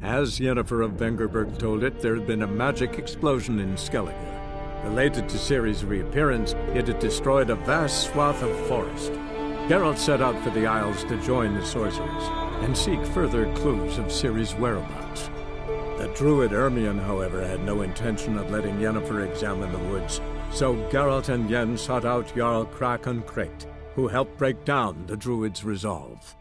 As Yennefer of Vengerberg told it, there had been a magic explosion in Skellige. Related to Ciri's reappearance, it had destroyed a vast swath of forest. Geralt set out for the Isles to join the sorcerers and seek further clues of Ciri's whereabouts. The druid Ermion, however, had no intention of letting Yennefer examine the woods, so Geralt and Yen sought out Jarl Krakon Krekt, who helped break down the druid's resolve.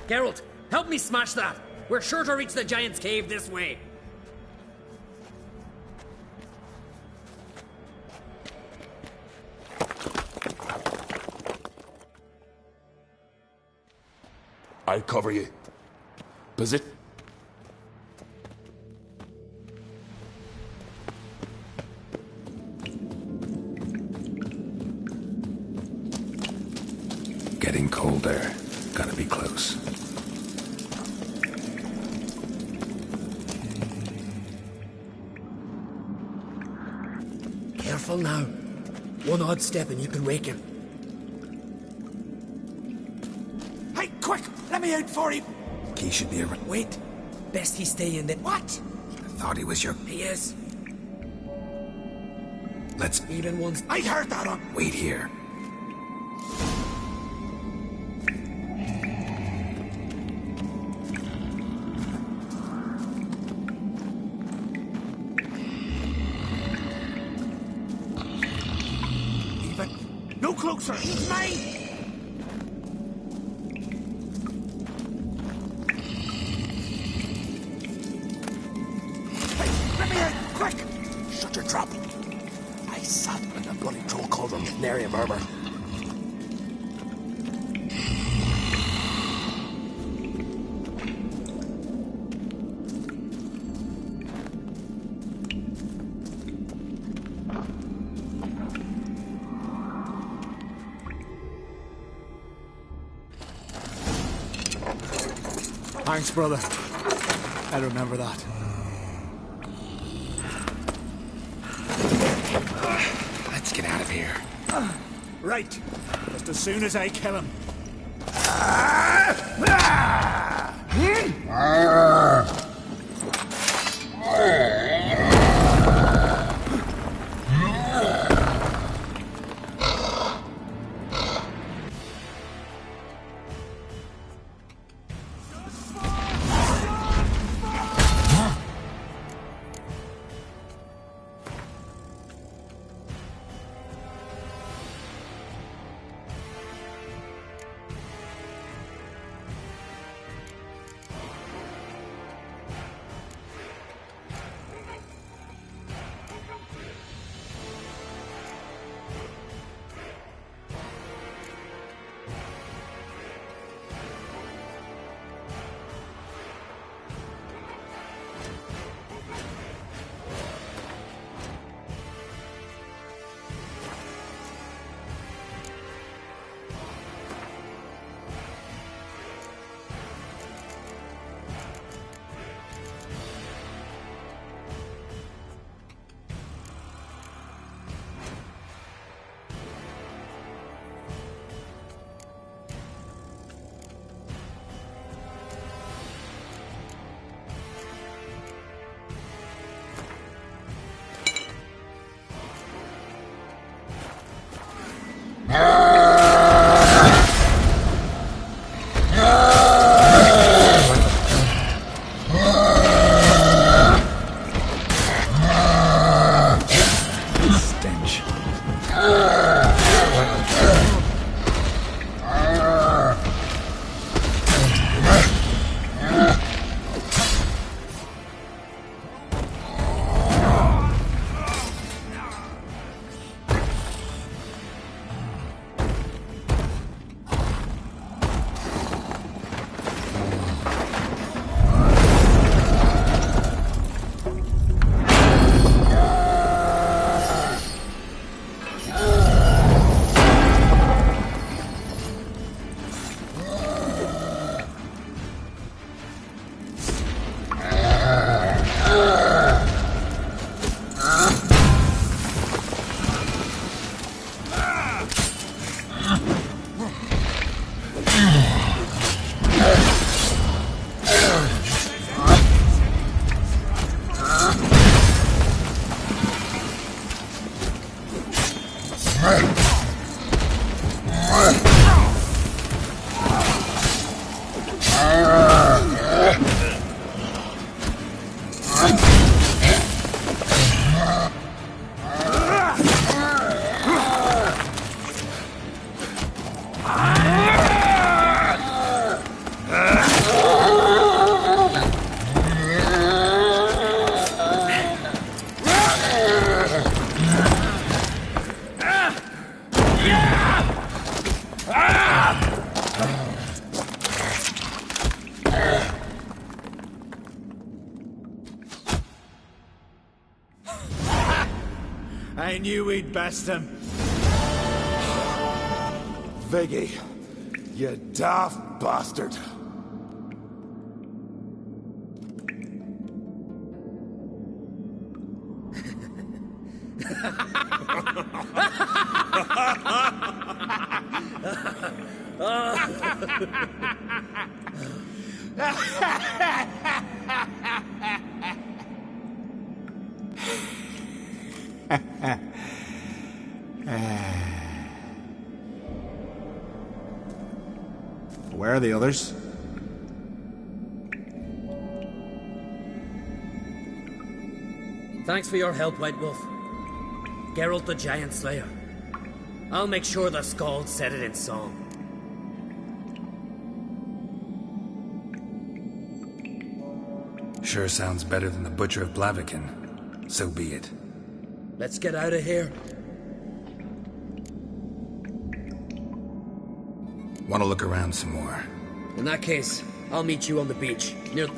Geralt, help me smash that! We're sure to reach the Giant's Cave this way. I'll cover you. Position. Getting colder. Gotta be close. Careful now. One odd step and you can wake him. Hey, quick! Let me out for him! He should be around. Wait. Best he stay in the... What? I thought he was your... He is. Let's... Even once... I heard that on... wait here. No closer! He's mine! Hey, let me out! Quick! Shut your trap! I sat in a bloody troll cauldron, nary a murmur. Thanks, brother. I remember that. Let's get out of here. Right. Just as soon as I kill him. I knew we'd best him. Viggy, you daft bastard. Where are the others? Thanks for your help, White Wolf. Geralt the Giant Slayer. I'll make sure the Skald said it in song. Sure sounds better than the Butcher of Blaviken. So be it. Let's get out of here. Want to look around some more? In that case, I'll meet you on the beach, near...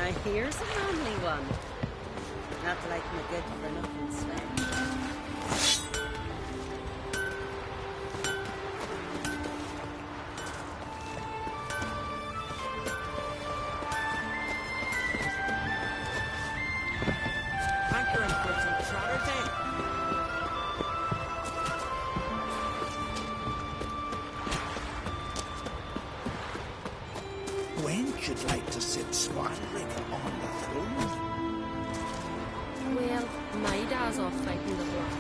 Now here's a manly one. Not like my good for nothing Sven. Hankering for some trotter day. Wench you'd like to sit swaddling on the throne? Well, my dad's off fighting the horse.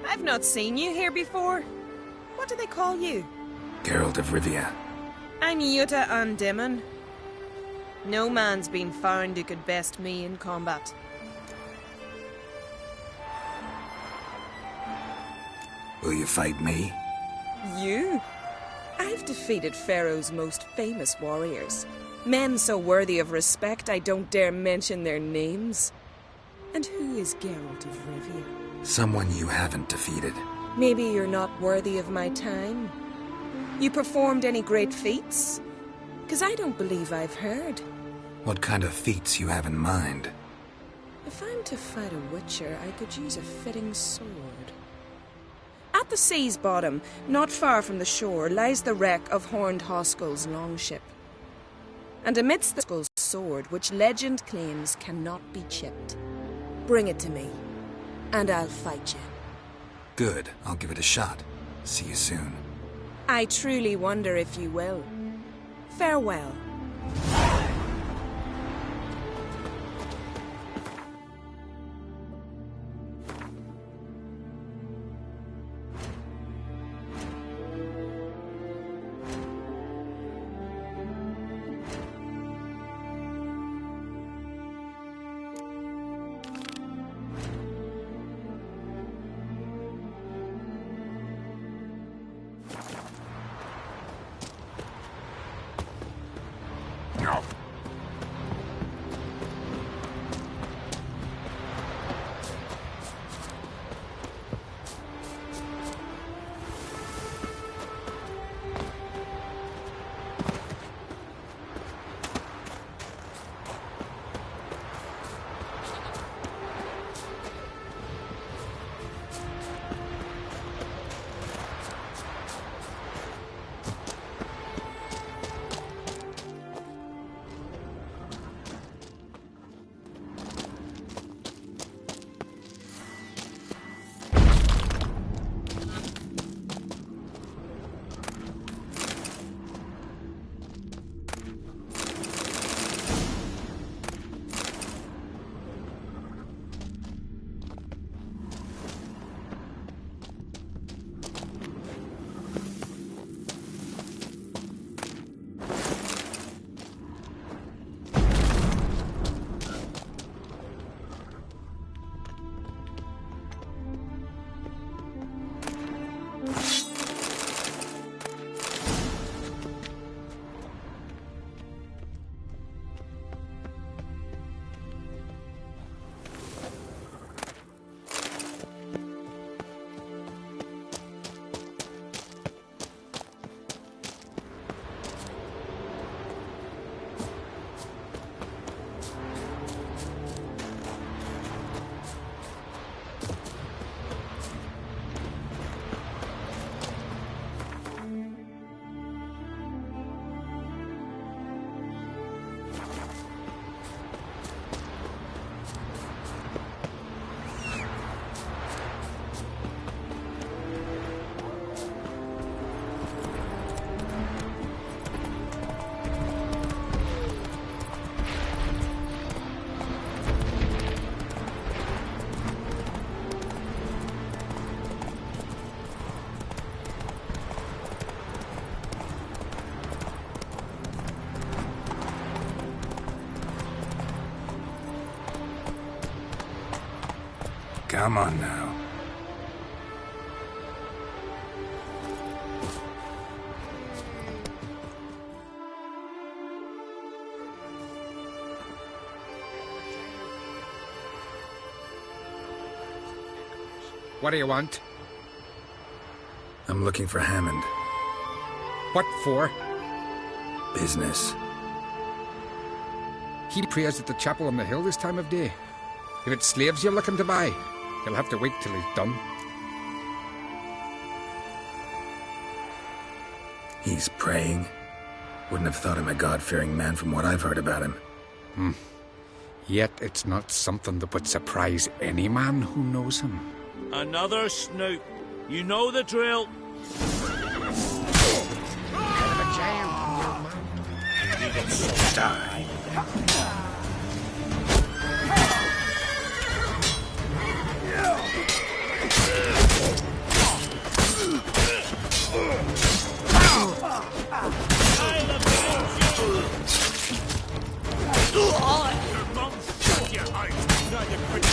I've not seen you here before. What do they call you? Geralt of Rivia. I'm Yuta Undimmen. No man's been found who could best me in combat. Will you fight me? You? I've defeated Pharaoh's most famous warriors. Men so worthy of respect I don't dare mention their names. And who is Geralt of Rivia? Someone you haven't defeated. Maybe you're not worthy of my time. You performed any great feats? 'Cause I don't believe I've heard. What kind of feats you have in mind? If I'm to fight a witcher, I could use a fitting sword. At the sea's bottom, not far from the shore, lies the wreck of Horned Hoskel's longship. And amidst the Hoskel's sword, which legend claims cannot be chipped. Bring it to me, and I'll fight you. Good, I'll give it a shot. See you soon. I truly wonder if you will. Farewell. Come on now. What do you want? I'm looking for Hammond. What for? Business. He prays at the chapel on the hill this time of day. If it's slaves you're looking to buy, you'll have to wait till he's done. He's praying? Wouldn't have thought him a God-fearing man from what I've heard about him. Yet it's not something that would surprise any man who knows him. Another snoop. You know the drill. Die. Your mum shut your eyes. Not your pretty.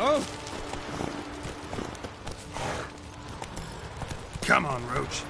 Oh! Come on, Roach.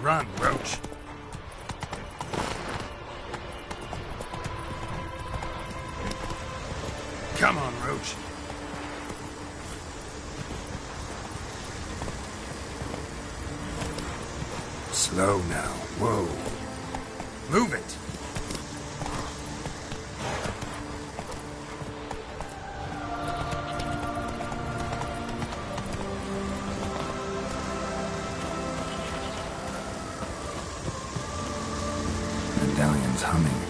Run, Roach. Come on, Roach. Slow now. Whoa. Move it. Medallion's humming.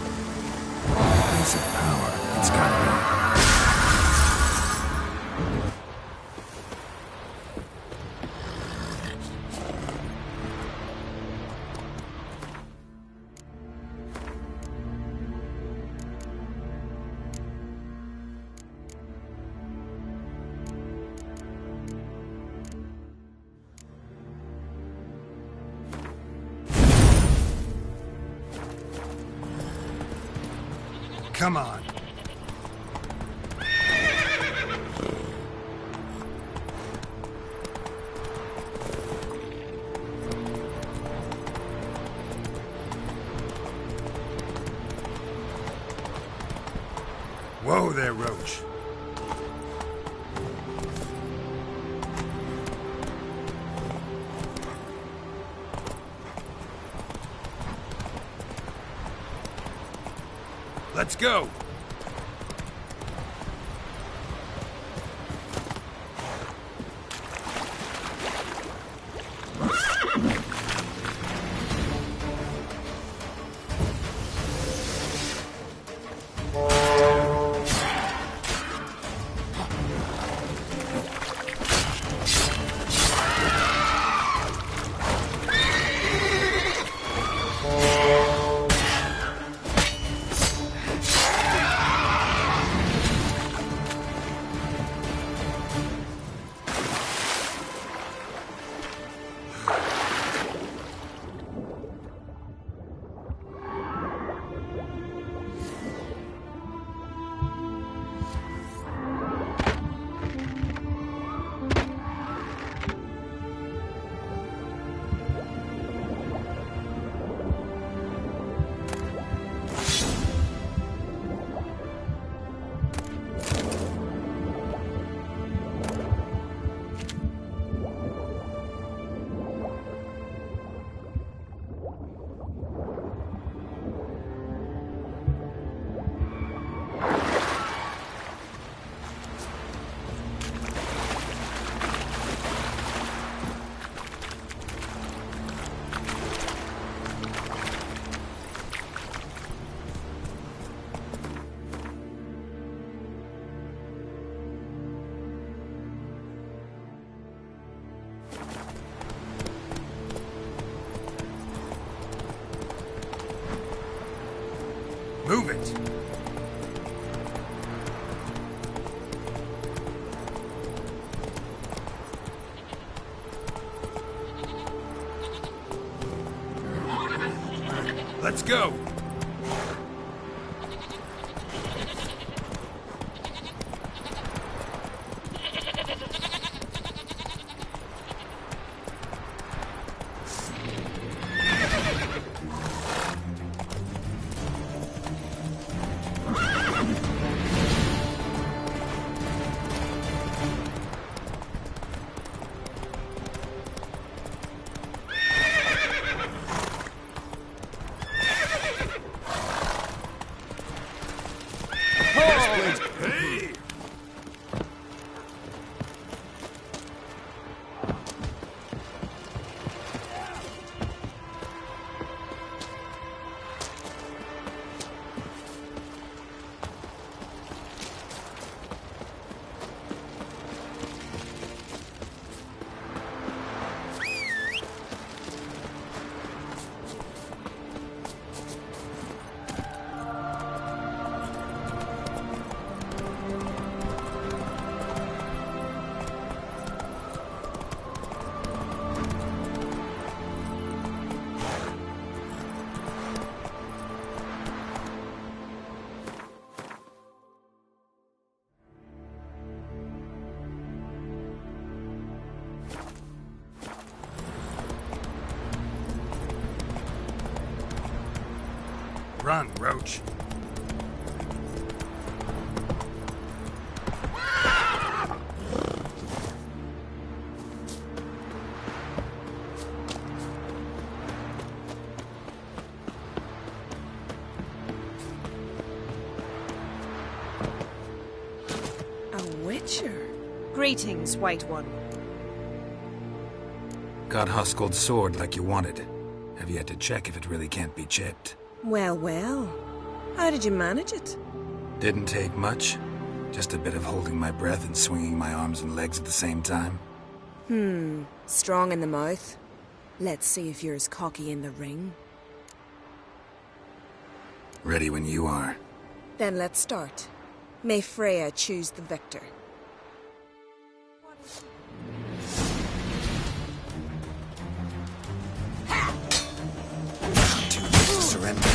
Place of power. It's gotta be. Come on. Whoa there, Roach. Let's go. Move it! Let's go! Run, Roach. A witcher. Greetings, White One. Got Huskuld's sword like you wanted. Have yet to check if it really can't be chipped. Well, well. How did you manage it? Didn't take much. Just a bit of holding my breath and swinging my arms and legs at the same time. Strong in the mouth. Let's see if you're as cocky in the ring. Ready when you are. Then let's start. May Freya choose the victor. Too late to surrender.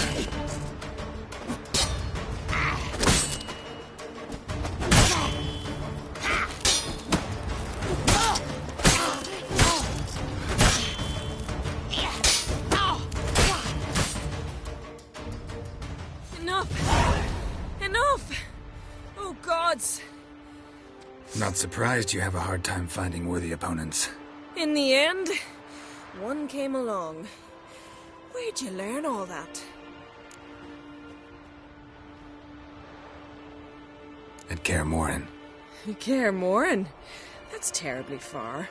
Enough! Oh, gods! Not surprised you have a hard time finding worthy opponents. In the end, one came along. Where'd you learn all that? At Kaer Morhen. Kaer Morhen? That's terribly far.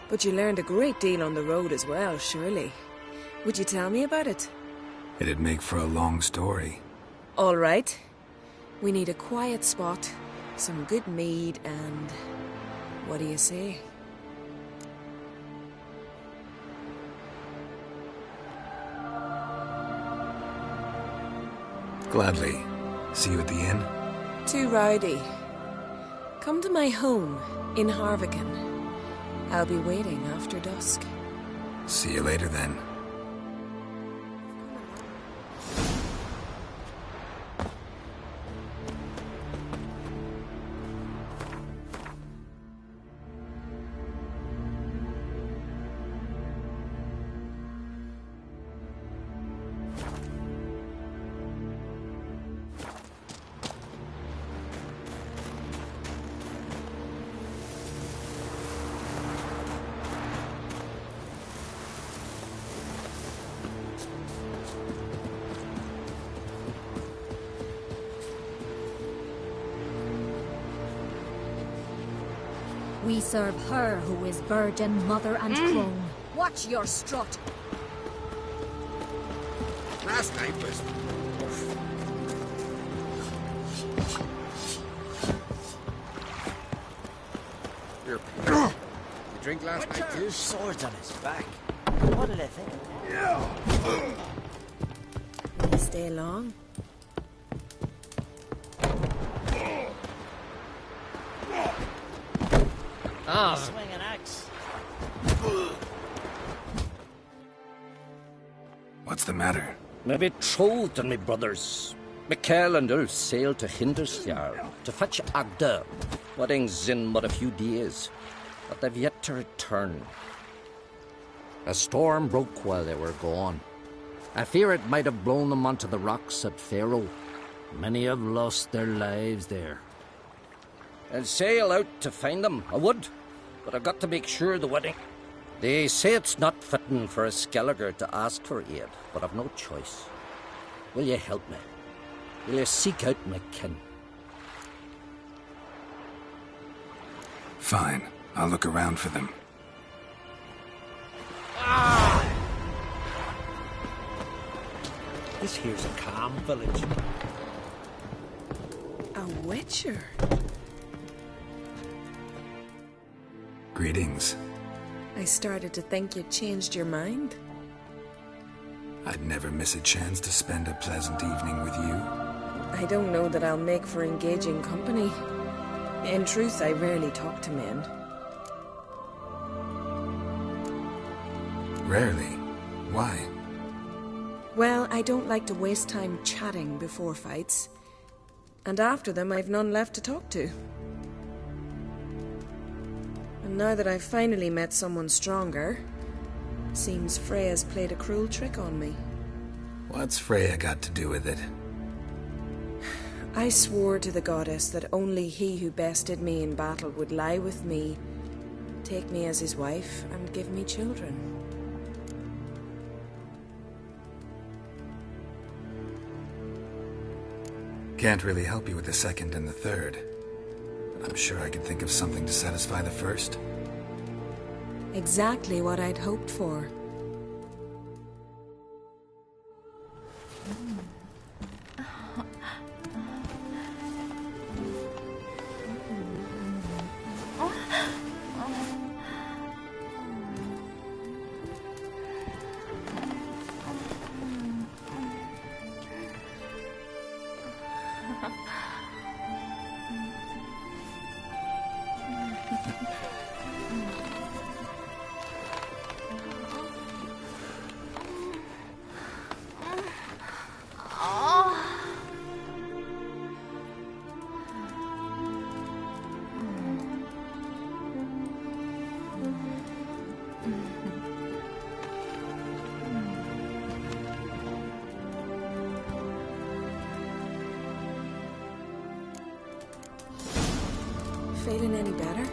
But you learned a great deal on the road as well, surely. Would you tell me about it? It'd make for a long story. All right. We need a quiet spot, some good mead, and... what do you say? Gladly. See you at the inn? Too rowdy. Come to my home in Harviken. I'll be waiting after dusk. See you later then. We serve her who is virgin, mother, and crone. Watch your strut. Last night was... Here. You drink last night too? Swords on his back. What did I think? Stay long. Swing an axe. What's the matter? My betrothed and my brothers, Mikhail and Ulf, sailed to Hindersfjord to fetch Agda. Wedding's in but a few days, but they've yet to return. A storm broke while they were gone. I fear it might have blown them onto the rocks at Faroe. Many have lost their lives there. I'll sail out to find them, I would, but I've got to make sure the wedding... They say it's not fitting for a Skelliger to ask for aid, but I've no choice. Will you help me? Will you seek out my kin? Fine. I'll look around for them. This here's a calm village. A witcher? Greetings. I started to think you'd changed your mind. I'd never miss a chance to spend a pleasant evening with you. I don't know that I'll make for engaging company. In truth, I rarely talk to men. Rarely? Why? Well, I don't like to waste time chatting before fights. And after them, I've none left to talk to. And now that I've finally met someone stronger, seems Freya's played a cruel trick on me. What's Freya got to do with it? I swore to the goddess that only he who bested me in battle would lie with me, take me as his wife, and give me children. Can't really help you with the second and the third. But I'm sure I could think of something to satisfy the first. Exactly what I'd hoped for. Feeling any better?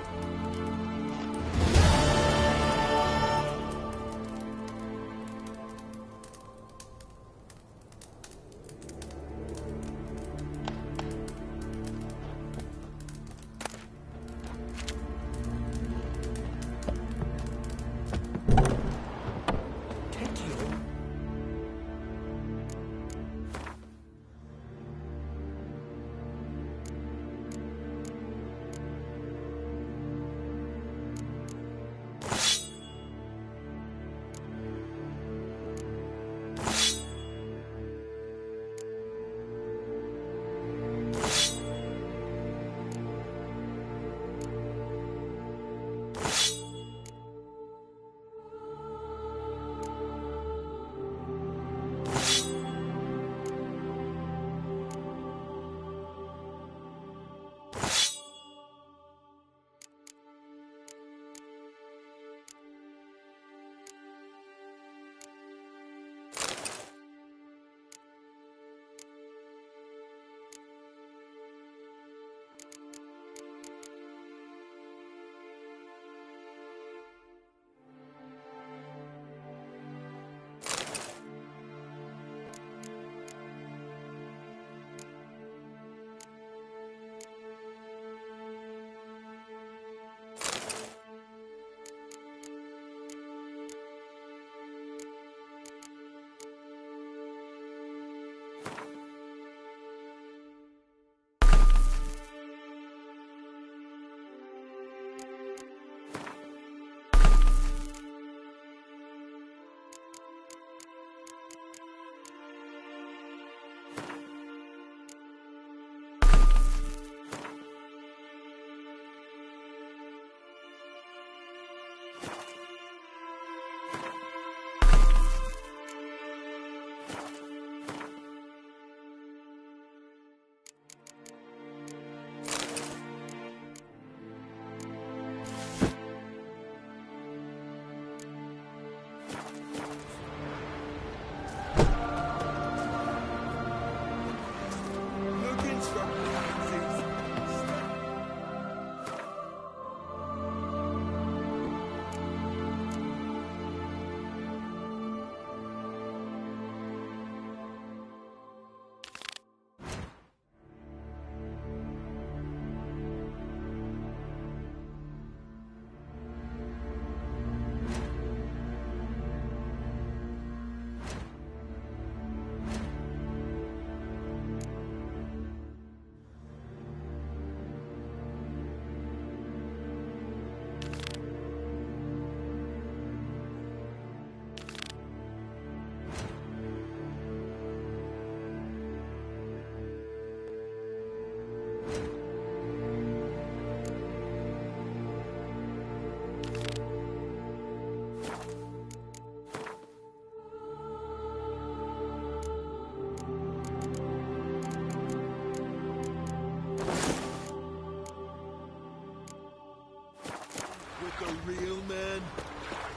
Real man?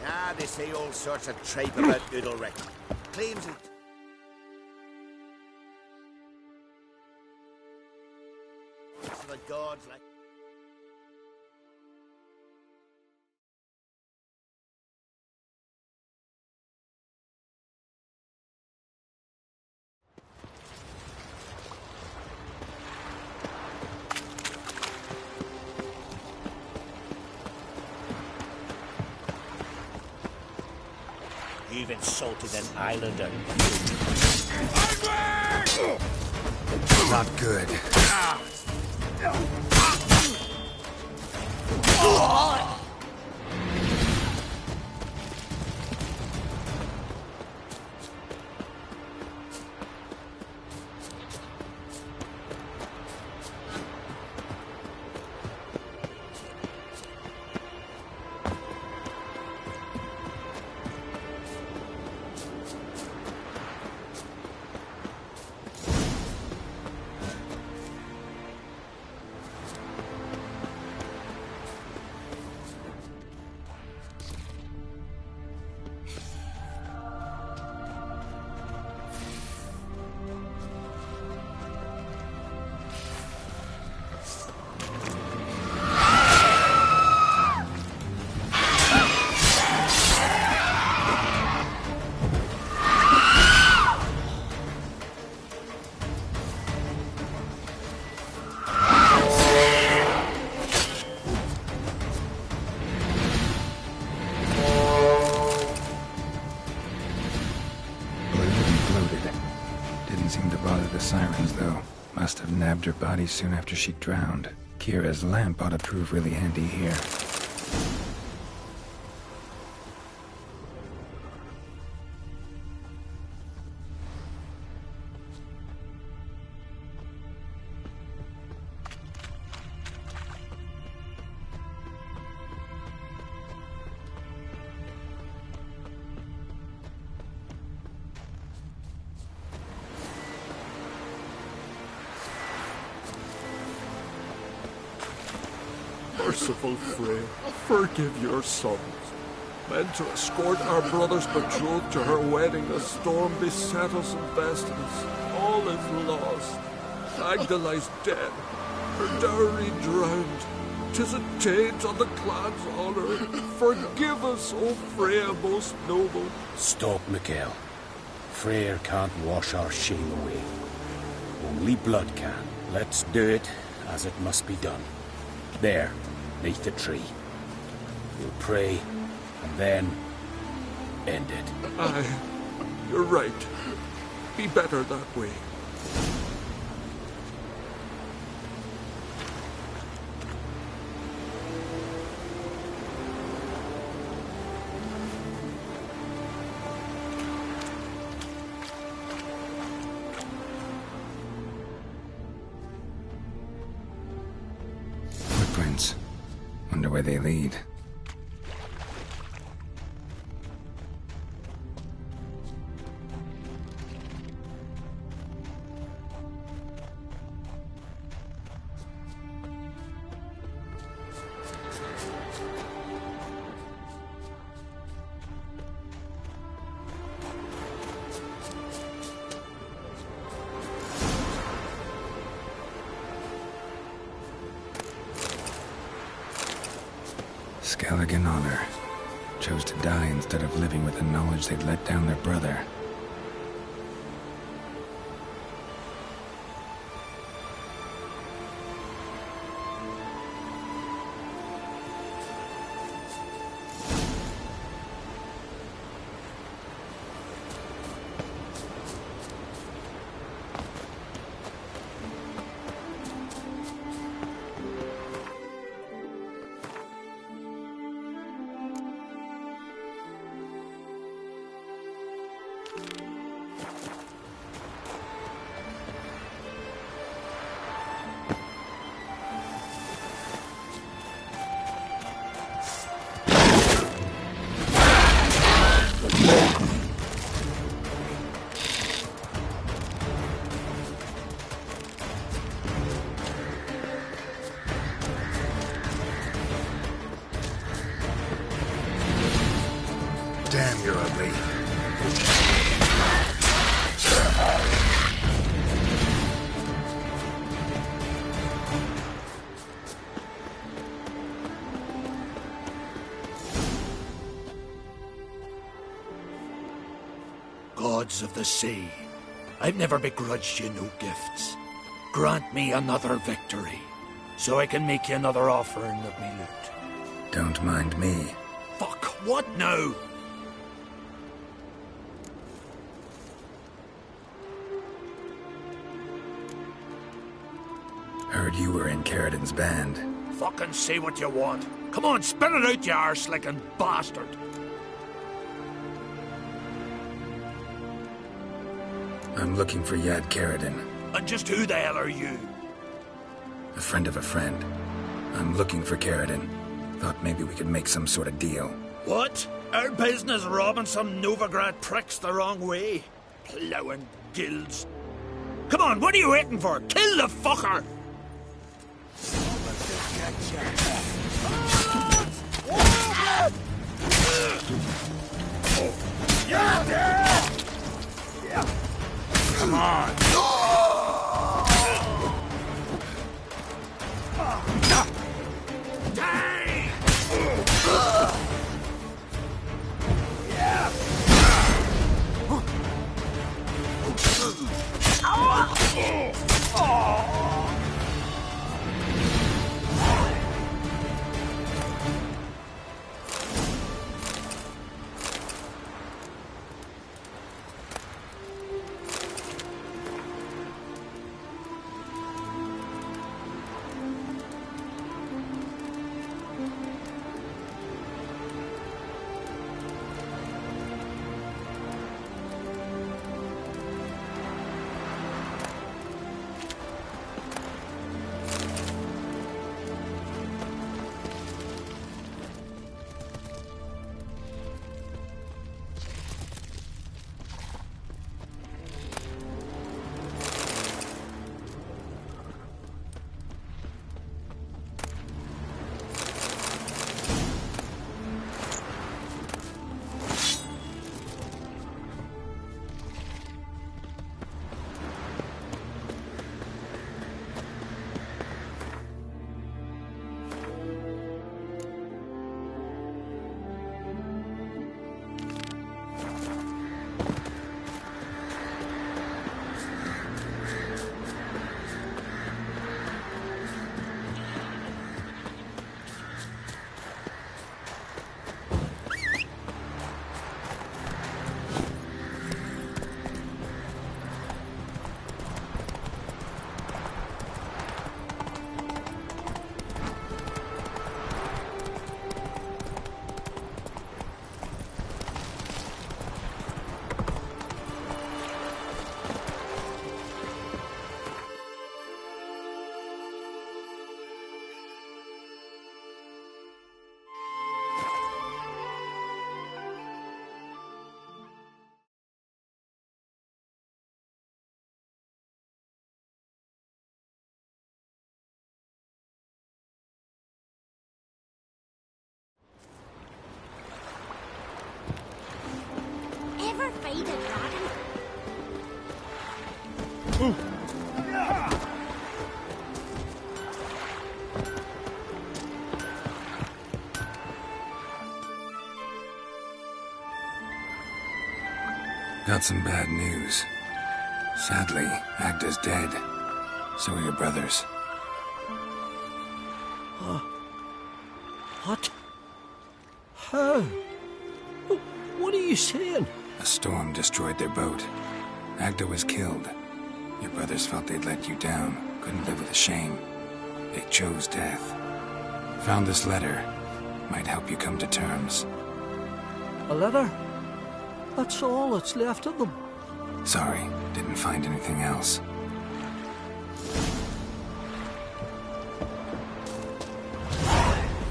Ah, they say all sorts of tripe about Udalric. Claims it. So the gods like... You've insulted an islander. Not good. Sirens, though. Must have nabbed her body soon after she drowned. Kira's lamp ought to prove really handy here. Merciful Frey, forgive your sons. Meant to escort our brother's betrothed to her wedding, a storm beset us and bested us. All is lost. Agdalai's dead, her dowry drowned. 'Tis a taint on the clan's honor. Forgive us, O Freya most noble. Stop, Mikael. Freyr can't wash our shame away. Only blood can. Let's do it as it must be done. There, neath the tree. We'll pray, and then end it. Aye, you're right. Be better that way. Footprints. Wonder where they lead. Skellig in honor. Chose to die instead of living with the knowledge they'd let down their brother. Damn, you're ugly. Gods of the sea, I've never begrudged you no gifts. Grant me another victory, so I can make you another offering of me loot. Don't mind me. Fuck, what now? Heard you were in Carradin's band. Fucking say what you want. Come on, spit it out, you arse-licking bastard. I'm looking for Yad Carradin. And just who the hell are you? A friend of a friend. I'm looking for Carradin. Thought maybe we could make some sort of deal. What? Our business robbing some Novigrad pricks the wrong way? Plowing guilds. Come on, what are you waiting for? Kill the fucker! Come on! Ever fight a dragon? Got some bad news. Sadly, Agda's dead. So are your brothers. What? How? What are you saying? A storm destroyed their boat. Agda was killed. Your brothers felt they'd let you down, couldn't live with the shame. They chose death. Found this letter. Might help you come to terms. A letter? That's all that's left of them. Sorry, didn't find anything else.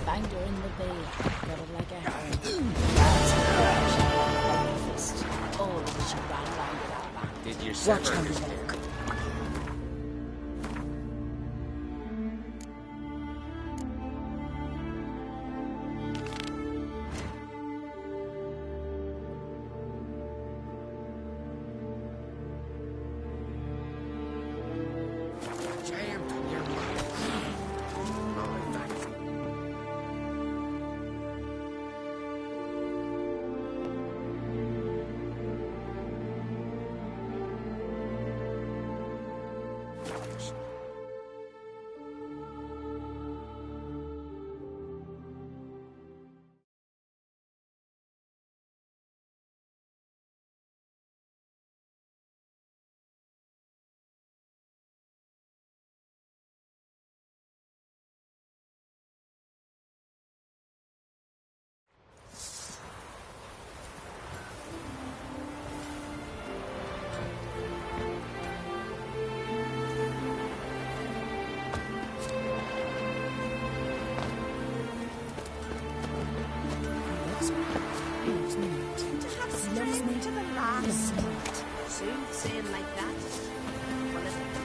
Banged her in the bay. Got it like a herring. Fist. Oh, she ran round with our back. Did you Watch how you walk. Saying like that. Well, is it?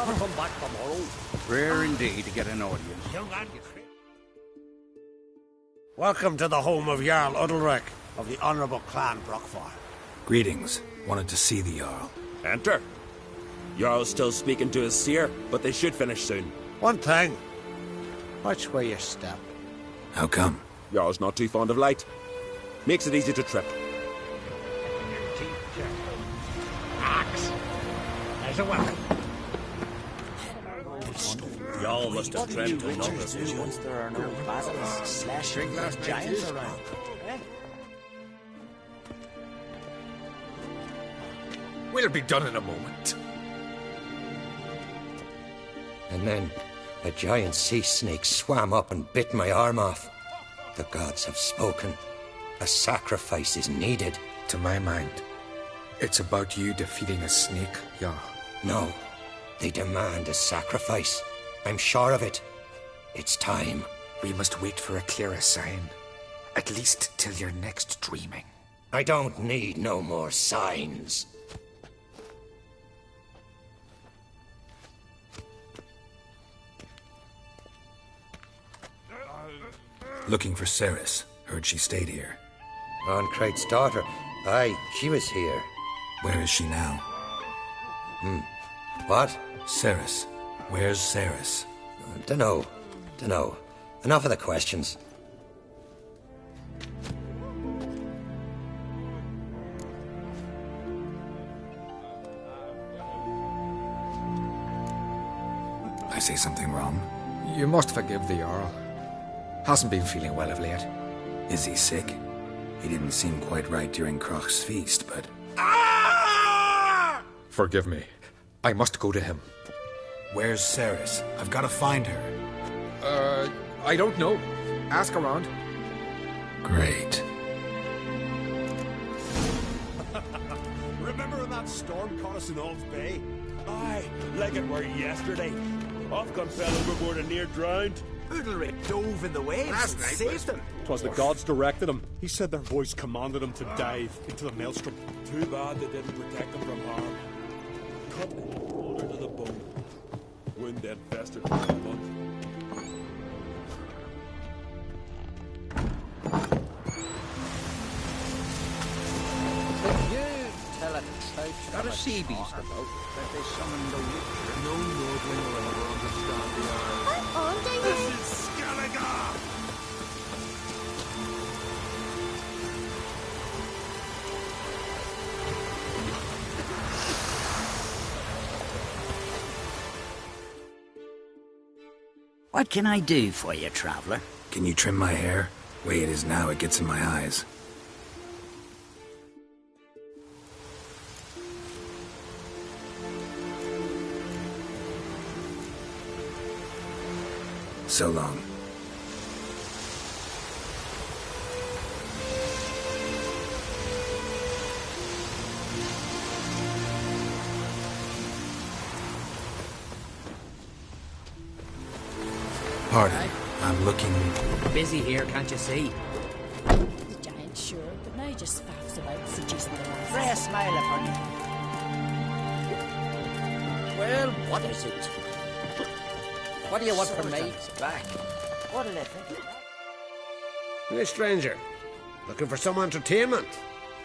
rather come back tomorrow. Rare indeed to get an audience. Welcome to the home of Jarl Udalric of the Honourable Clan Brockfar. Greetings. Wanted to see the Jarl. Enter. Jarl's still speaking to his seer, but they should finish soon. One thing. Watch where you step. How come? Jarl's not too fond of light. Makes it easy to trip. Axe. There's a weapon. Jarl must have dreamt of nothing. Once there are no battles, slashing giants around. We'll be done in a moment. And then a giant sea snake swam up and bit my arm off. The gods have spoken. A sacrifice is needed. To my mind, it's about you defeating a snake, Jarl. No, they demand a sacrifice. I'm sure of it. It's time. We must wait for a clearer sign. At least till your next dreaming. I don't need no more signs. Looking for Ceres. Heard she stayed here. Ron-Crate's daughter. Aye, she was here. Where is she now? What? Ceres. Where's Ceres? Dunno. Enough of the questions. I say something wrong? You must forgive the Jarl. Hasn't been feeling well of late. Is he sick? He didn't seem quite right during Kroch's feast, but... Forgive me. I must go to him. Where's Ceres? I've got to find her. I don't know. Ask around. Great. Remember when that storm caught us in Ald's Bay? Aye, like it were yesterday. Ofcom fell overboard and near drowned. Udalric dove in the waves and saved them. 'Twas the gods directed him. He said their voice commanded him to dive into the maelstrom. Too bad they didn't protect him from harm. Cut and pulled her to the bone. Wound then festered with the blood. Tell it got a sea beast about that they summoned the witcher. No Nordling will ever understand the Isle. This is Skellige! What can I do for you, traveler? Can you trim my hair? Way it is now, it gets in my eyes. So long. Pardon, I'm looking... Busy here, can't you see? The giant sure, but now just faffs about suggesting the last. Ray a smile upon you. Well, what is it? What do you want from me? Back. What did I think? Hey, stranger. Looking for some entertainment?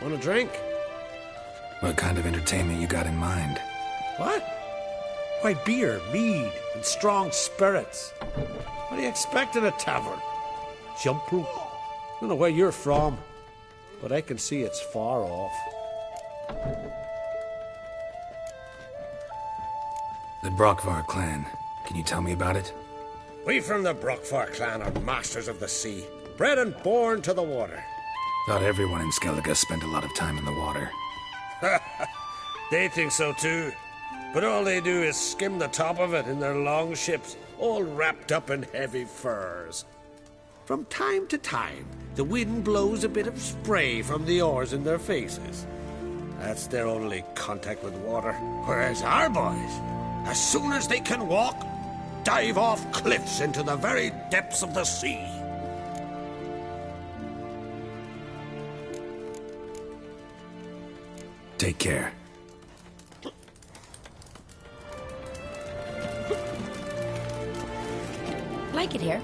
Want a drink? What kind of entertainment you got in mind? What? Why, beer, mead, and strong spirits. What do you expect in a tavern? Jump rope? I don't know where you're from, but I can see it's far off. The Brockvar clan. Can you tell me about it? We from the Brockfar clan are masters of the sea, bred and born to the water. Thought everyone in Skellige spent a lot of time in the water. They think so too, but all they do is skim the top of it in their long ships, all wrapped up in heavy furs. From time to time, the wind blows a bit of spray from the oars in their faces. That's their only contact with water. Whereas our boys, as soon as they can walk, dive off cliffs into the very depths of the sea. Take care. Like it here.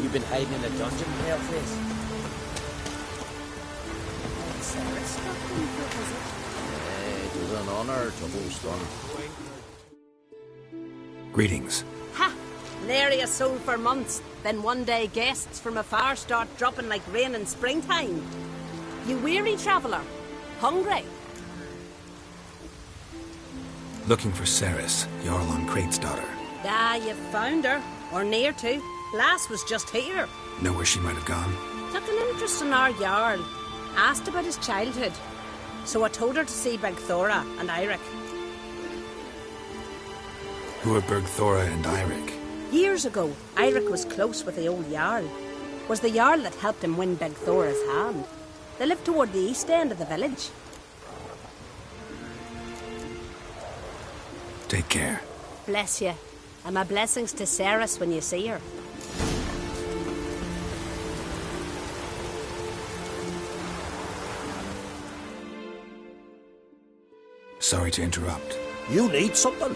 You've been hiding in a dungeon, Paleface? It was an honor to host one. Greetings. Ha! Nary a soul for months. Then one day guests from afar start dropping like rain in springtime. You weary traveller? Hungry? Looking for Ceres, Jarl on Crate's daughter. Ah, you've found her. Or near to. Lass was just here. Know where she might have gone? Took an interest in our Jarl. Asked about his childhood. So I told her to see Bergthora and Eirik. Who are Bergthora and Eirik? Years ago, Eirik was close with the old Jarl. Was the Jarl that helped him win Bergthora's hand. They lived toward the east end of the village. Take care. Bless you. And my blessings to Ceres when you see her. Sorry to interrupt. You need something?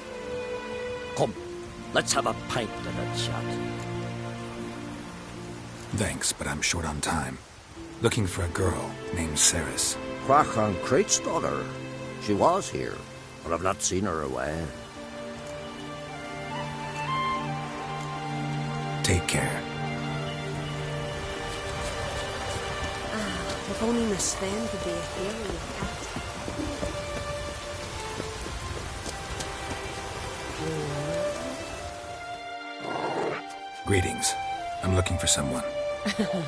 Come, let's have a pint and a chat. Thanks, but I'm short on time. Looking for a girl named Ceres. Quack on Crate's daughter. She was here, but I've not seen her away. Take care. If only Miss Sven could be a hero cat. Greetings. I'm looking for someone.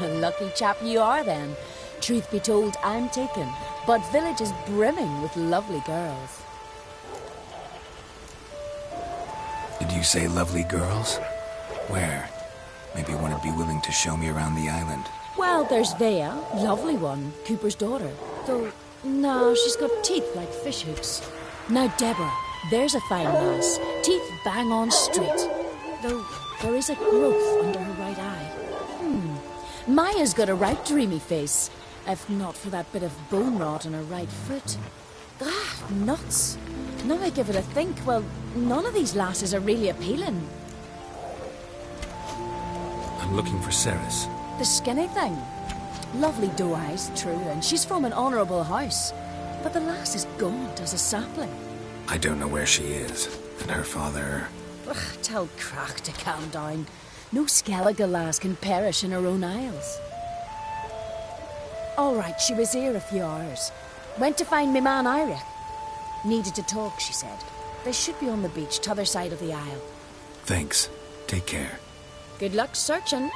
Lucky chap you are then. Truth be told, I'm taken, but village is brimming with lovely girls. Did you say lovely girls? Where? Maybe one would be willing to show me around the island. Well, there's Vea, lovely one, Cooper's daughter. Though, no, she's got teeth like fish hooks. Now, Deborah, there's a fine lass. Teeth bang on straight. Though, there is a growth under her right eye. Maya's got a right dreamy face. If not for that bit of bone rot on her right foot. Ah, nuts. Now I give it a think, well, none of these lasses are really appealing. I'm looking for Ceres. The skinny thing. Lovely doe eyes, true, and she's from an honourable house. But the lass is gaunt as a sapling. I don't know where she is. And her father... Ugh, tell Crack to calm down. No Skellige lass can perish in her own isles. All right, she was here a few hours. Went to find me man Eirik. Needed to talk, she said. They should be on the beach, t'other side of the isle. Thanks. Take care. Good luck searching.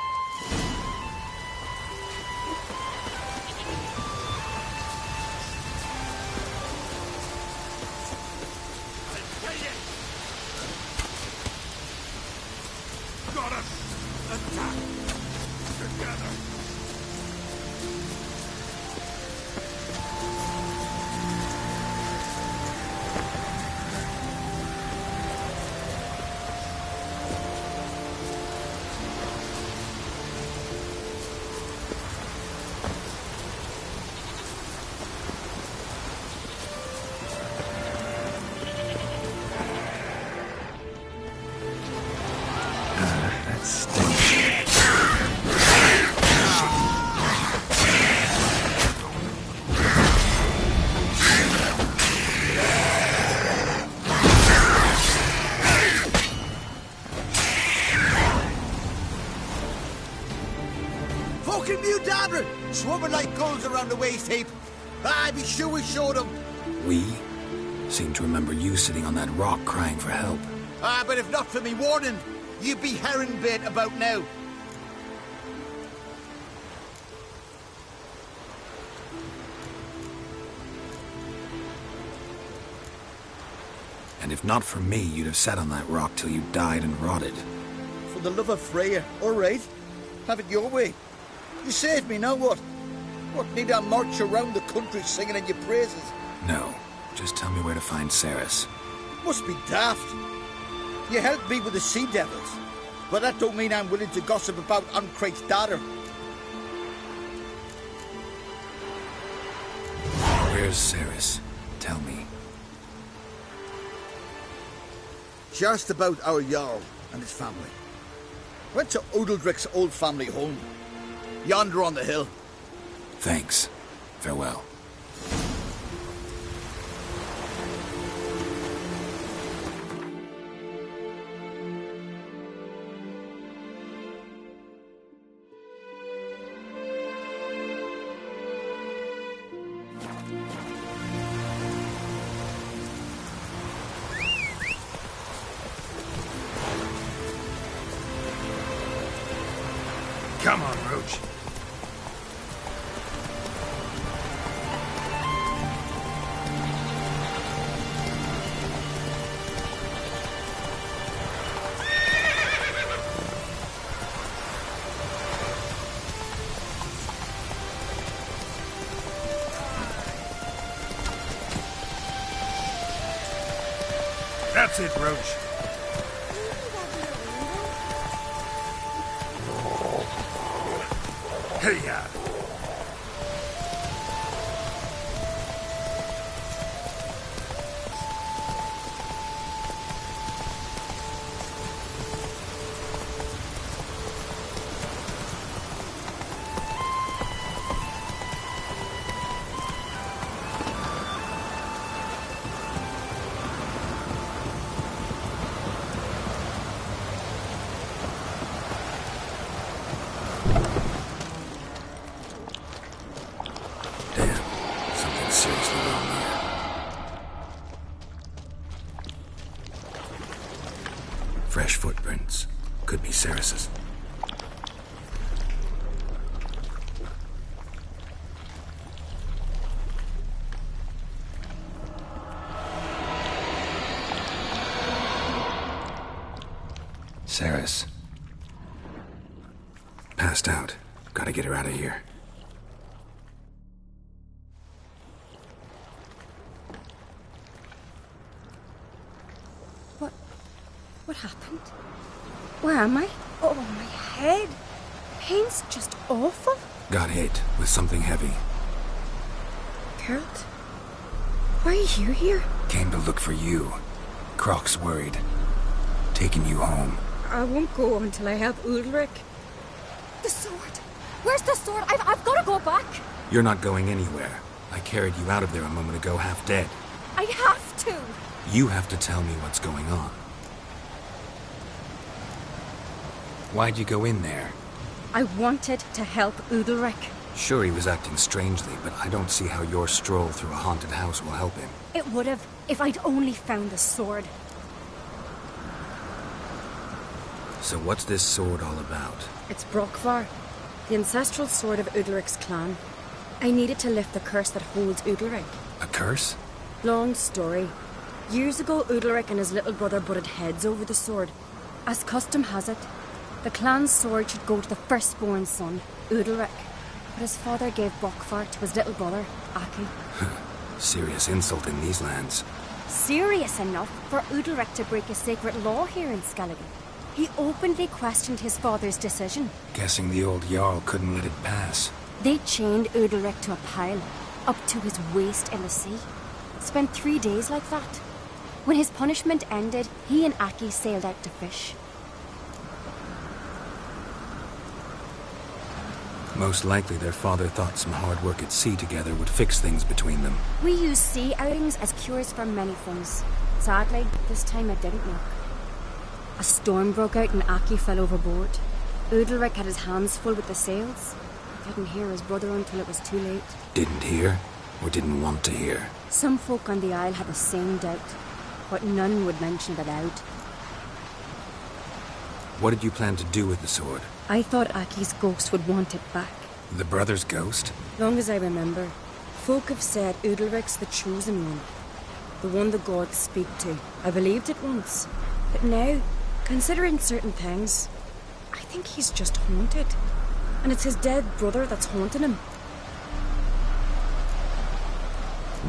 Got us! Attack! Together! Fucking mute Dabber! Swimming like gulls around the waist heap. Ah, be sure we showed them. We? Seem to remember you sitting on that rock crying for help. Ah, but if not for me warning, you'd be herring bait about now. And if not for me, you'd have sat on that rock till you died and rotted. For the love of Freya, all right. Have it your way. You saved me, now what? What, need I march around the country singing in your praises? No, just tell me where to find Ceres. Must be daft. You helped me with the sea devils, but that don't mean I'm willing to gossip about Uncrate's daughter. Where's Ceres? Tell me. She asked about our Jarl and his family. Went to Udaldric's old family home. Yonder on the hill. Thanks. Farewell. Come on, Roach. That's it, Roach. Hey-ya! Fresh footprints. Could be Ceres's. Ceres. Passed out. Gotta get her out of here. What happened? Where am I? Oh, my head. Pain's just awful. Got hit with something heavy. Geralt? Why are you here? Came to look for you. Croc's worried. Taking you home. I won't go until I help Udalric. The sword! Where's the sword? I've got to go back! You're not going anywhere. I carried you out of there a moment ago, half dead. I have to! You have to tell me what's going on. Why'd you go in there? I wanted to help Udalric. Sure, he was acting strangely, but I don't see how your stroll through a haunted house will help him. It would have, if I'd only found the sword. So what's this sword all about? It's Brokvar, the ancestral sword of Udalric's clan. I needed to lift the curse that holds Udalric. A curse? Long story. Years ago, Udalric and his little brother butted heads over the sword. As custom has it, the clan's sword should go to the firstborn son, Udalric. But his father gave Brokvar to his little brother, Aki. Serious insult in these lands. Serious enough for Udalric to break a sacred law here in Skellige. He openly questioned his father's decision. Guessing the old Jarl couldn't let it pass. They chained Udalric to a pile, up to his waist in the sea. Spent 3 days like that. When his punishment ended, he and Aki sailed out to fish. Most likely their father thought some hard work at sea together would fix things between them. We use sea outings as cures for many things. Sadly, this time it didn't work. A storm broke out and Aki fell overboard. Udalric had his hands full with the sails. Didn't hear his brother until it was too late. Didn't hear? Or didn't want to hear? Some folk on the Isle had the same doubt, but none would mention it aloud. What did you plan to do with the sword? I thought Aki's ghost would want it back. The brother's ghost? Long as I remember, folk have said Udalric's the chosen one. The one the gods speak to. I believed it once. But now, considering certain things, I think he's just haunted. And it's his dead brother that's haunting him.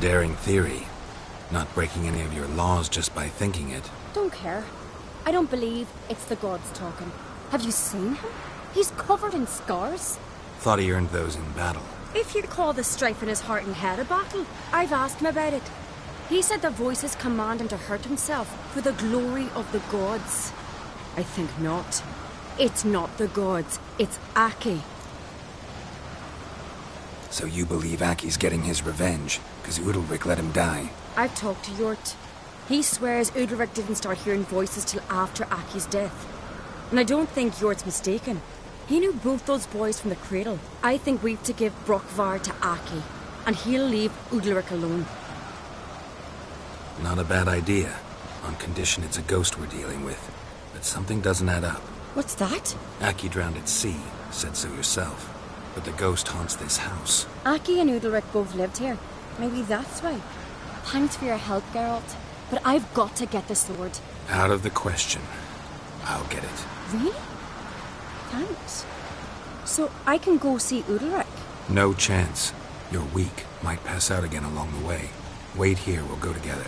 Daring theory. Not breaking any of your laws just by thinking it. Don't care. I don't believe it's the gods talking. Have you seen him? He's covered in scars. Thought he earned those in battle. If you call the strife in his heart and head a battle, I've asked him about it. He said the voices command him to hurt himself for the glory of the gods. I think not. It's not the gods, it's Aki. So you believe Aki's getting his revenge, because Udalric let him die? I've talked to Yort. He swears Udalric didn't start hearing voices till after Aki's death. And I don't think Yort's mistaken. He knew both those boys from the cradle. I think we've to give Brockvar to Aki, and he'll leave Udalric alone. Not a bad idea, on condition it's a ghost we're dealing with. But something doesn't add up. What's that? Aki drowned at sea, said so yourself. But the ghost haunts this house. Aki and Udalric both lived here. Maybe that's why. Thanks for your help, Geralt. But I've got to get the sword. Out of the question. I'll get it. Really? Thanks. So I can go see Udalric? No chance. You're weak. Might pass out again along the way. Wait here, we'll go together.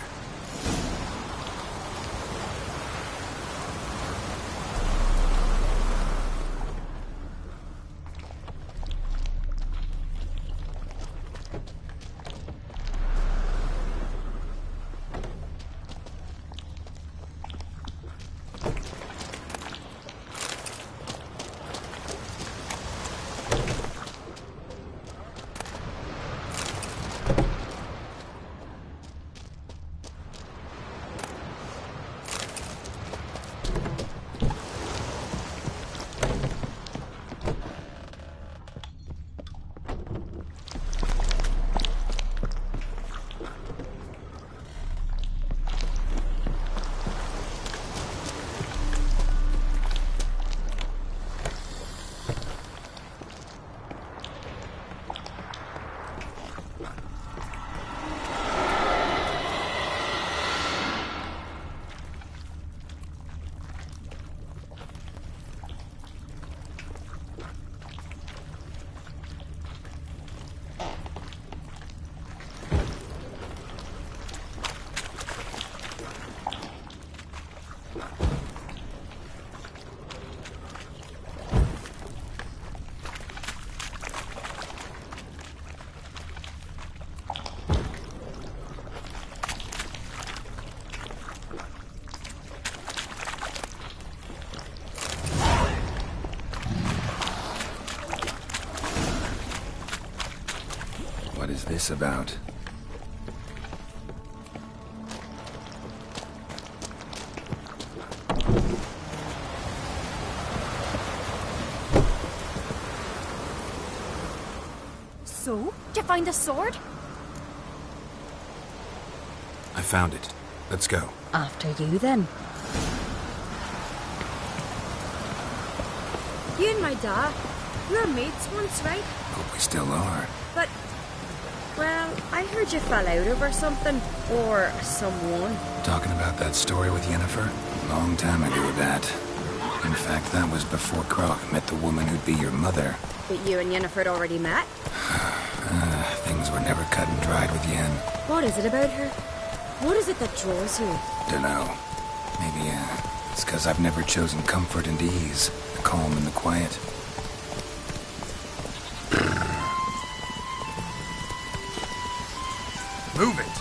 What is this about? So? Did you find the sword? I found it. Let's go. After you, then. You and my dad, we were mates once, right? Hope we still are. But, well, I heard you fell out over something. Or someone. Talking about that story with Yennefer? Long time ago, that. In fact, that was before Croc met the woman who'd be your mother. But you and Yennefer had already met? Things were never cut and dried with Yen. What is it about her? What is it that draws you? Dunno. Maybe, it's because I've never chosen comfort and ease. The calm and the quiet. Move it!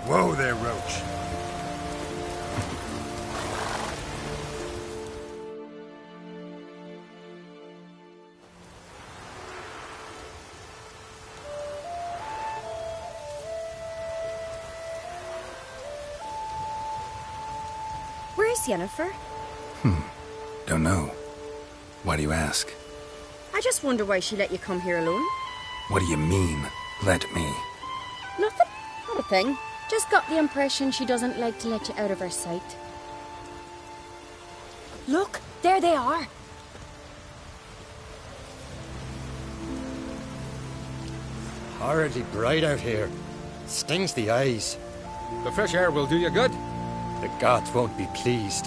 Whoa there, Roach. Where's Yennefer? Don't know. Why do you ask? I just wonder why she let you come here alone. What do you mean, let me? Nothing. Not a thing. Just got the impression she doesn't like to let you out of her sight. Look, there they are. Horridly bright out here. Stings the eyes. The fresh air will do you good. The gods won't be pleased.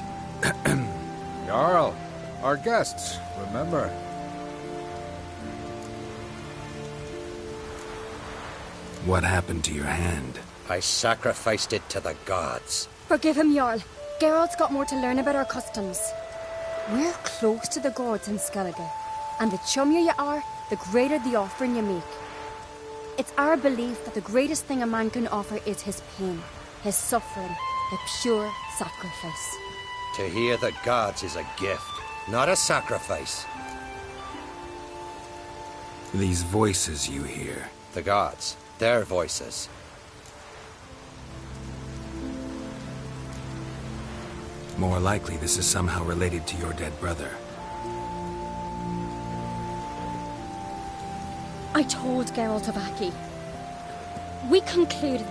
Jarl, our guests, remember. What happened to your hand? I sacrificed it to the gods. Forgive him, Jarl. Geralt's got more to learn about our customs. We're close to the gods in Skellige, and the chummier you are, the greater the offering you make. It's our belief that the greatest thing a man can offer is his pain, his suffering, a pure sacrifice. To hear the gods is a gift, not a sacrifice. These voices you hear. The gods, their voices. More likely this is somehow related to your dead brother. I told Geralt of Aki. We concluded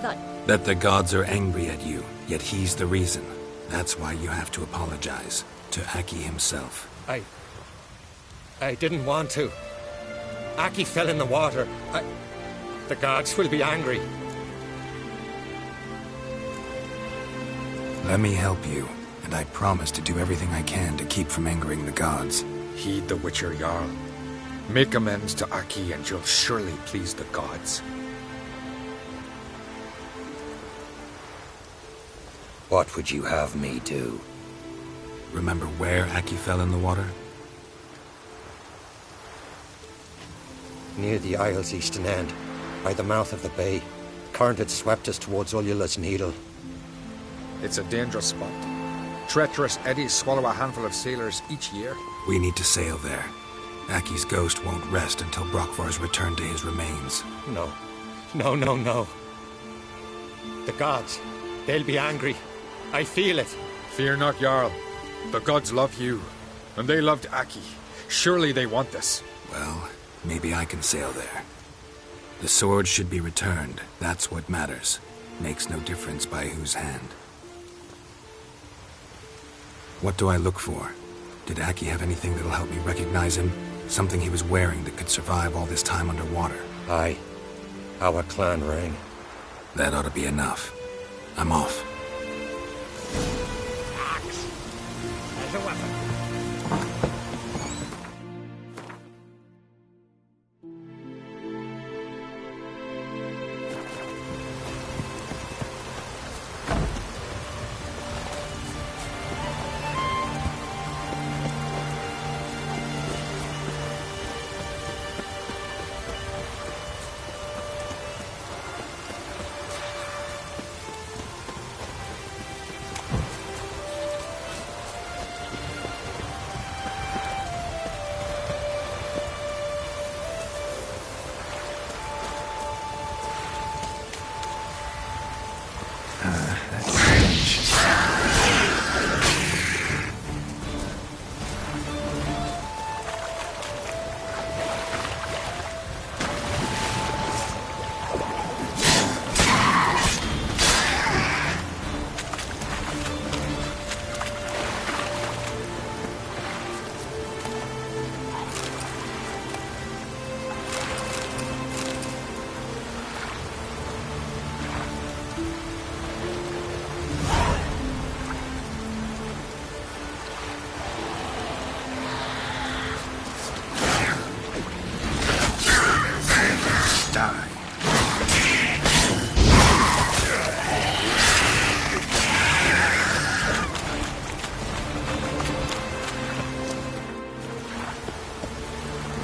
that the gods are angry at you, yet he's the reason. That's why you have to apologize to Aki himself. I didn't want to. Aki fell in the water. The gods will be angry. Let me help you, and I promise to do everything I can to keep from angering the gods. Heed the Witcher Jarl. Make amends to Aki and you'll surely please the gods. What would you have me do? Remember where Aki fell in the water? Near the Isle's eastern end, by the mouth of the bay. Current had swept us towards Ullula's Needle. It's a dangerous spot. Treacherous eddies swallow a handful of sailors each year. We need to sail there. Aki's ghost won't rest until Brokvar's returned to his remains. No. No. The gods, they'll be angry. I feel it. Fear not, Jarl. The gods love you, and they loved Aki. Surely they want this. Well, maybe I can sail there. The sword should be returned. That's what matters. Makes no difference by whose hand. What do I look for? Did Aki have anything that'll help me recognize him? Something he was wearing that could survive all this time underwater? Aye. Our clan ring. That ought to be enough. I'm off. Axe. There's a weapon.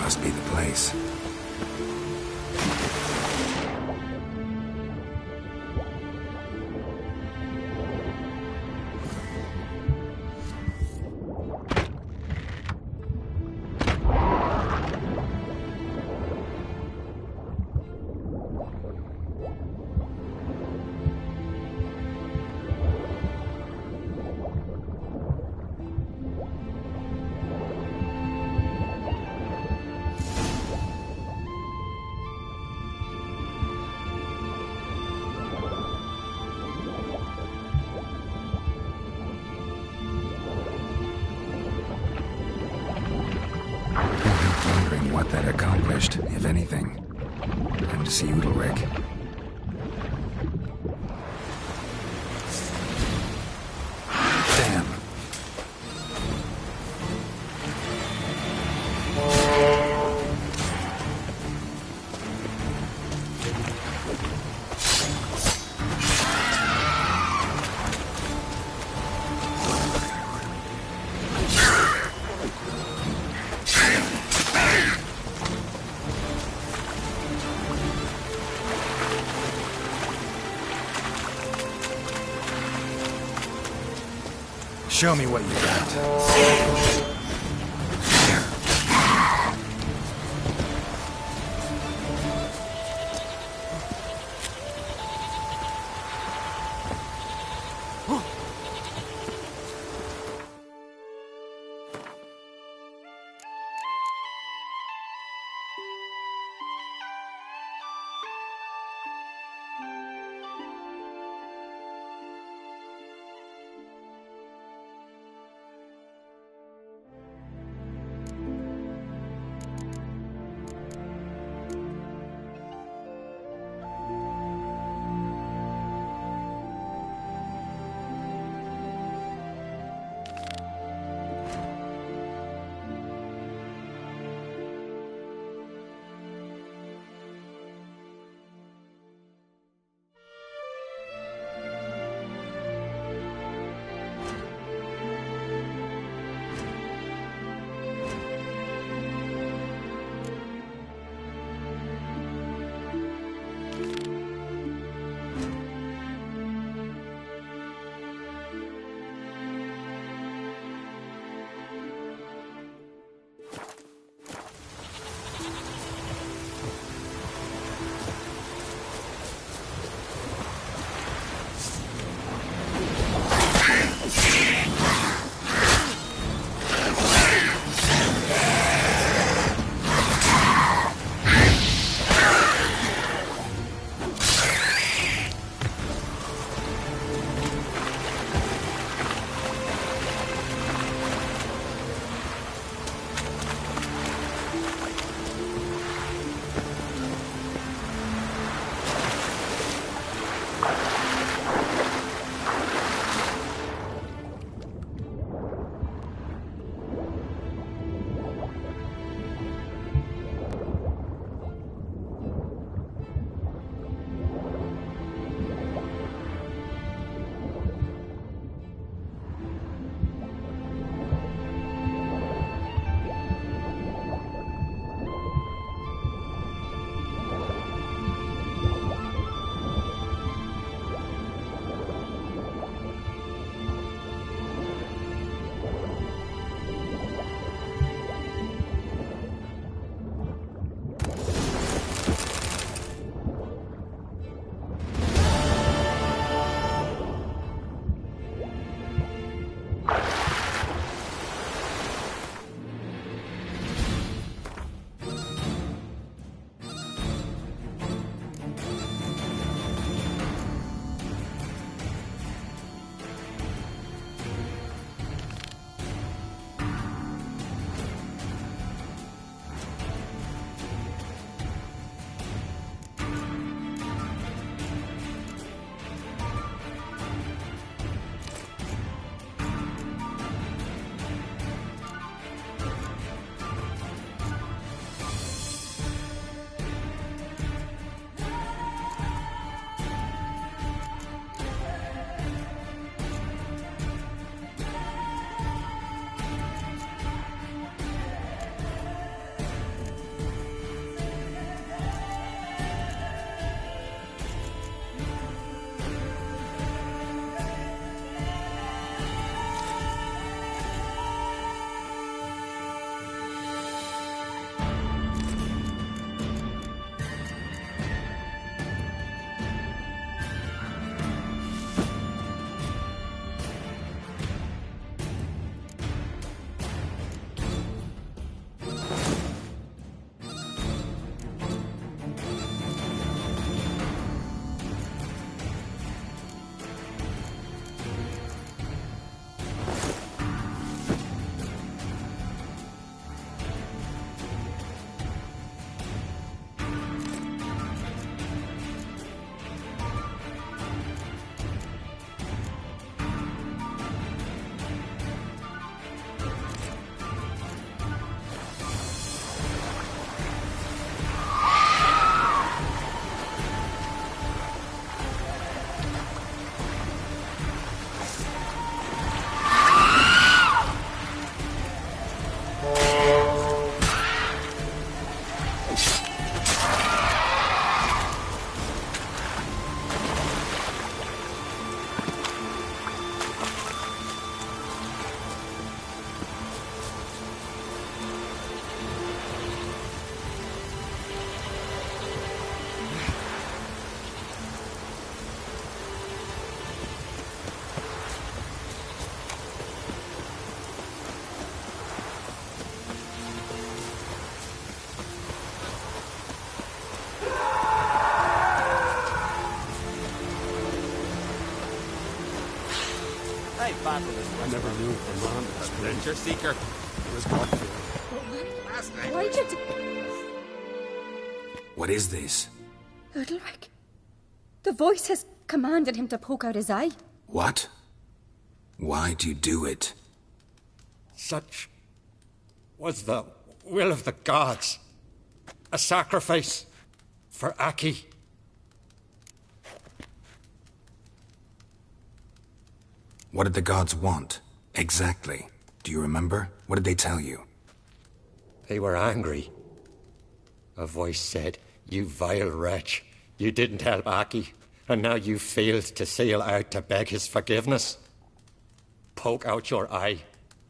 Must be the place. What that accomplished, if anything. Time to see Udalric. Damn. Show me what you got. I never knew the man was Adventure seeker. It was God-fearing. Last night. Why did you... What is this? Udalric. The voice has commanded him to poke out his eye. What? Why'd you do it? Such was the will of the gods. A sacrifice for Aki. What did the gods want? Exactly. Do you remember? What did they tell you? They were angry. A voice said, "You vile wretch, you didn't help Aki, and now you failed to sail out to beg his forgiveness. Poke out your eye,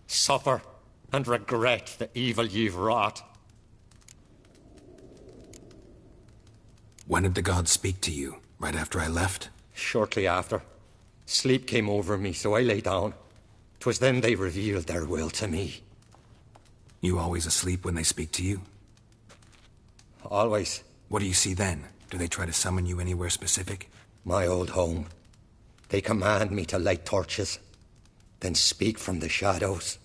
suffer, and regret the evil you've wrought." When did the gods speak to you? Right after I left? Shortly after. Sleep came over me, so I lay down. 'Twas then they revealed their will to me. You always asleep when they speak to you? Always. What do you see then? Do they try to summon you anywhere specific? My old home. They command me to light torches, then speak from the shadows.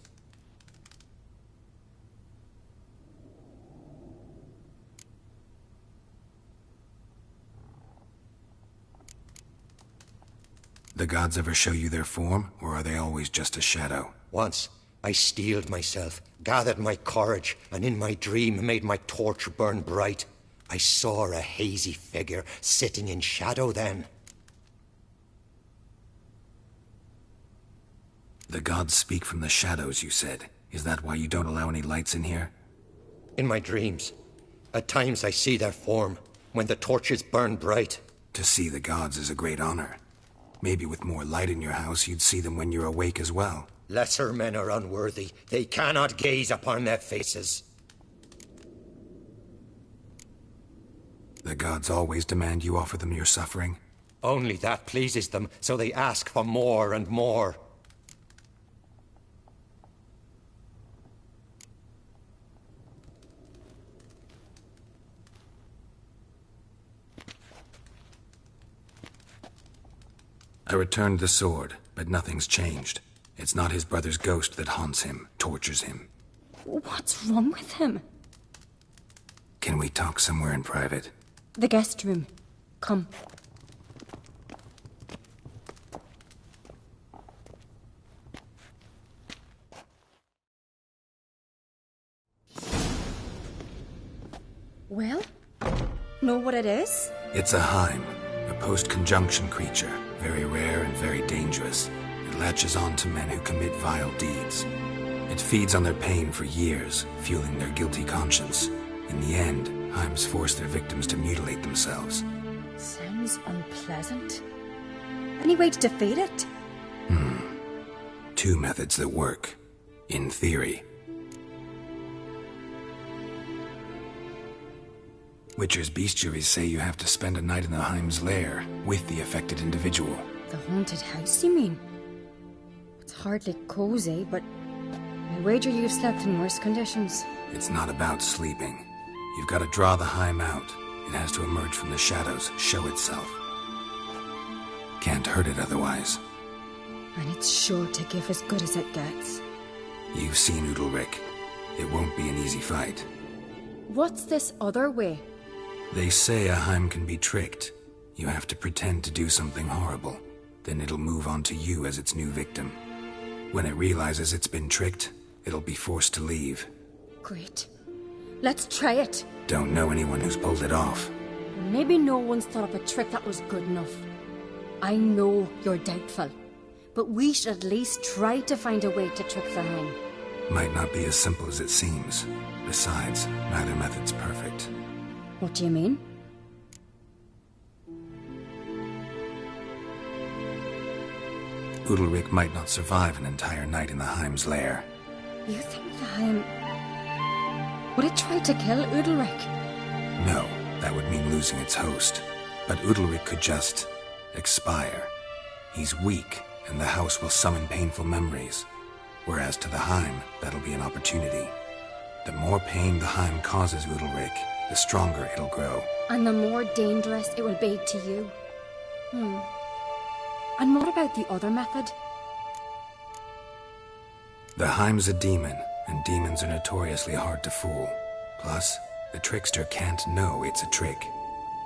The gods ever show you their form, or are they always just a shadow? Once, I steeled myself, gathered my courage, and in my dream made my torch burn bright. I saw a hazy figure sitting in shadow then. The gods speak from the shadows, you said. Is that why you don't allow any lights in here? In my dreams. At times I see their form, when the torches burn bright. To see the gods is a great honor. Maybe with more light in your house, you'd see them when you're awake as well. Lesser men are unworthy. They cannot gaze upon their faces. The gods always demand you offer them your suffering? Only that pleases them, so they ask for more and more. I returned the sword, but nothing's changed. It's not his brother's ghost that haunts him, tortures him. What's wrong with him? Can we talk somewhere in private? The guest room. Come. Well? Know what it is? It's a Heim, a post-conjunction creature. Very rare and very dangerous. It latches on to men who commit vile deeds. It feeds on their pain for years, fueling their guilty conscience. In the end, Heims force their victims to mutilate themselves. Sounds unpleasant. Any way to defeat it? Two methods that work. In theory. Witcher's bestiaries say you have to spend a night in the Heim's lair with the affected individual. The haunted house, you mean? It's hardly cozy, but I wager you've slept in worse conditions. It's not about sleeping. You've got to draw the Heim out. It has to emerge from the shadows, show itself. Can't hurt it otherwise. And it's sure to give as good as it gets. You've seen Udalric. It won't be an easy fight. What's this other way? They say a Heim can be tricked. You have to pretend to do something horrible. Then it'll move on to you as its new victim. When it realizes it's been tricked, it'll be forced to leave. Great. Let's try it. Don't know anyone who's pulled it off. Maybe no one's thought up a trick that was good enough. I know you're doubtful, but we should at least try to find a way to trick the Heim. Might not be as simple as it seems. Besides, neither method's perfect. What do you mean? Udalric might not survive an entire night in the Heim's lair. You think the Heim... Would it try to kill Udalric? No, that would mean losing its host. But Udalric could just... expire. He's weak, and the house will summon painful memories. Whereas to the Heim, that'll be an opportunity. The more pain the Heim causes Udalric, the stronger it'll grow. And the more dangerous it will be to you. And what about the other method? The Heim's a demon, and demons are notoriously hard to fool. Plus, the trickster can't know it's a trick.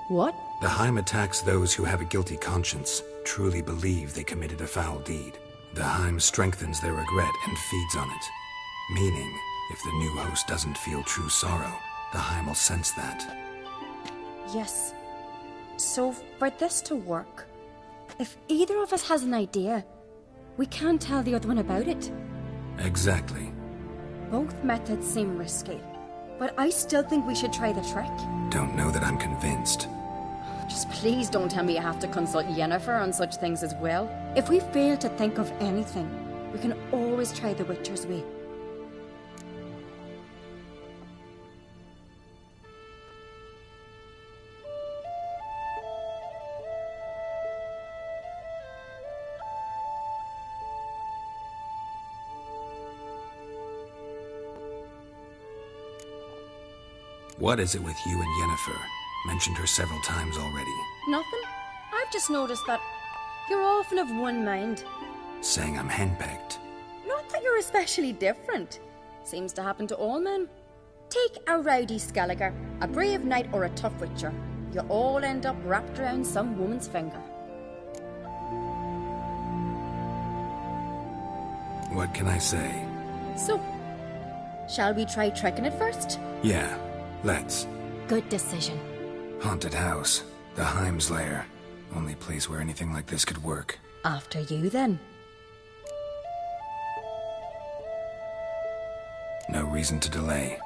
What? The Heim attacks those who have a guilty conscience, truly believe they committed a foul deed. The Heim strengthens their regret and feeds on it. Meaning, if the new host doesn't feel true sorrow, the Heim will sense that. Yes. So, for this to work, if either of us has an idea, we can't tell the other one about it. Exactly. Both methods seem risky, but I still think we should try the trick. Don't know that I'm convinced. Just please don't tell me I have to consult Yennefer on such things as well. If we fail to think of anything, we can always try the Witcher's way. What is it with you and Yennefer? Mentioned her several times already. Nothing. I've just noticed that you're often of one mind. Saying I'm henpecked. Not that you're especially different. Seems to happen to all men. Take a rowdy Skelliger, a brave knight or a tough witcher. You all end up wrapped around some woman's finger. What can I say? So, shall we try tricking it first? Yeah, let's. Good decision. Haunted house. The Heim's lair. Only place where anything like this could work. After you, then. No reason to delay.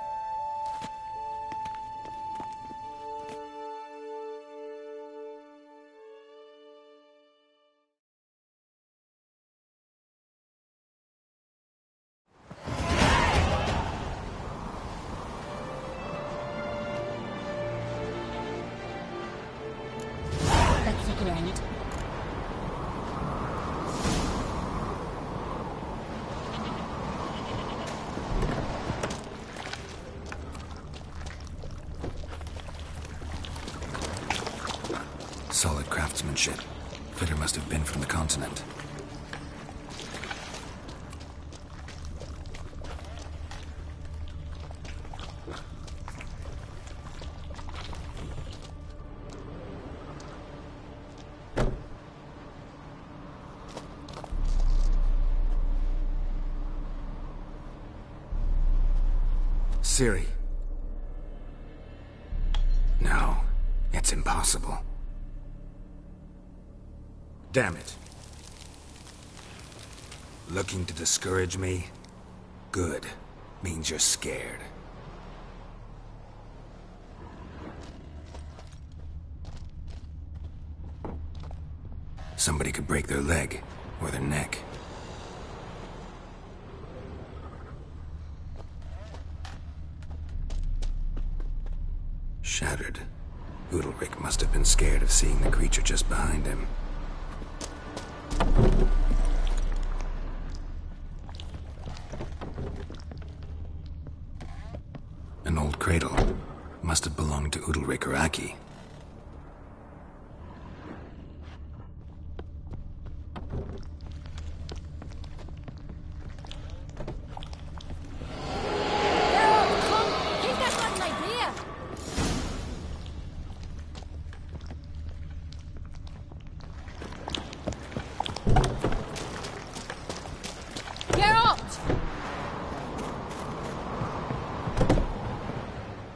Let's look around. Solid craftsmanship. Fitter must have been from the continent. Ciri. No, it's impossible. Damn it. Looking to discourage me? Good. Means you're scared. Somebody could break their leg, or their neck. Shattered. Udalric must have been scared of seeing the creature just behind him. An old cradle. Must have belonged to Udalric or Aki.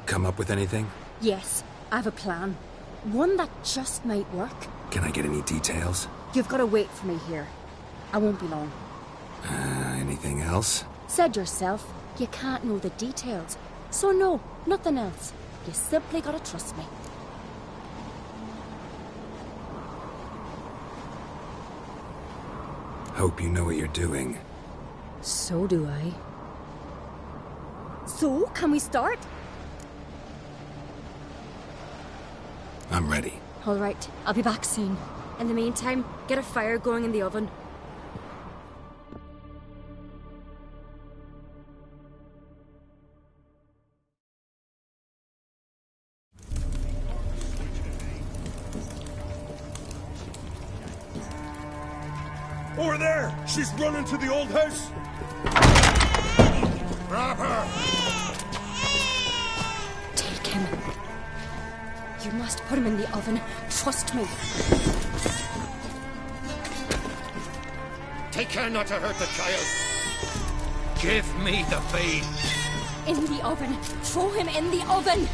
Come up with anything? Yes, I have a plan. One that just might work. Can I get any details? You've got to wait for me here. I won't be long. Anything else? Said yourself, you can't know the details. So no, nothing else. You simply gotta trust me. Hope you know what you're doing. So do I. So, can we start? I'm ready. All right, I'll be back soon. In the meantime, get a fire going in the oven. Over there! She's running to the old house! You must put him in the oven. Trust me. Take care not to hurt the child. Give me the babe. In the oven. Throw him in the oven.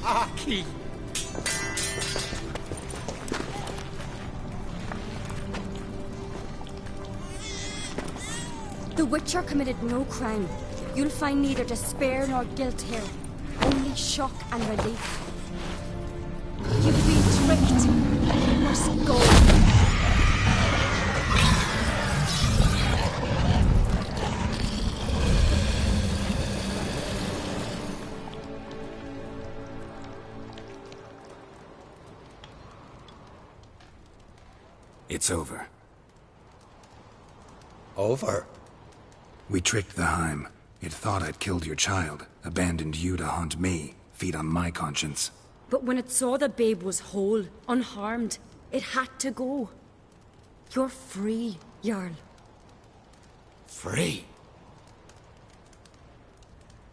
Aki! The Witcher committed no crime. You'll find neither despair nor guilt here. Only shock and relief. You've been tricked. You must go. It's over. Over? We tricked the Heim. It thought I'd killed your child, abandoned you to haunt me, feed on my conscience. But when it saw the babe was whole, unharmed, it had to go. You're free, Jarl. Free?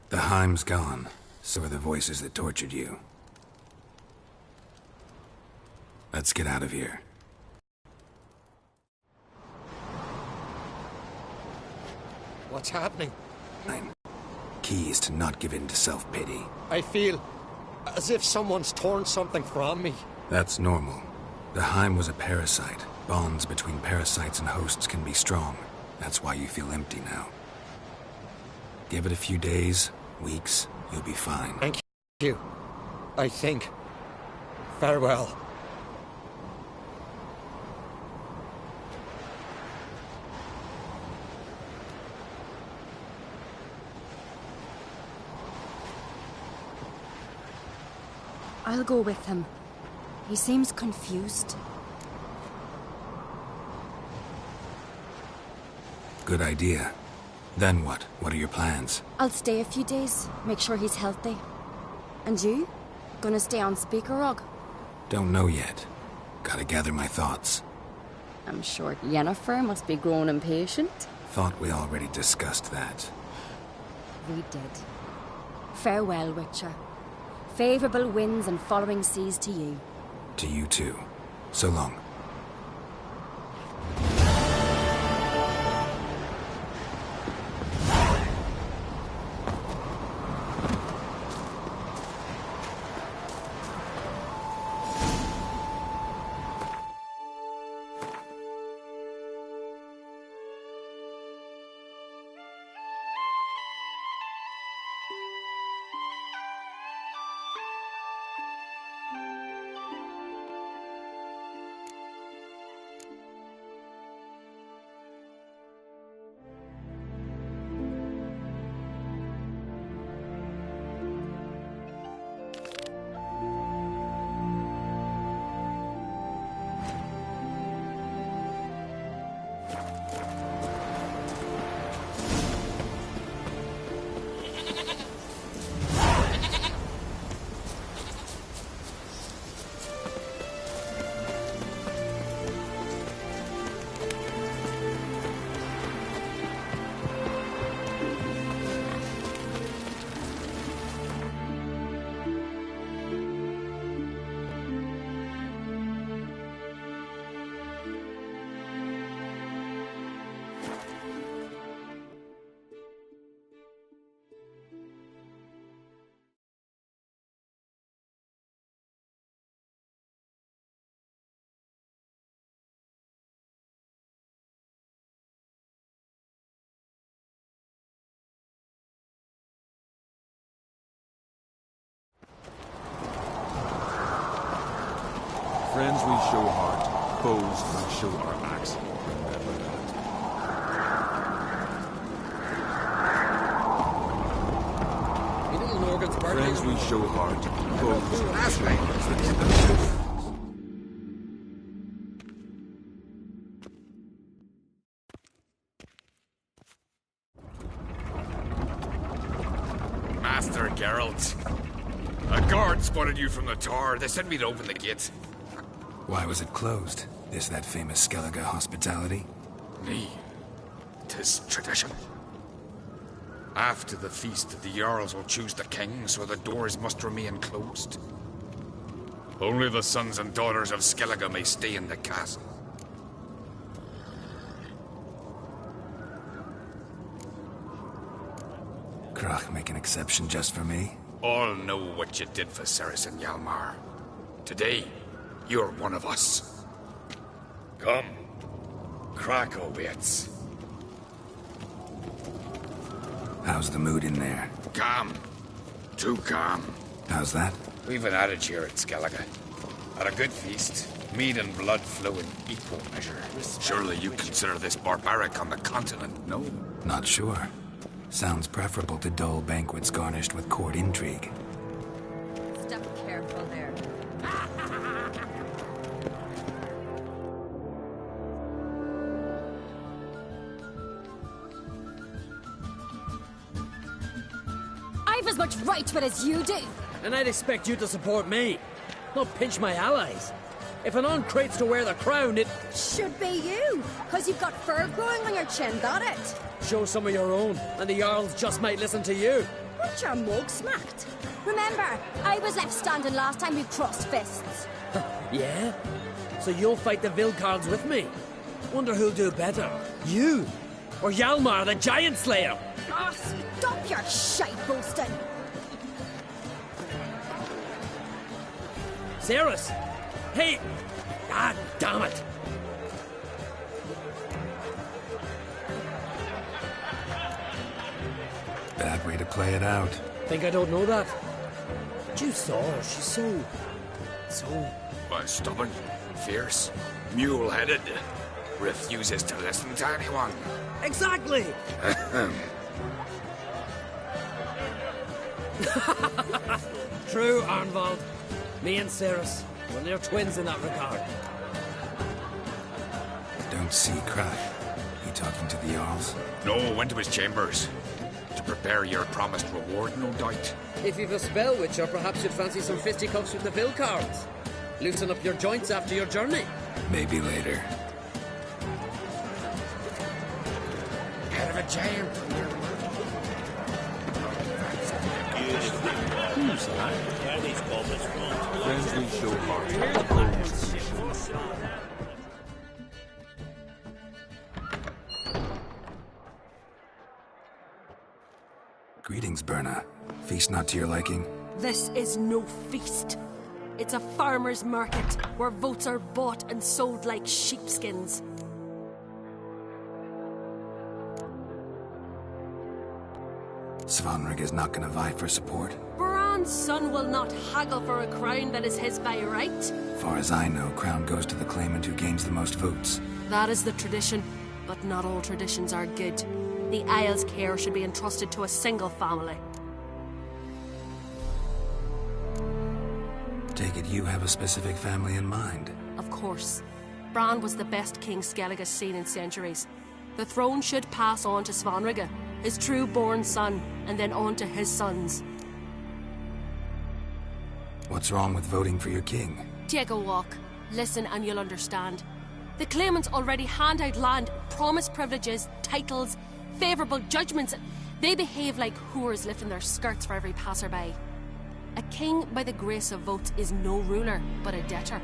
The Heim's gone. So are the voices that tortured you. Let's get out of here. What's happening? Key is to not give in to self-pity. I feel as if someone's torn something from me. That's normal. The Heim was a parasite. Bonds between parasites and hosts can be strong. That's why you feel empty now. Give it a few days, weeks, you'll be fine. Thank you. I think. Farewell. I'll go with him. He seems confused. Good idea. Then what? What are your plans? I'll stay a few days, make sure he's healthy. And you? Gonna stay on Speaker Rog? Don't know yet. Gotta gather my thoughts. I'm sure Yennefer must be growing impatient. Thought we already discussed that. We did. Farewell, Witcher. Favourable winds and following seas to you. To you too. So long. Friends we show heart, foes we show our axe. Remember that. Friends we show heart, foes. Master Geralt. A guard spotted you from the tower. They said we'd open the gate. Why was it closed? Is that famous Skellige hospitality? Me. 'Tis tradition. After the feast, the Jarls will choose the king, so the doors must remain closed. Only the sons and daughters of Skellige may stay in the castle. Krach make an exception just for me? All know what you did for Ceres and Hjalmar. Today, you're one of us. Come. Krakow waits. How's the mood in there? Calm. Too calm. How's that? We've an adage here at Skellige. At a good feast, mead and blood flow in equal measure. Surely you consider this barbaric on the continent, no? Not sure. Sounds preferable to dull banquets garnished with court intrigue. Step careful there. I've as much right to it as you do. And I'd expect you to support me, not pinch my allies. If an on crates to wear the crown, it should be you, because you've got fur growing on your chin, got it? Show some of your own, and the Jarls just might listen to you. Got your mug smacked. Remember, I was left standing last time we crossed fists. Yeah? So you'll fight the Vilcards with me? Wonder who'll do better, you or Hjalmar the Giant Slayer? Oh, stop your shite boasting. Ceres! Hey! Ah, damn it! Bad way to play it out. Think I don't know that? You saw her. She's so... Well, stubborn, fierce, mule-headed. Refuses to listen to anyone. Exactly! True, Arnvald. Me and Ceres, well, they're twins in that regard. Don't see Krach. He talking to the Jarls? No, went to his chambers. To prepare your promised reward, no doubt. If you've a spell, Witcher, perhaps you'd fancy some fisticuffs with the Vilcards. Loosen up your joints after your journey. Maybe later. Head of a giant. Who's that? Friends we show heart. Greetings, Berna. Feast not to your liking? This is no feast. It's a farmer's market where votes are bought and sold like sheepskins. Svanrig is not gonna vie for support. Bran's son will not haggle for a crown that is his by right. Far as I know, crown goes to the claimant who gains the most votes. That is the tradition, but not all traditions are good. The Isle's care should be entrusted to a single family. Take it you have a specific family in mind. Of course. Bran was the best king Skellige's seen in centuries. The throne should pass on to Svanrige, his true-born son, and then on to his sons. What's wrong with voting for your king? Take a walk. Listen and you'll understand. The claimants already hand out land, promise privileges, titles, favourable judgments. They behave like whores lifting their skirts for every passerby. A king by the grace of votes is no ruler, but a debtor.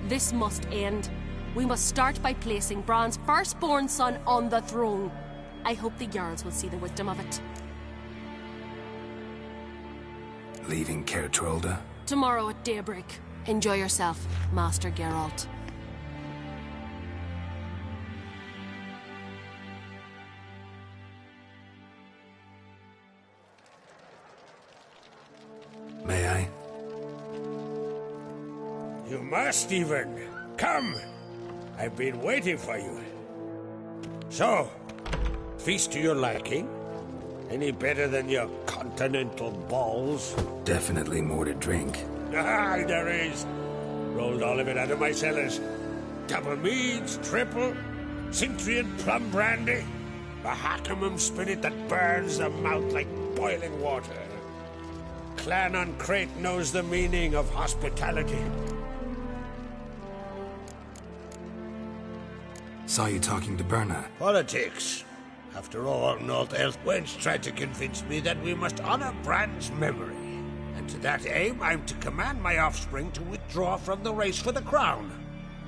This must end. We must start by placing Bran's firstborn son on the throne. I hope the Jarls will see the wisdom of it. Leaving Caer Trolda? Tomorrow at daybreak. Enjoy yourself, Master Geralt. May I? You must, even. Come! I've been waiting for you. So, feast to your liking? Any better than your continental balls? Definitely more to drink. Ah, there is. Rolled all of it out of my cellars. Double meads, triple, Cintrian plum brandy, a Hackamum spirit that burns the mouth like boiling water. Clan on Crate knows the meaning of hospitality. Saw you talking to Berna. Politics. After all, North Elf wench tried to convince me that we must honor Bran's memory. And to that aim, I'm to command my offspring to withdraw from the race for the crown.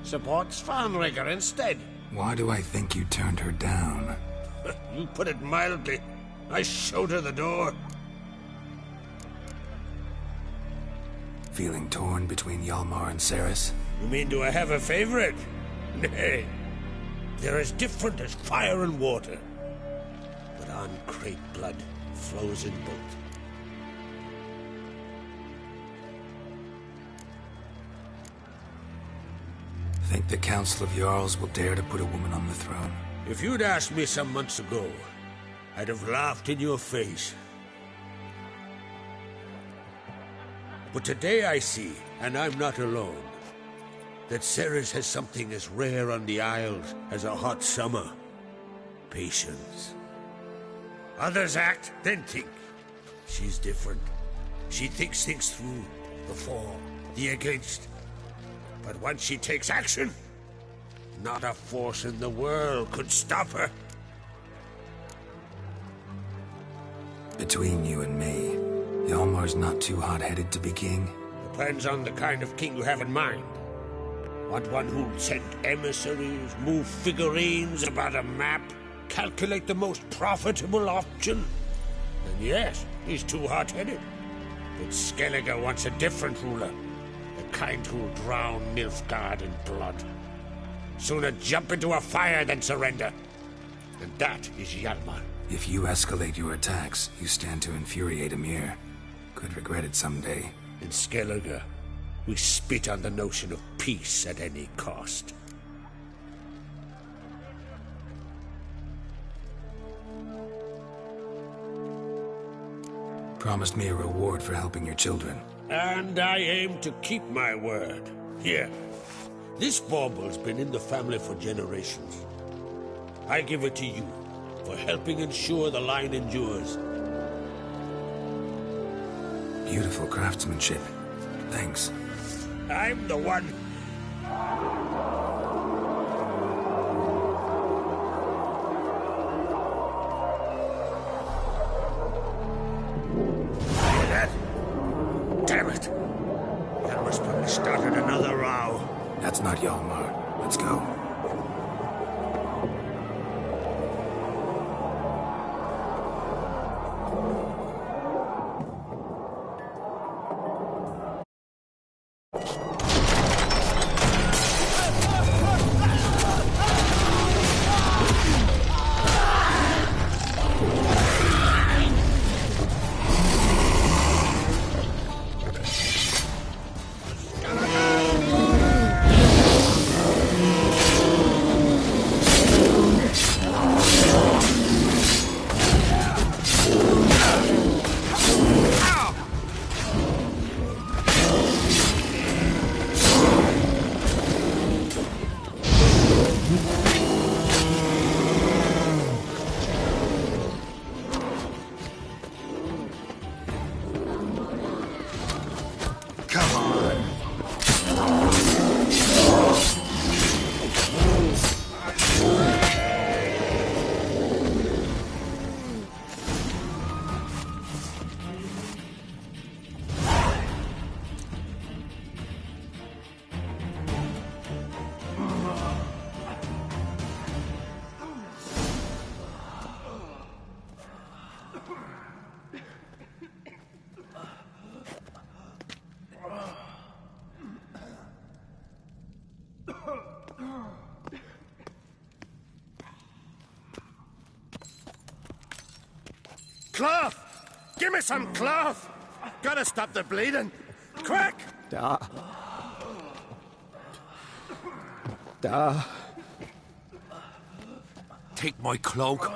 Support Svanrigger instead. Why do I think you turned her down? You put it mildly. I showed her the door. Feeling torn between Hjalmar and Ceres? You mean, do I have a favorite? Nay. They're as different as fire and water. But on Crate blood flows in both. Think the Council of Jarls will dare to put a woman on the throne? If you'd asked me some months ago, I'd have laughed in your face. But today I see, and I'm not alone, that Ceres has something as rare on the Isles as a hot summer. Patience. Others act, then think. She's different. She thinks things through, the for, the against. But once she takes action, not a force in the world could stop her. Between you and me, Hjalmar's not too hot-headed to be king? Depends on the kind of king you have in mind. Want one who'll send emissaries, move figurines about a map, calculate the most profitable option? Then yes, he's too hot-headed. But Skellige wants a different ruler. The kind who'll drown Nilfgaard in blood. Sooner jump into a fire than surrender. And that is Hjalmar. If you escalate your attacks, you stand to infuriate Emir. Could regret it someday. In Skellige, we spit on the notion of peace at any cost. Promised me a reward for helping your children. And I aim to keep my word. Here. This bauble's been in the family for generations. I give it to you for helping ensure the line endures. Beautiful craftsmanship. Thanks. I'm the one. Hear that? Damn it. That must have started another row. That's not Hjalmar. Let's go. Cloth! Give me some cloth! Gotta stop the bleeding! Quick! Da. Take my cloak.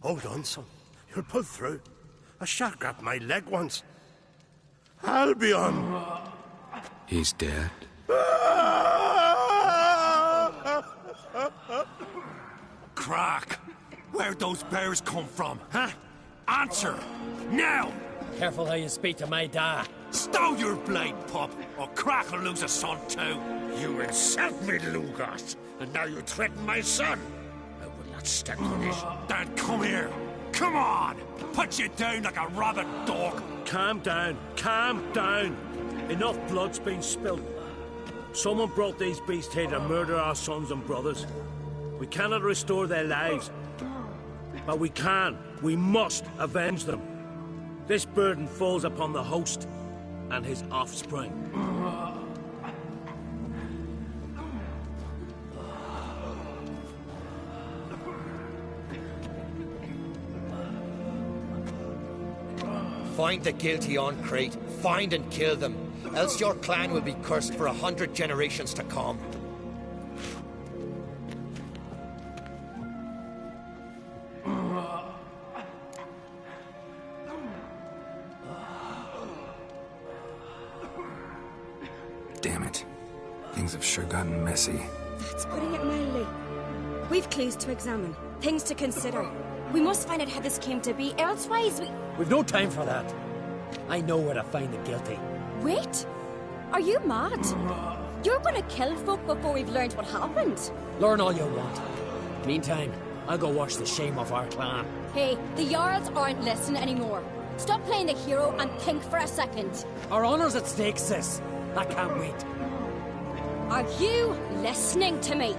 Hold on, son. You'll pull through. A shark grabbed my leg once. Albion! He's dead. Crack! Where'd those bears come from, huh? Answer! Now! Careful how you speak to my dad. Stow your blade, pup, or Crack will lose a son too. You insult me, Lugos, and now you threaten my son. I will not stand for this. Dad, come here. Come on! Put you down like a rabid dog. Calm down. Calm down. Enough blood's been spilled. Someone brought these beasts here to murder our sons and brothers. We cannot restore their lives. But we can. We must avenge them. This burden falls upon the host and his offspring. Find the guilty on Crete. Find and kill them. Else your clan will be cursed for 100 generations to come. Damn it. Things have sure gotten messy. That's putting it mildly. We've clues to examine, things to consider. We must find out how this came to be, elsewise We've no time for that. I know where to find the guilty. Wait! Are you mad? You're gonna kill folk before we've learned what happened. Learn all you want. Meantime, I'll go wash the shame off our clan. Hey, the Jarls aren't listening anymore. Stop playing the hero and think for a second. Our honour's at stake, sis. I can't wait. Are you listening to me?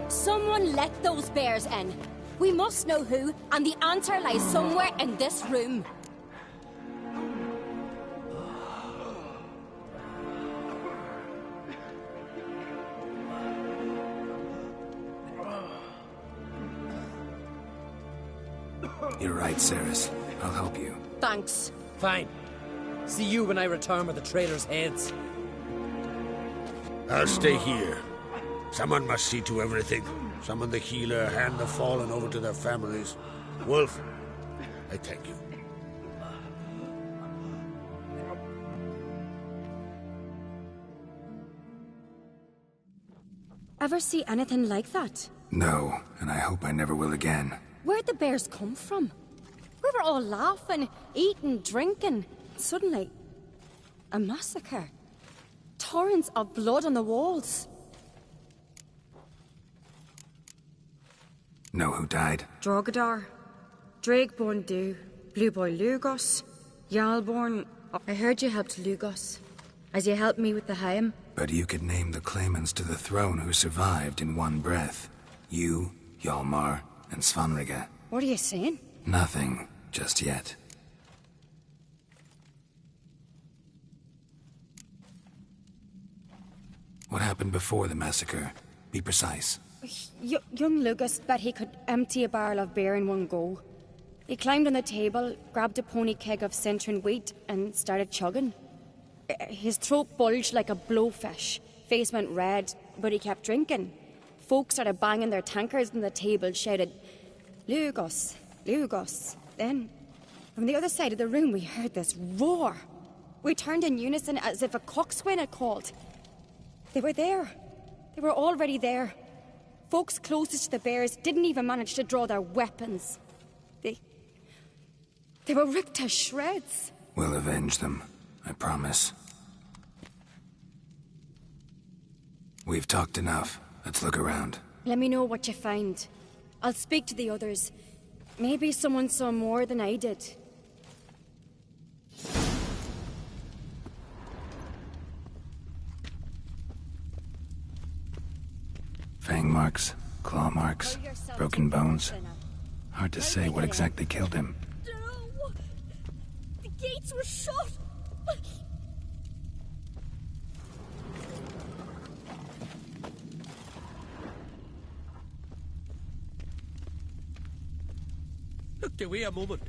Someone let those bears in. We must know who, and the answer lies somewhere in this room. You're right, Ceres. I'll help you. Thanks. Fine. See you when I return with the traitors' heads. I'll stay here. Someone must see to everything. Summon the healer, hand the fallen over to their families. Wolf, I thank you. Ever see anything like that? No, and I hope I never will again. Where'd the bears come from? We were all laughing, eating, drinking. Suddenly, a massacre. Torrents of blood on the walls. Know who died? Drogadar, Drakeborn Du, Blue Boy Lugos, Jarlborn. I heard you helped Lugos, as you helped me with the Haim. But you could name the claimants to the throne who survived in one breath. You, Hjalmar, and Svanrige. What are you saying? Nothing, just yet. What happened before the massacre? Be precise. Young Lucas bet he could empty a barrel of beer in one go. He climbed on the table, grabbed a pony keg of Centron wheat, and started chugging. His throat bulged like a blowfish, face went red, but he kept drinking. Folk started banging their tankards on the table, shouted, Lugos, Lugos. Then, from the other side of the room, we heard this roar. We turned in unison as if a coxswain had called. They were there. They were already there. Folks closest to the bears didn't even manage to draw their weapons. They were ripped to shreds. We'll avenge them, I promise. We've talked enough. Let's look around. Let me know what you find. I'll speak to the others. Maybe someone saw more than I did. Fang marks, claw marks, broken bones. Hard to say what exactly killed him. No! The gates were shut! Looked away a moment,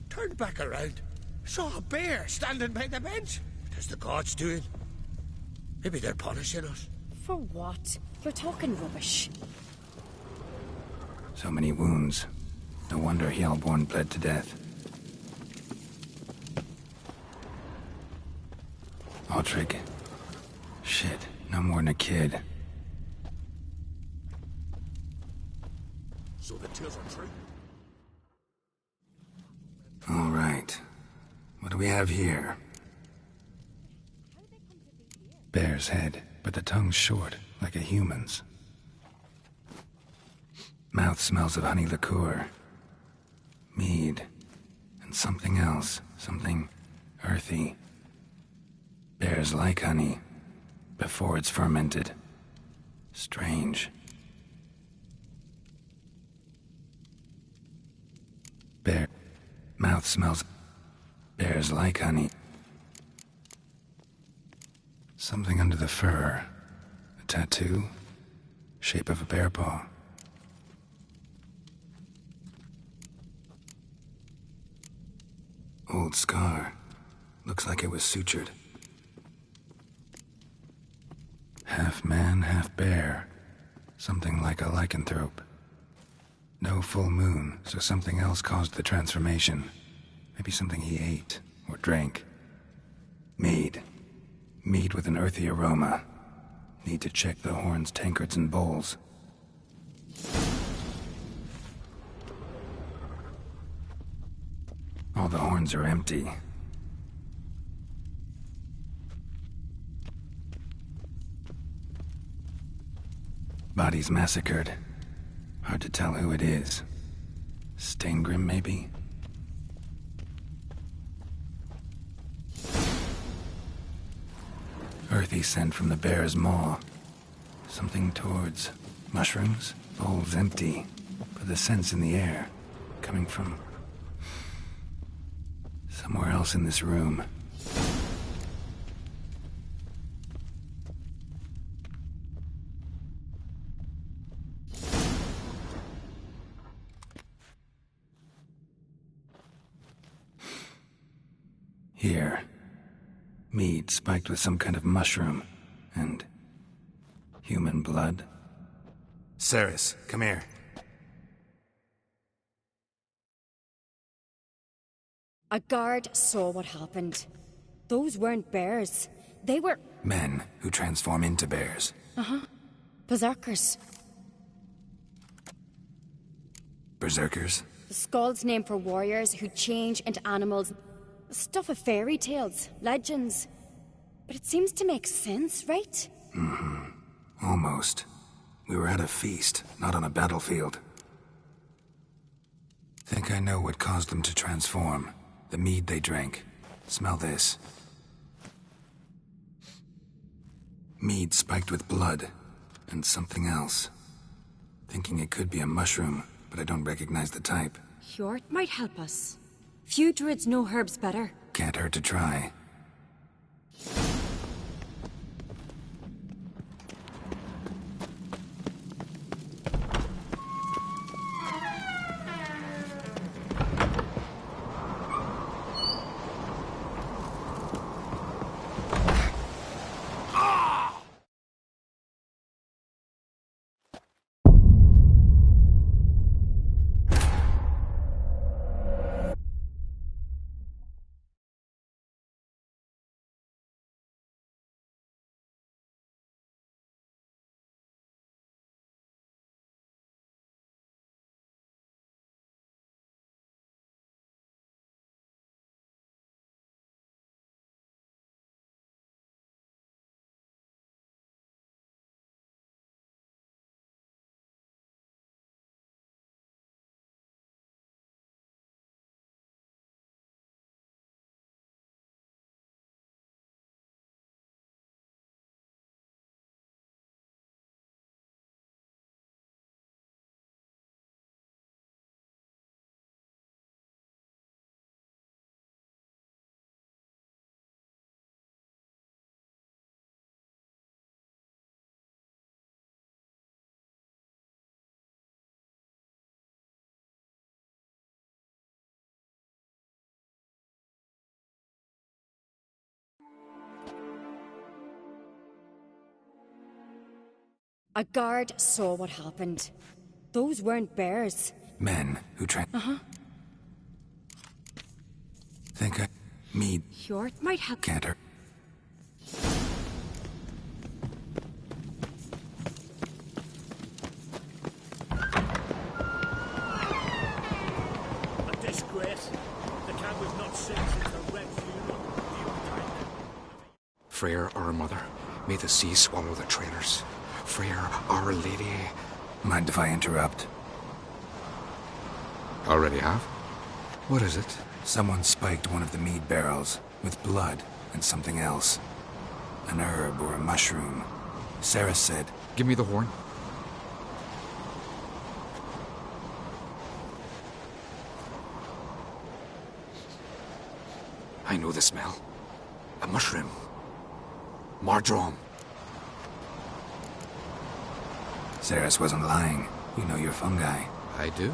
turned back around, saw a bear standing by the bench. Is the gods doing? Maybe they're punishing us. For what? You're talking rubbish. So many wounds. No wonder Hjalborn bled to death. Otrigg. Shit, no more than a kid. So the tales are true? All right. What do we have here? Bear's head, but the tongue's short, like a human's. Mouth smells of honey liqueur. Mead. And something else. Something earthy. Bears like honey. Before it's fermented. Strange. Bear. Mouth smells. Bears like honey. Something under the fur. A tattoo. Shape of a bear paw. Old scar. Looks like it was sutured. Half man, half bear. Something like a lycanthrope. No full moon, so something else caused the transformation. Maybe something he ate or drank. Mead. Mead with an earthy aroma. Need to check the horns, tankards, and bowls. All the horns are empty. Bodies massacred. Hard to tell who it is. Steingrim, maybe? Earthy scent from the bear's maw. Something towards mushrooms? Bowls empty, but the scent's in the air. Coming from somewhere else in this room. Here. Mead spiked with some kind of mushroom. And human blood. Ceres, come here. A guard saw what happened. Those weren't bears. They were... Men who transform into bears. Uh-huh. Berserkers. Berserkers? The Skald's name for warriors who change into animals. Stuff of fairy tales, legends. But it seems to make sense, right? Mm-hmm. Almost. We were at a feast, not on a battlefield. Think I know what caused them to transform. The mead they drank. Smell this. Mead spiked with blood. And something else. Thinking it could be a mushroom, but I don't recognize the type. Hjort might help us. Few druids know herbs better. Can't hurt to try. A guard saw what happened. Those weren't bears. Men who Uh-huh. think Mead Hjort might have... can't hurt. A disgrace. The camp was not seen since the Red Funeral. Freyr, our mother, may the sea swallow the traitors. Freyr, our lady. Mind if I interrupt? Already have? What is it? Someone spiked one of the mead barrels with blood and something else. An herb or a mushroom. Sarah said... Give me the horn. I know the smell. A mushroom. Mardrome. Ceres wasn't lying. You know your fungi. I do.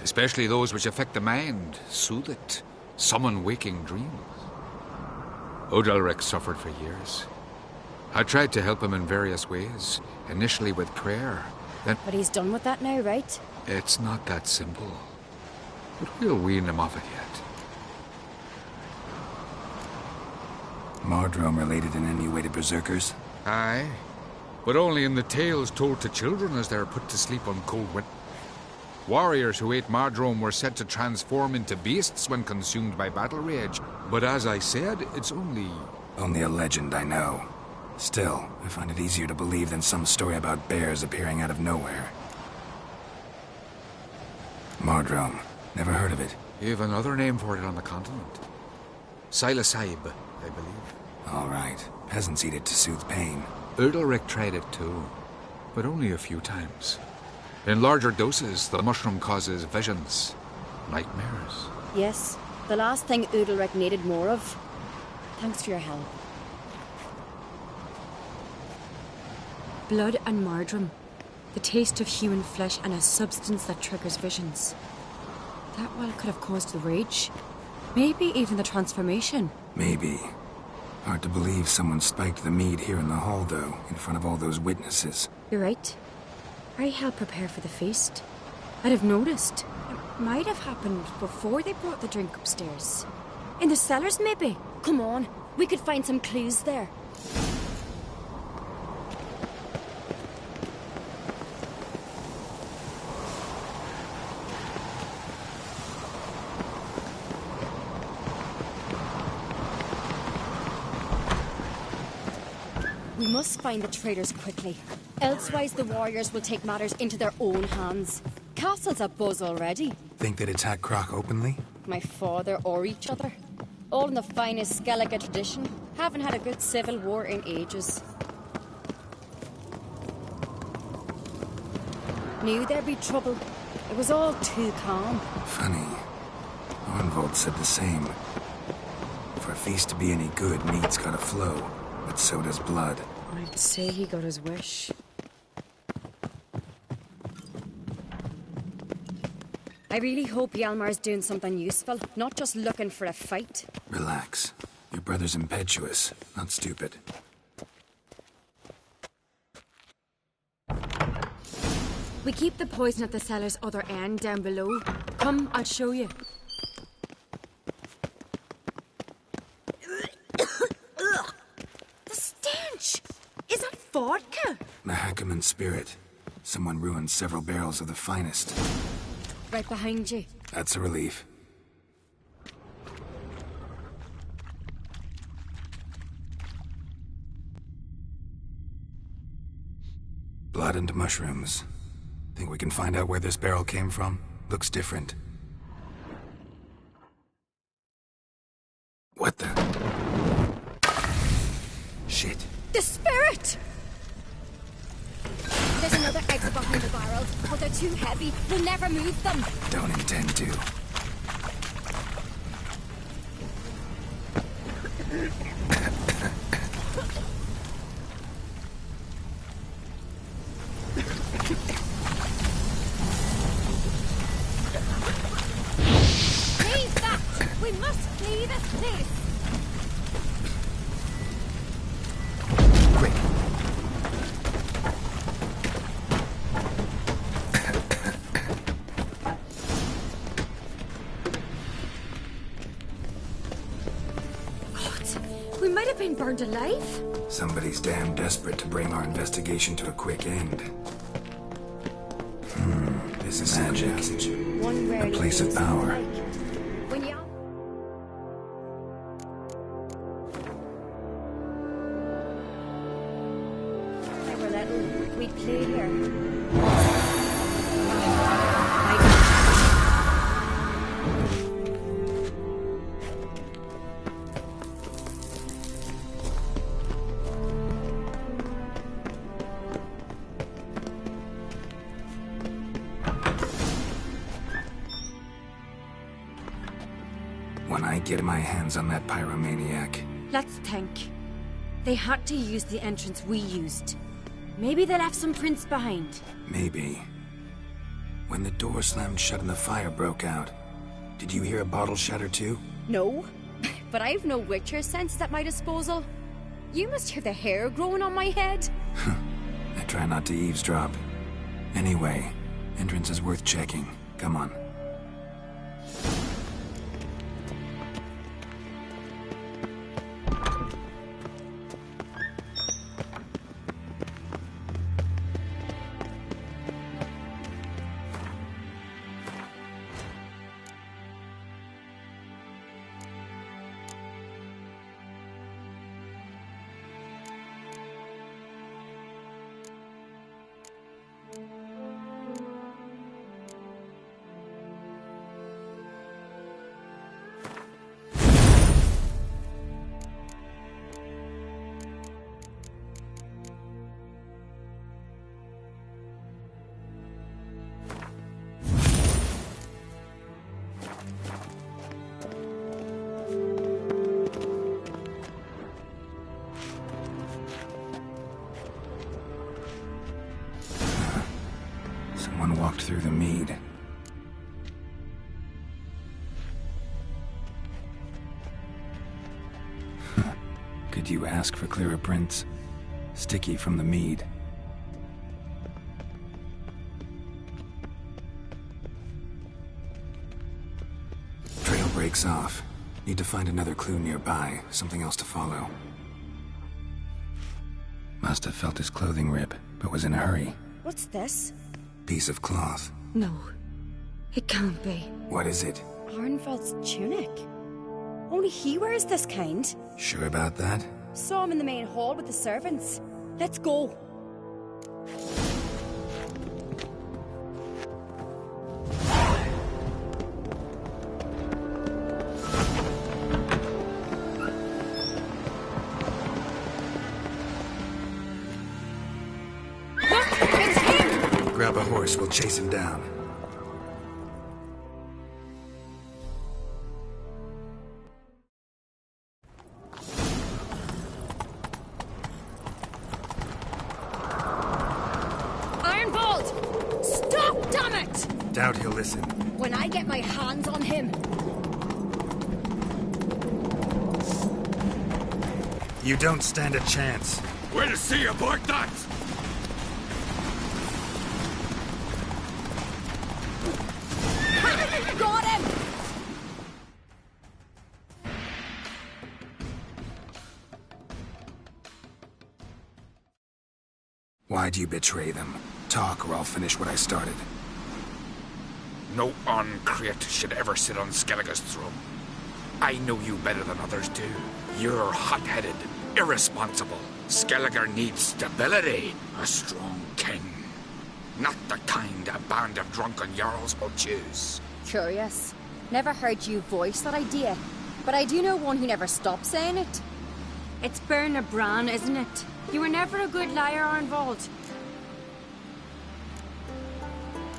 Especially those which affect the mind, soothe it, summon waking dreams. Odalric suffered for years. I tried to help him in various ways, initially with prayer, then... But he's done with that now, right? It's not that simple. But we'll wean him off it yet. Mardrome related in any way to berserkers? Aye, but only in the tales told to children as they're put to sleep on cold wind. Warriors who ate Mardrome were said to transform into beasts when consumed by battle rage. But as I said, it's only... Only a legend, I know. Still, I find it easier to believe than some story about bears appearing out of nowhere. Mardrome. Never heard of it. You have another name for it on the continent. Silasaib, I believe. All right. Peasants eat it to soothe pain. Udalric tried it too, but only a few times. In larger doses, the mushroom causes visions, nightmares. Yes, the last thing Udalric needed more of. Thanks for your help. Blood and Mardrome. The taste of human flesh and a substance that triggers visions. That well could have caused the rage. Maybe even the transformation. Maybe. Hard to believe someone spiked the mead here in the hall, though, in front of all those witnesses. You're right. I helped prepare for the feast. I'd have noticed. It might have happened before they brought the drink upstairs. In the cellars, maybe? Come on, we could find some clues there. We must find the traitors quickly. Elsewise, the warriors will take matters into their own hands. Castle's abuzz already. Think they'd attack Croc openly? My father or each other. All in the finest Skellige tradition. Haven't had a good civil war in ages. Knew there'd be trouble. It was all too calm. Funny. Arnvold said the same. For a feast to be any good, meat's gotta flow. But so does blood. I'd say he got his wish. I really hope Hjalmar's doing something useful, not just looking for a fight. Relax. Your brother's impetuous, not stupid. We keep the poison at the cellar's other end down below. Come, I'll show you. Is that vodka? Mahakaman spirit. Someone ruined several barrels of the finest. Right behind you. That's a relief. Blood and mushrooms. Think we can find out where this barrel came from? Looks different. What the... Shit. The spirit! There's another exit behind the barrels, but they're too heavy. We'll never move them. Don't intend to. Leave that! We must flee this place! have been burned alive? Somebody's damn desperate to bring our investigation to a quick end. This is magic. A place of power. When you... When we were little, we'd play here. When I get my hands on that pyromaniac, Let's think. They had to use the entrance we used. Maybe they left some prints behind. maybe. When the door slammed shut and the fire broke out, did you hear a bottle shatter too? No, but I've no Witcher senses at my disposal. You must hear the hair growing on my head. I try not to eavesdrop. Anyway, entrance is worth checking. Come on. Someone walked through the mead. Could you ask for clearer prints? Sticky from the mead. Trail breaks off. Need to find another clue nearby, something else to follow. Must have felt his clothing rip, but was in a hurry. What's this? Piece of cloth. No. It can't be. What is it? Arnvald's tunic. Only he wears this kind. Sure about that? Saw him in the main hall with the servants. Let's go. Grab a horse, we'll chase him down. Ironbolt! Stop, damn it! Doubt he'll listen. When I get my hands on him. You don't stand a chance. Where to see aboard that? Got him! Why'd you betray them? Talk or I'll finish what I started. No Uncreate should ever sit on Skellige's throne. I know you better than others do. You're hot-headed, irresponsible. Skellige needs stability, a strong king. Not the kind a band of drunken jarls will choose. Curious. Never heard you voice that idea, but I do know one who never stops saying it. It's Berna Bran, isn't it? You were never a good liar, Arnvald.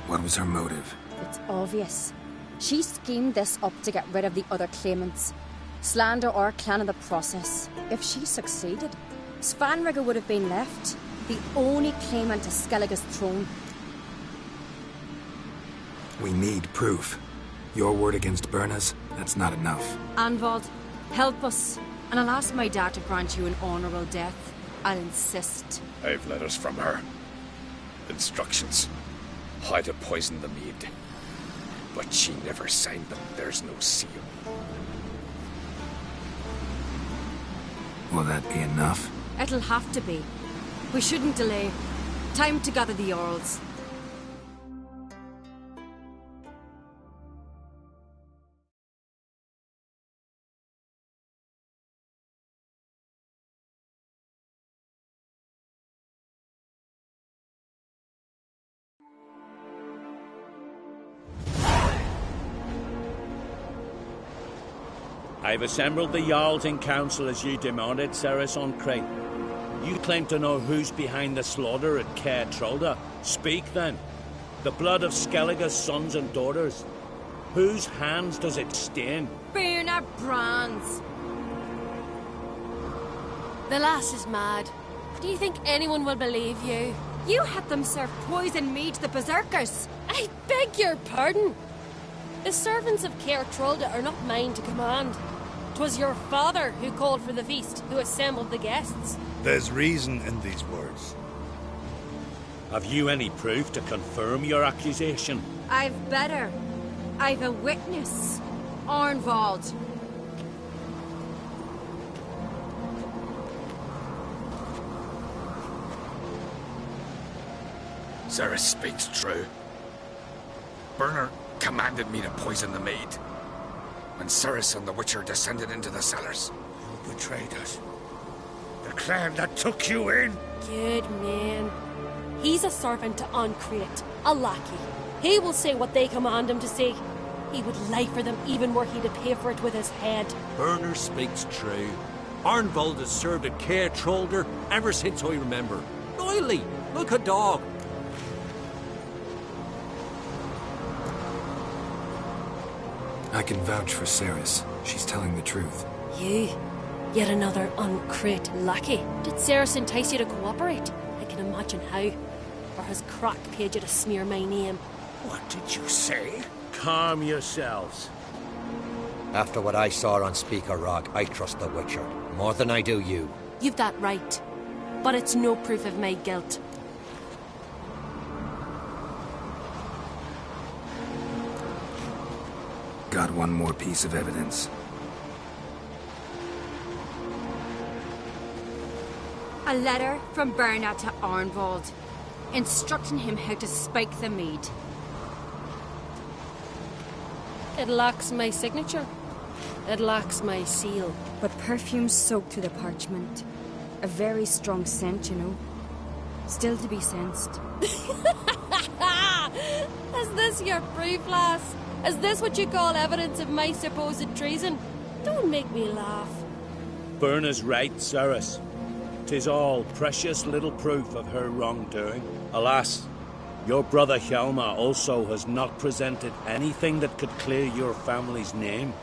What was her motive? It's obvious. She schemed this up to get rid of the other claimants. Slander our clan in the process. If she succeeded, Svanrigger would have been left, the only claimant to Skellige's throne. We need proof. Your word against Berna's, that's not enough. Arnvald, help us. And I'll ask my dad to grant you an honourable death. I'll insist. I've letters from her. Instructions. How to poison the mead. But she never signed them. There's no seal. Will that be enough? It'll have to be. We shouldn't delay. Time to gather the Jarls. I've assembled the Jarls in council as you demanded, Ceres on Crate. You claim to know who's behind the slaughter at Caer Trolda. Speak then. The blood of Skellige's sons and daughters. Whose hands does it stain? Birna Brands. The lass is mad. Do you think anyone will believe you? You had them serve poison mead to the berserkers. I beg your pardon. The servants of Caer Trolda are not mine to command. 'Twas your father who called for the feast, who assembled the guests. There's reason in these words. Have you any proof to confirm your accusation? I've better. I've a witness. Arnvald. Ceres speaks true. Bernard commanded me to poison the maid. When Ceres and the Witcher descended into the cellars. You betrayed us. The clan that took you in. Good man. He's a servant to Ancrate, a lackey. He will say what they command him to say. He would lie for them even were he to pay for it with his head. Bernard speaks true. Arnvald has served at Caer Trolda ever since I remember. Oily, like a dog. I can vouch for Ceres. She's telling the truth. You? Yet another Ancrate lackey. Did Ceres entice you to cooperate? I can imagine how. Or has Crack paid you to smear my name? What did you say? Calm yourselves. After what I saw on Speaker Rock, I trust the Witcher. More than I do you. You've that right. But it's no proof of my guilt. Got one more piece of evidence. A letter from Birna to Arnvald, instructing him how to spike the mead. It lacks my signature. It lacks my seal. But perfume soaked through the parchment. A very strong scent, you know. Still to be sensed. Is this your proof, lass? Is this what you call evidence of my supposed treason? Don't make me laugh. Birna's right, Ceres. 'Tis all precious little proof of her wrongdoing. Alas, your brother Hjalmar also has not presented anything that could clear your family's name.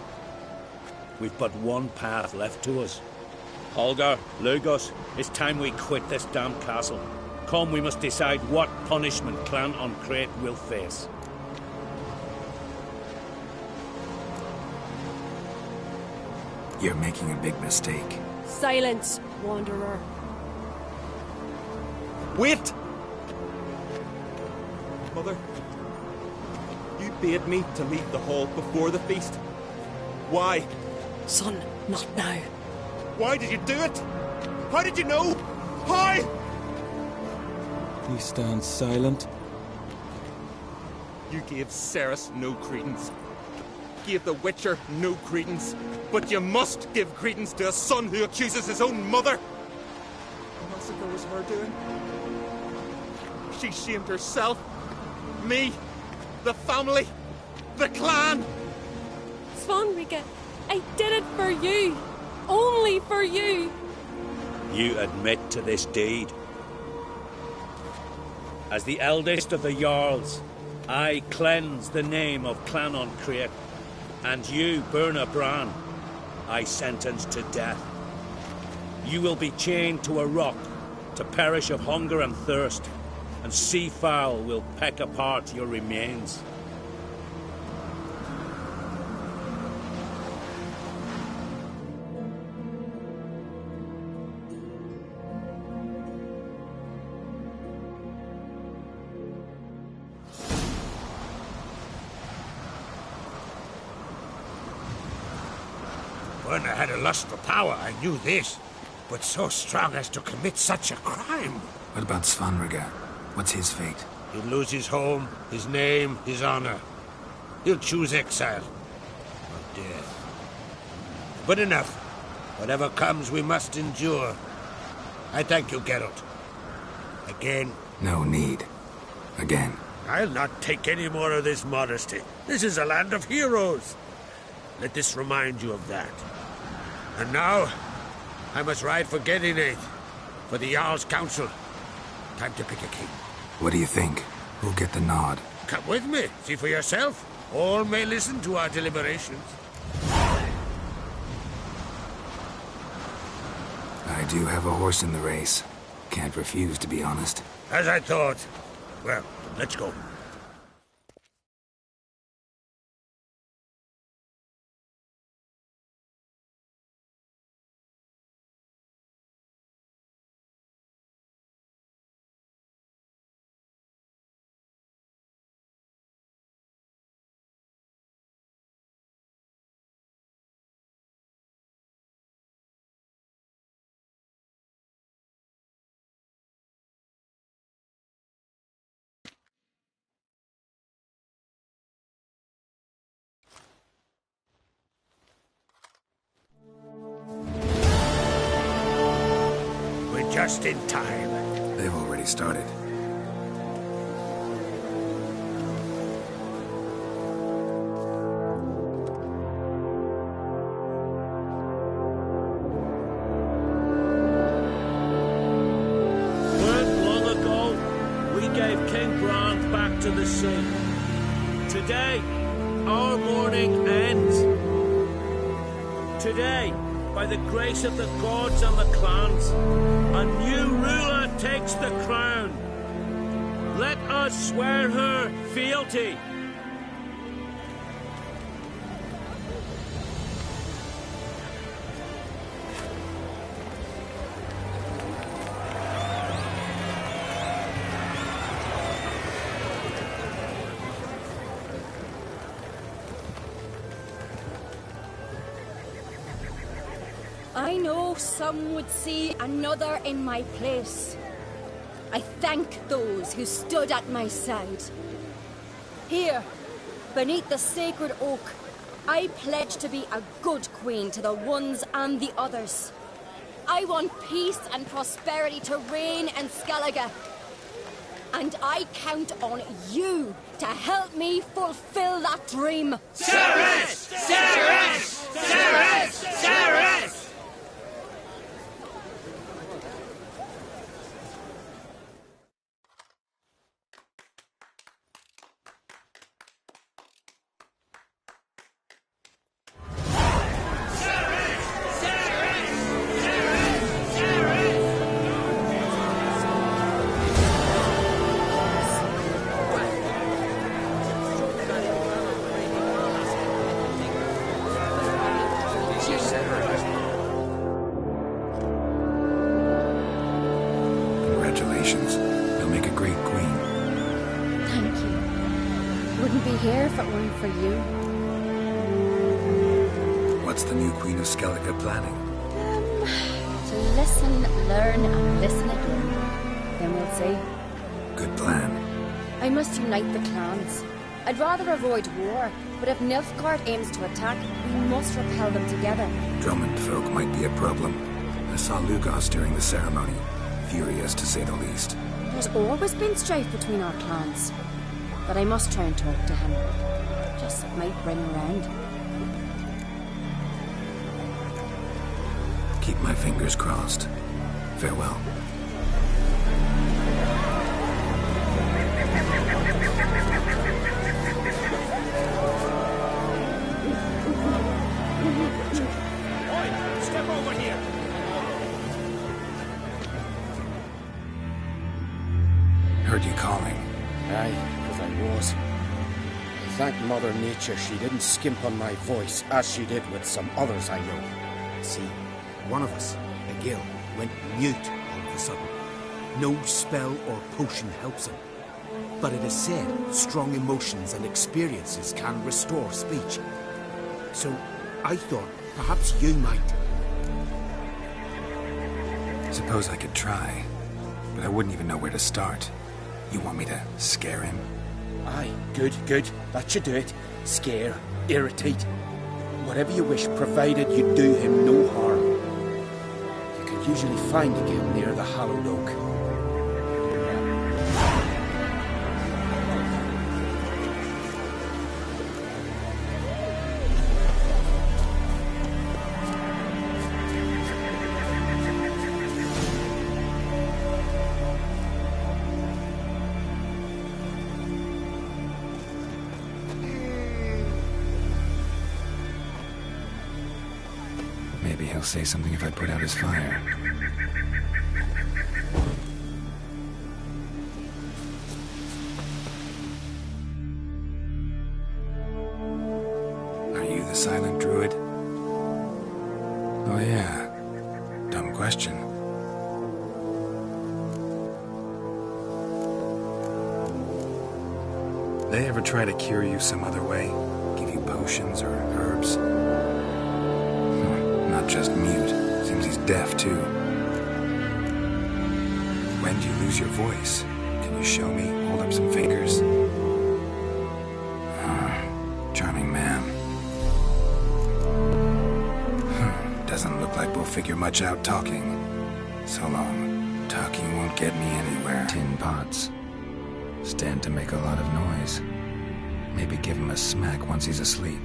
We've but one path left to us. Holger, Lugos, it's time we quit this damned castle. Come, we must decide what punishment Clan Ancrate will face. You're making a big mistake. Silence, wanderer. Wait! Mother, you bade me to leave the hall before the feast. Why? Son, not now. Why did you do it? How did you know? How? He stands silent. You gave Ceres no credence. Gave the Witcher no credence. But you must give credence to a son who accuses his own mother. Unless it was her doing. She shamed herself. Me. The family. The clan. Svanrika, I did it for you. Only for you. You admit to this deed. As the eldest of the Jarls, I cleanse the name of Clan Ancrate, and you, Birna Bran, I sentence to death. You will be chained to a rock to perish of hunger and thirst, and sea fowl will peck apart your remains. Birna had a lust for power, I knew this. but so strong as to commit such a crime. What about Svanrige? What's his fate? He'll lose his home, his name, his honor. He'll choose exile. Or death. But enough. Whatever comes, we must endure. I thank you, Geralt. Again. No need. Again. I'll not take any more of this modesty. This is a land of heroes. Let this remind you of that. And now, I must ride for Gedinate, for the Jarl's council. Time to pick a king. What do you think? Who'll get the nod? Come with me. See for yourself. All may listen to our deliberations. I do have a horse in the race. Can't refuse, to be honest. As I thought. Well, let's go. Just in time. They've already started. Long ago, we gave King Brand back to the sea. Today, our mourning ends. Today, by the grace of the gods and the clans, a new ruler takes the crown. Let us swear her fealty. I know some would see another in my place. I thank those who stood at my side. Here, beneath the sacred oak, I pledge to be a good queen to the ones and the others. I want peace and prosperity to reign in Skellige. And I count on you to help me fulfill that dream. Ceres! Ceres! Ceres! Ceres! Congratulations. You'll make a great queen. Thank you. Wouldn't be here if it weren't for you. What's the new Queen of Skellige planning? To listen, learn, and listen again. Then we'll see. Good plan. I must unite the clans. I'd rather avoid war, but if Nilfgaard aims to attack, we must repel them together. Drummond folk might be a problem. I saw Lugos during the ceremony. Furious, to say the least. There's always been strife between our clans. But I must try and talk to him. Just might bring around. Keep my fingers crossed. Farewell. Step over here. Heard you calling. Aye, because I was. I thank Mother Nature she didn't skimp on my voice, as she did with some others I know. See, one of us, a gill, went mute all of a sudden. No spell or potion helps him. But it is said strong emotions and experiences can restore speech. So I thought perhaps you might. Suppose I could try, but I wouldn't even know where to start. You want me to scare him? Aye, good. That should do it. Scare, irritate. Whatever you wish, provided you do him no harm. You can usually find a gill near the Hallowed Oak. Maybe he'll say something if I put out his fire. Are you the silent druid? Oh yeah. Dumb question. They ever try to cure you some other way? Give you potions or herbs? Not just mute. Seems he's deaf, too. When do you lose your voice? Can you show me? Hold up some fingers? Charming man. Doesn't look like we'll figure much out talking. So long. Talking won't get me anywhere. Tin pots. Stand to make a lot of noise. Maybe give him a smack once he's asleep.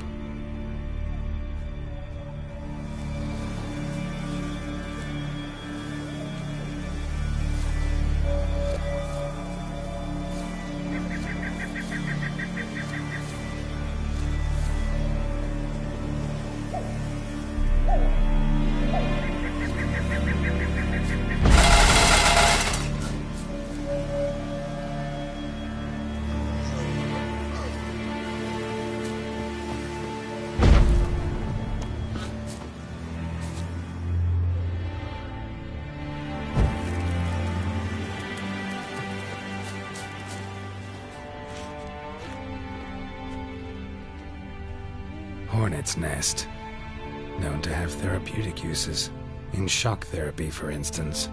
Hornet's nest. Known to have therapeutic uses. In shock therapy, for instance.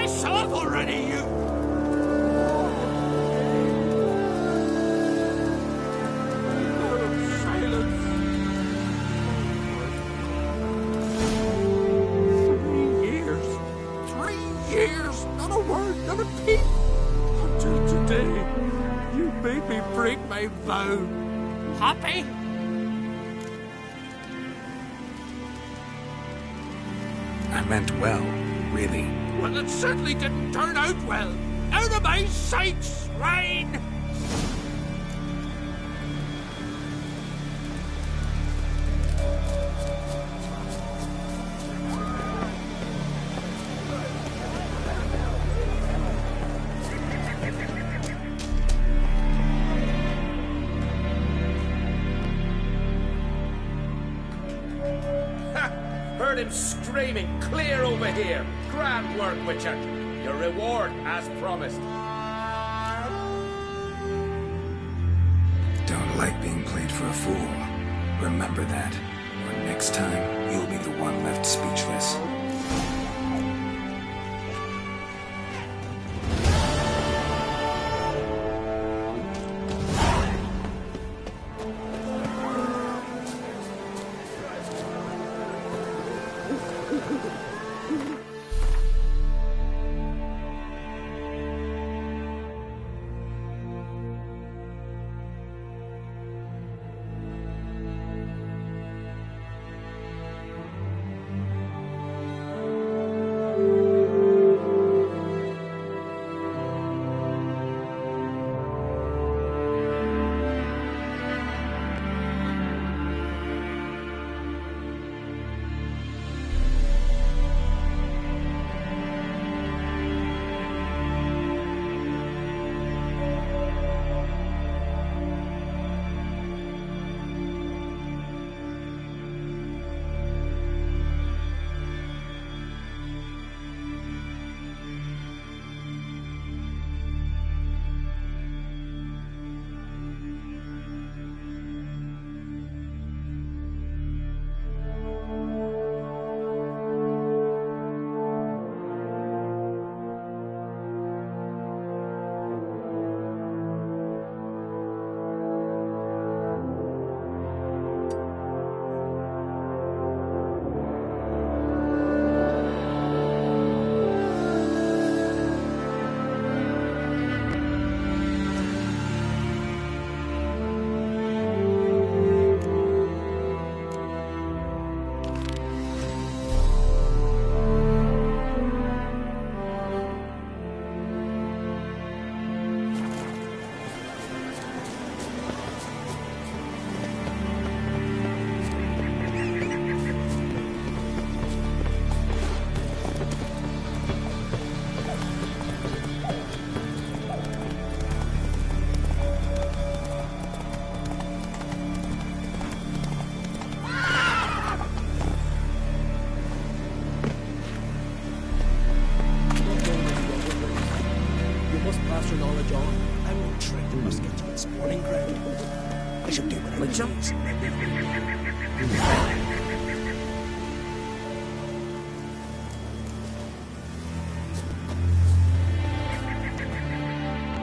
Piss off already, you! Silence! 3 years. 3 years! Not a word, not a peep! Until today, you made me break my vow. Happy? I meant well, really. Well, it certainly didn't turn out well. Out of my sight, swine! Heard him screaming, clear over here. Grand work, Witcher. Your reward, as promised. Don't like being played for a fool. Remember that. Or next time, You'll be the one left speechless.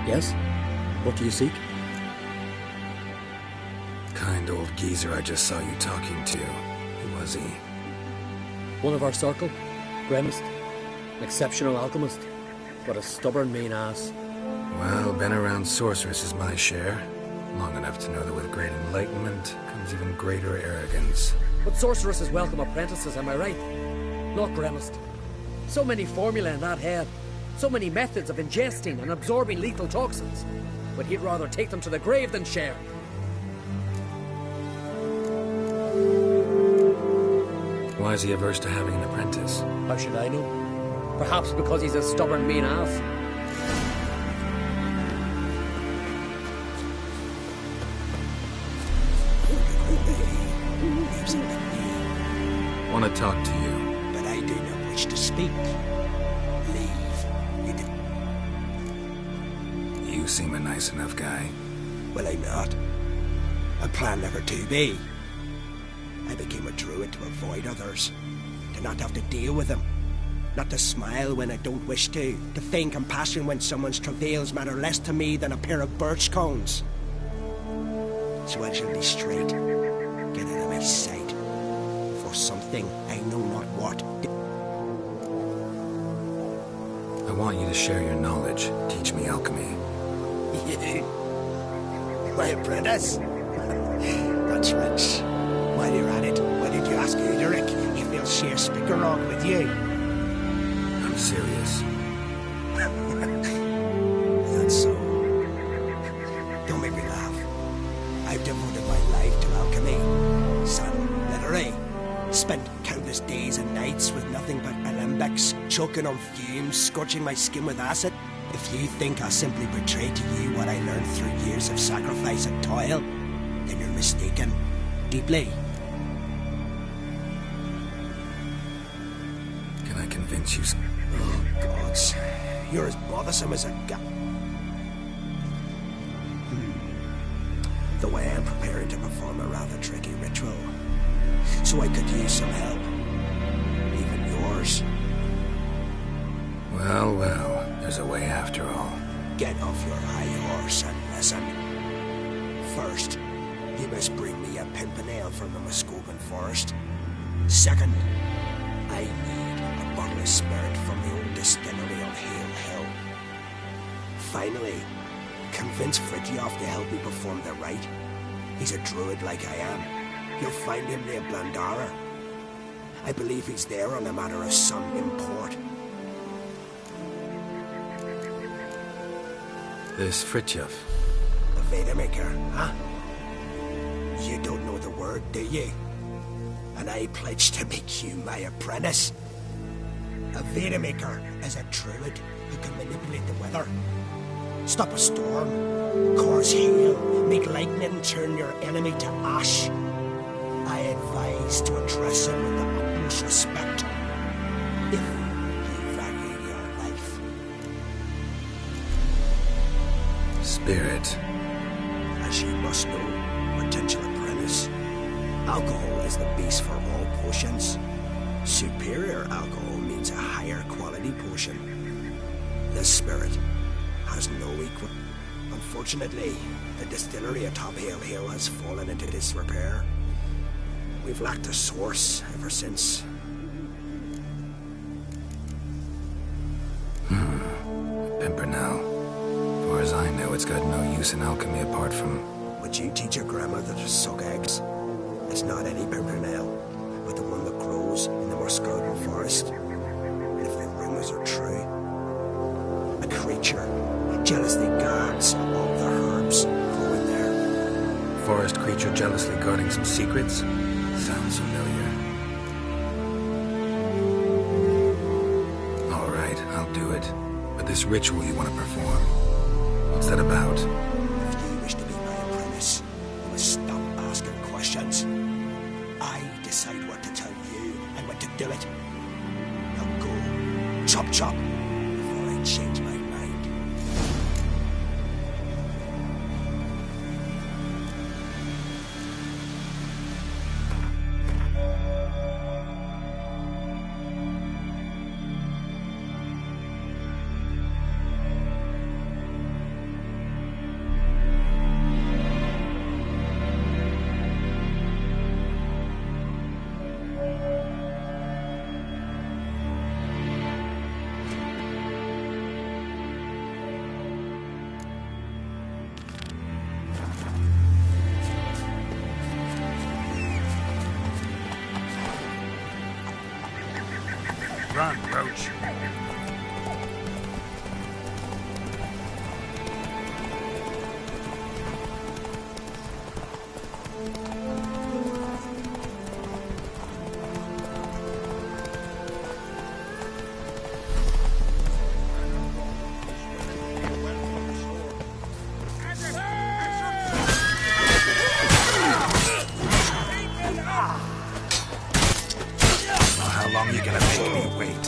Yes? What do you seek? Kind old geezer I just saw you talking to. Who was he? One of our circle. Gremist. An exceptional alchemist. But a stubborn mean ass. Well, been around sorceress is my share. Long enough to know that with great enlightenment comes even greater arrogance. But sorceresses welcome apprentices, am I right? Not Gremist. So many formulae in that head. So many methods of ingesting and absorbing lethal toxins. But he'd rather take them to the grave than share. Why is he averse to having an apprentice? How should I know? Perhaps because he's a stubborn mean ass. Want to talk to you. But I do not wish to speak. Leave. You seem a nice enough guy. Well, I'm not. I plan never to be. I became a druid to avoid others. To not have to deal with them. Not to smile when I don't wish to. To feign compassion when someone's travails matter less to me than a pair of birch cones. So I shall be straight. Get out of my sight. For something I know not what. I want you to share your knowledge. Teach me alchemy. You? My apprentice? That's rich. While you're at it, why did you ask Uderic if he'll share Spickerog with you? I'm serious. That's so. Don't make me laugh. I've devoted my life to alchemy. Son, literally. Spent countless days and nights with nothing but alembics, choking on fumes, scorching my skin with acid. If you think I'll simply betray to you what I learned through years of sacrifice and toil, then you're mistaken. Deeply. Can I convince you? Oh, gods. You're as bothersome as a Though I am preparing to perform a rather tricky ritual. So I could use some help. yours. Well, well, there's a way after all. Get off your high horse and listen. First, you must bring me a pimpernel from the Muscovan forest. Second, I need a bottle of spirit from the old distillery on Hale Hill. Finally, convince Fridtjof to help me perform the rite. He's a druid like I am. You'll find him near Blandara. I believe he's there on a matter of some import. This Fridtjof. The Vedemaker, huh? You don't know the word, do you? And I pledge to make you my apprentice. A Vedemaker is a druid who can manipulate the weather. Stop a storm, cause hail, make lightning turn your enemy to ash. I advise to address him with the utmost respect, if you value your life. Spirit. As you must know, potential apprentice, alcohol is the base for all potions. Superior alcohol means a higher quality potion. This spirit has no equal. Unfortunately, the distillery atop Hale Hill has fallen into disrepair. We've lacked a source ever since. Pimpernel. Far as I know, it's got no use in alchemy apart from... Would you teach your grandmother to suck eggs? It's not any pimpernel, but the one that grows in the Muscovan forest. And if the rumors are true, a creature jealously guards all the herbs growing there. Forest creature jealously guarding some secrets? Sounds familiar. All right, I'll do it. But this ritual you want to perform, what's that about? If you wish to be my apprentice, you must stop asking questions. I decide what to tell you and when to do it. Now go, chop chop, before I change my mind. Run, Roach. How long are you gonna make me wait?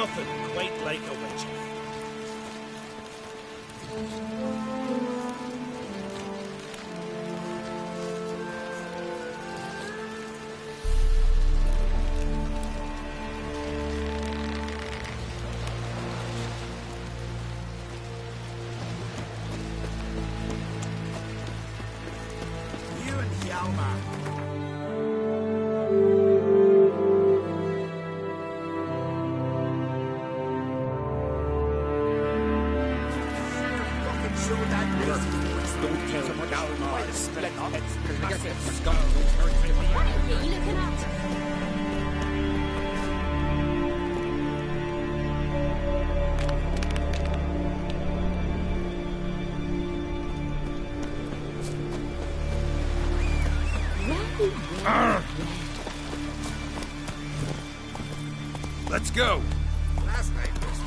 nothing quite like a witcher. You and Hjalmar. Don't tell him Hjalmar is split up. What are you looking at? Let's go. Last night was...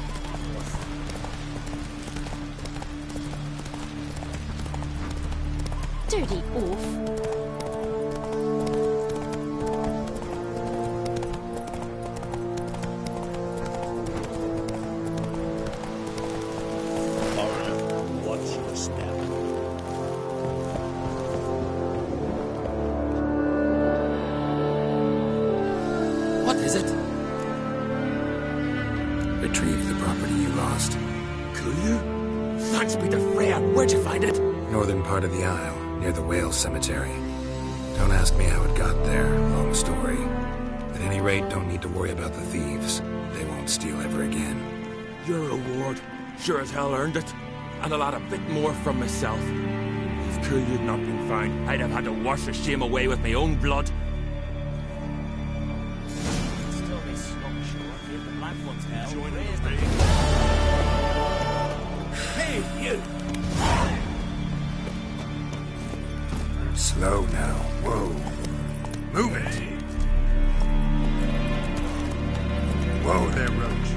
Dirty oaf. Watch your step. What is it? Retrieve the property you lost. Could you? Thanks be to Freya. Where'd you find it? Northern part of the Isle, near the whale cemetery. Don't ask me how it got there, long story. At any rate, don't need to worry about the thieves. They won't steal ever again. Your reward sure as hell earned it. And I'll add a bit more from myself. If Kulya'd not been found, I'd have had to wash the shame away with my own blood. Still be slung short if the black one's hell. Hey, you! Slow now. Whoa. Move it. Whoa there, Roach.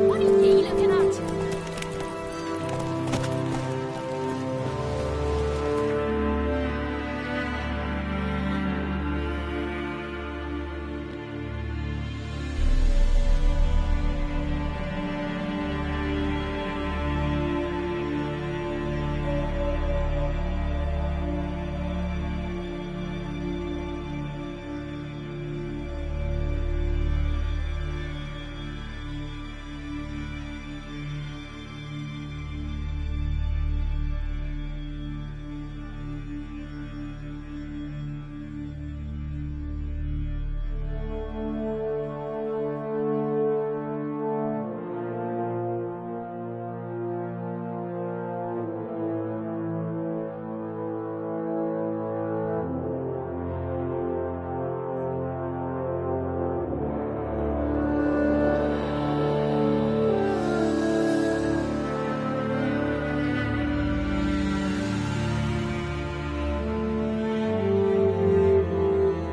What are you looking at?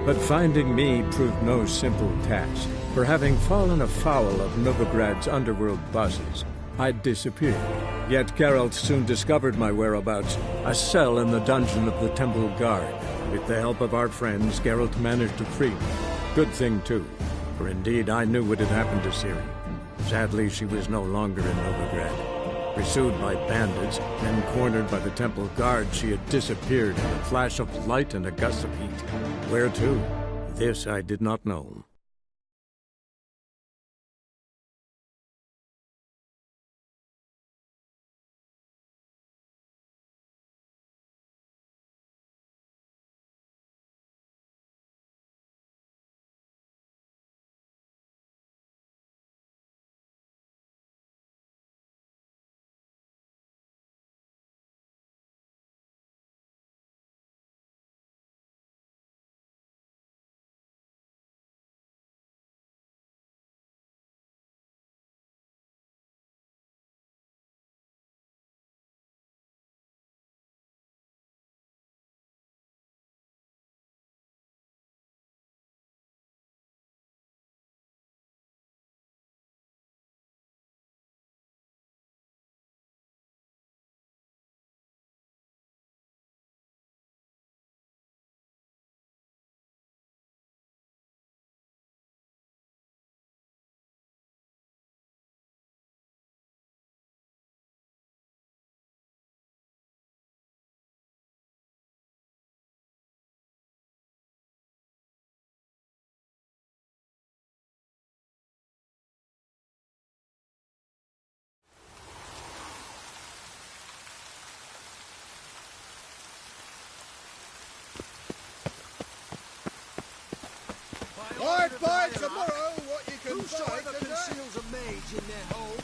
But finding me proved no simple task, for having fallen afoul of Novigrad's underworld bosses, I'd disappeared. Yet Geralt soon discovered my whereabouts, a cell in the dungeon of the Temple Guard. With the help of our friends, Geralt managed to free me. Good thing, too, for indeed I knew what had happened to Ciri. Sadly, she was no longer in Novigrad. Pursued by bandits, then cornered by the Temple Guard, she had disappeared in a flash of light and a gust of heat. Where to? This I did not know. By tomorrow, what you can find Whosoever conceals a mage in their home.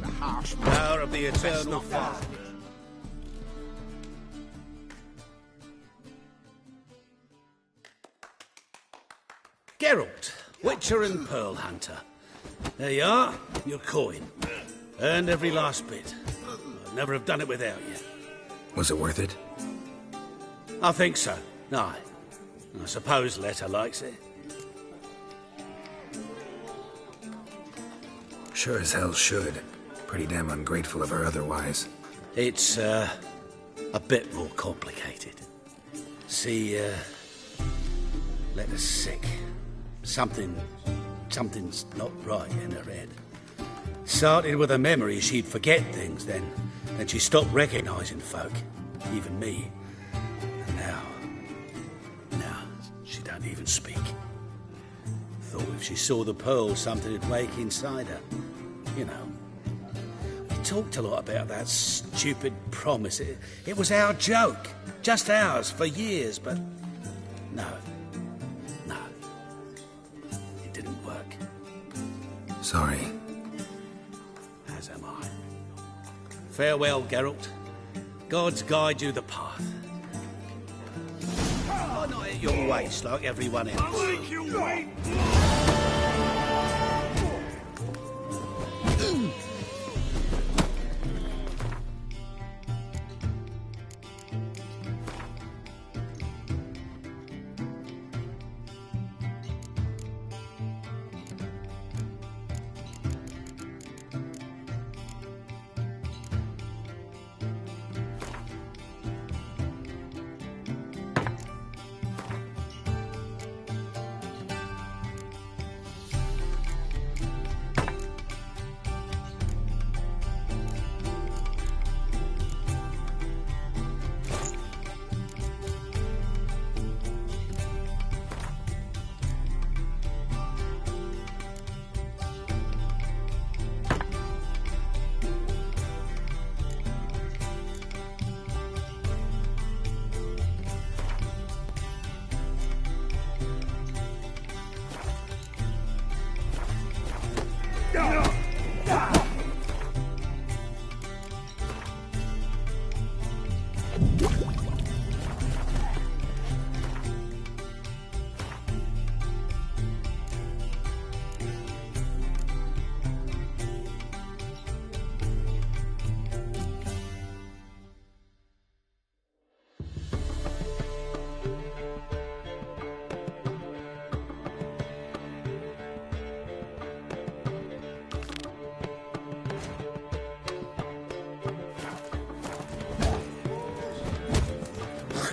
The harsh power of the eternal fire. Geralt, Witcher and Pearl Hunter. There you are, your coin. Earned every last bit. I'd never have done it without you. Was it worth it? I think so. Aye. I suppose Letta likes it. Sure as hell should. Pretty damn ungrateful of her otherwise. It's, a bit more complicated. See, Letta's sick. Something's not right in her head. Started with a memory she'd forget things, then she stopped recognising folk, even me. And now she don't even speak. Thought if she saw the pearl, something would wake inside her. You know. We talked a lot about that stupid promise. It was our joke, just ours for years, but no. Sorry. As am I. Farewell, Geralt. Gods guide you the path. Why not at your waist like everyone else? I'll make you wait!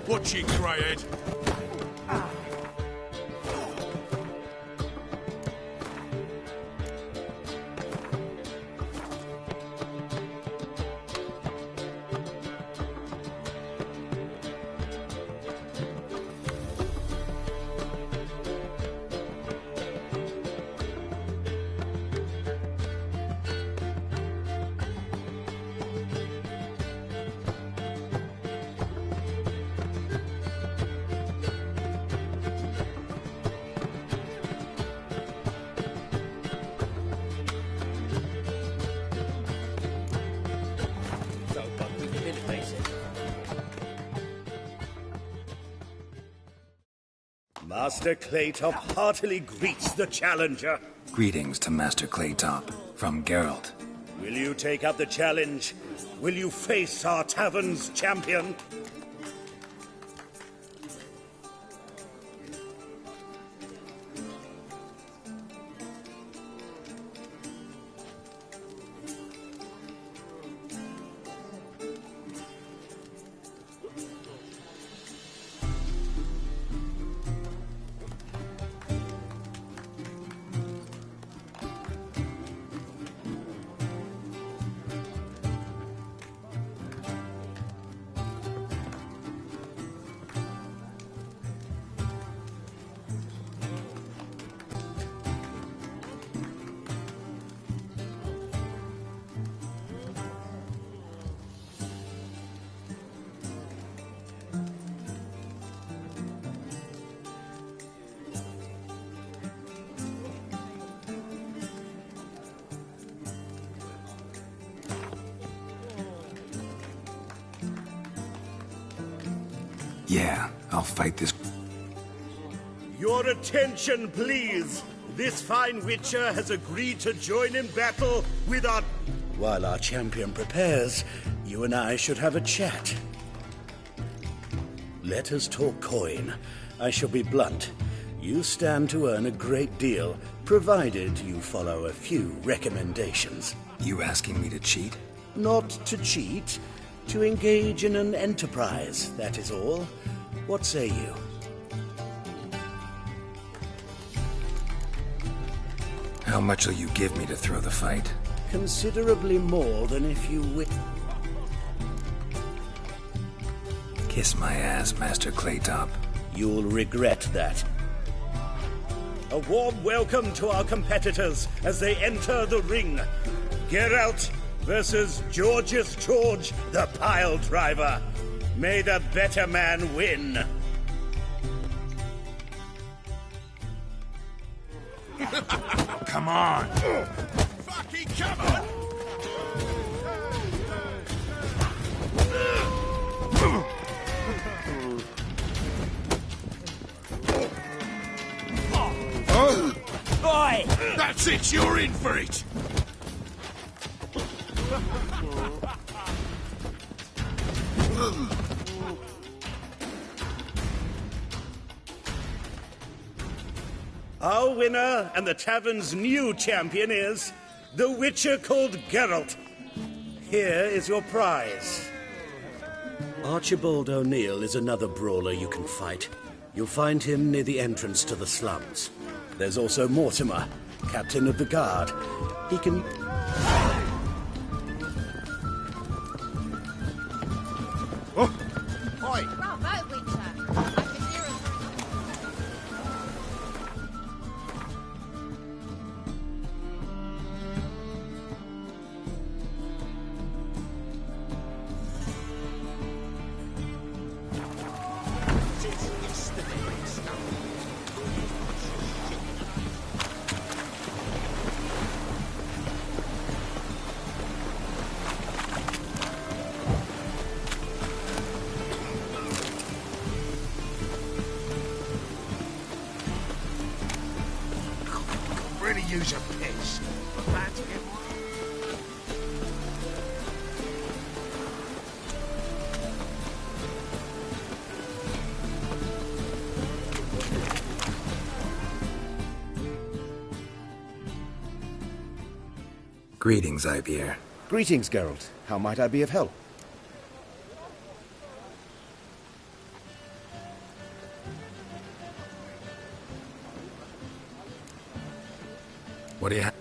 What ye cried? Master Claytop heartily greets the challenger. Greetings to Master Claytop, from Geralt. Will you take up the challenge? Will you face our tavern's champion? Yeah, I'll fight this. Your attention, please. This fine witcher has agreed to join in battle with our... While our champion prepares, you and I should have a chat. Let us talk coin. I shall be blunt. You stand to earn a great deal, provided you follow a few recommendations. You asking me to cheat? Not to cheat, to engage in an enterprise, that is all. What say you? How much will you give me to throw the fight? Considerably more than if you Kiss my ass, Master Claytop. You'll regret that. A warm welcome to our competitors as they enter the ring. Geralt versus Georgius George, the pile driver. May the better man win. Come on! Fucking come on! Oi! That's it, you're in for it! Our winner and the tavern's new champion is the Witcher called Geralt. Here is your prize. Archibald O'Neill is another brawler you can fight. You'll find him near the entrance to the slums. There's also Mortimer, captain of the guard. He can... Oh! Oi! Bravo, Witcher! I can hear it. Really use a piss. But glad to get Greetings, Ivier. Greetings, Geralt. How might I be of help? What do you have?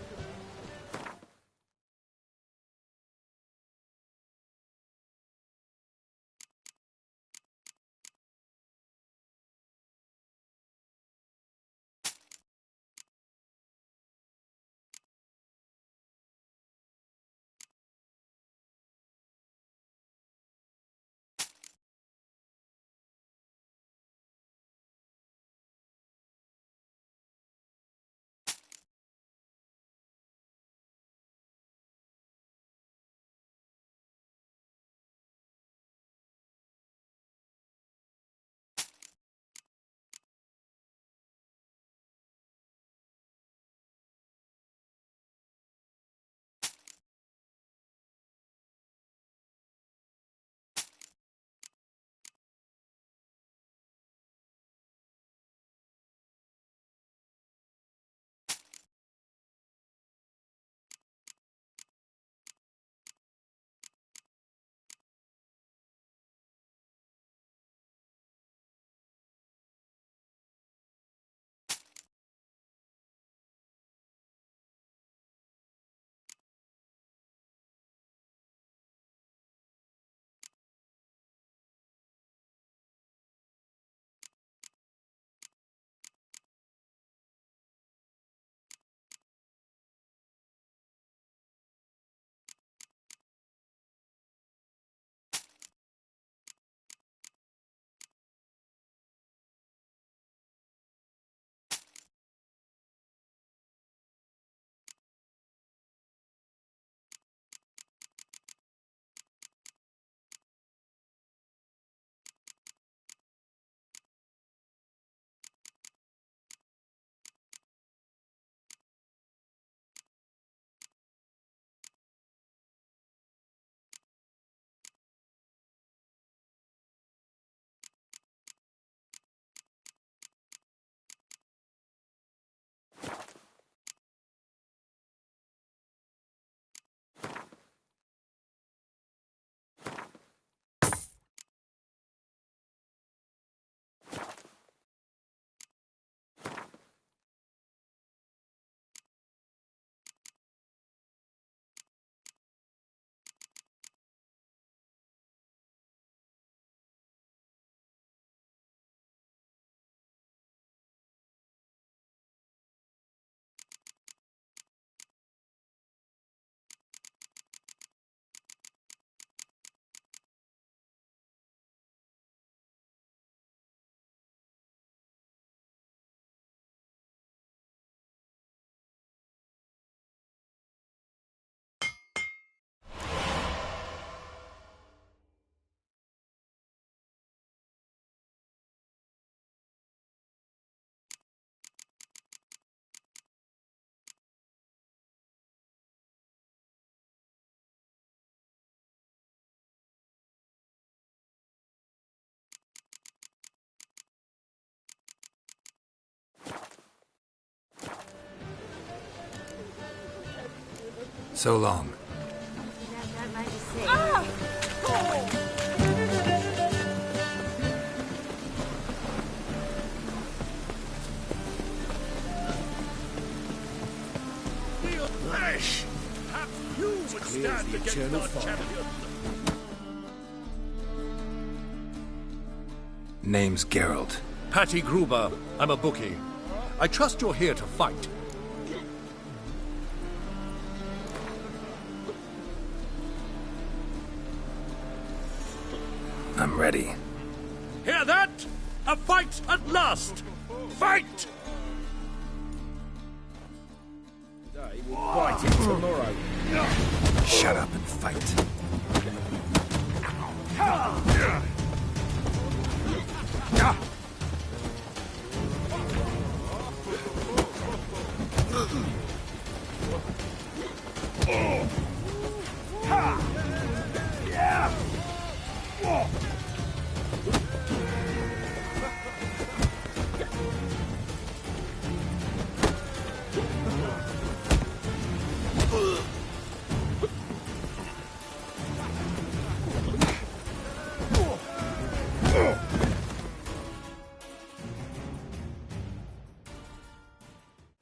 So long. Flesh! Perhaps you would stand against our champion. Name's Geralt. Patty Gruber. I'm a bookie. I trust you're here to fight. I'm ready. Hear that? A fight at last! Fight! Today we'll fight it tomorrow. Shut up and fight.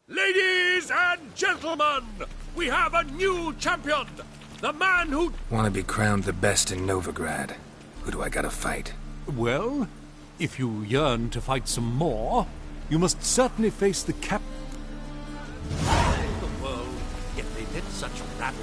Ladies and gentlemen, we have a new champion! The man who... Want to be crowned the best in Novigrad. Who do I gotta fight? Well, if you yearn to fight some more, you must certainly face the cap... The world, yet they did such rabble.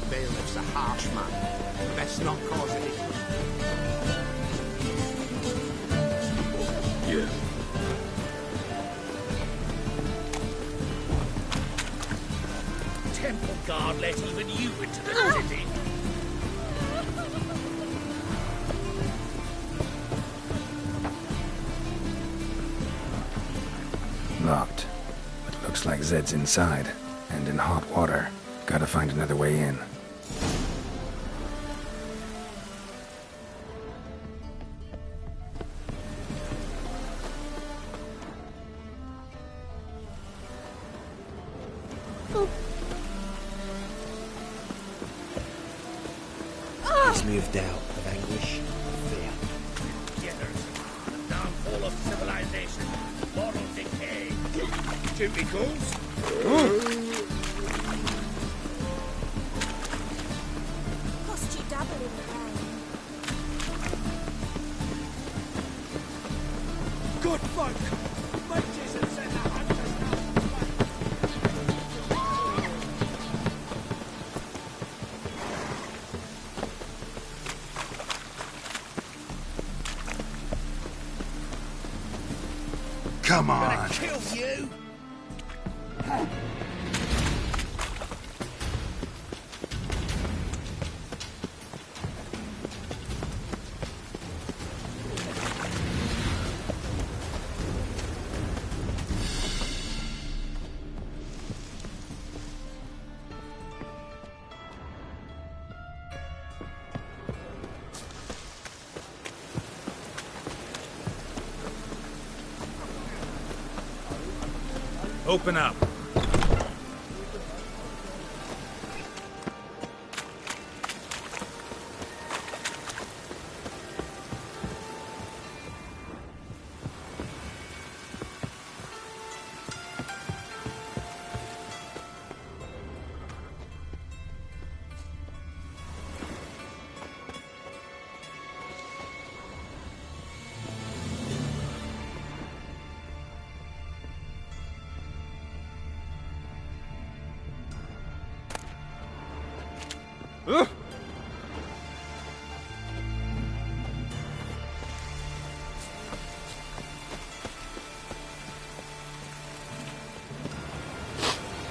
Bailiff's a harsh man. Best not cause any... Yeah. Temple guard let even you into the city. Locked. But looks like Zed's inside. And in hot water. Gotta find another way in. Fills me of doubt, of anguish, of fear. Getters. The downfall of civilization. Moral decay. Duty calls. Cost you double in the rain. Good folk. Witches and send the hunters Come on. gonna kill you. Open up.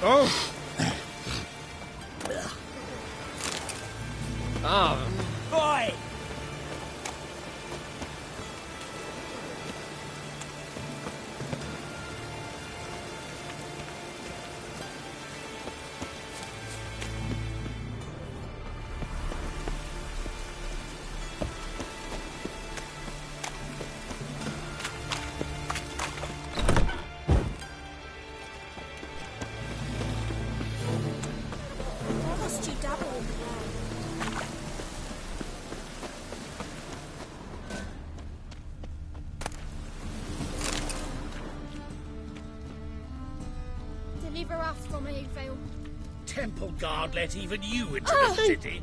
Oh! Ah. Boy! Where must you dabble in the air? Deliver us from evil. Temple guard let even you into the city.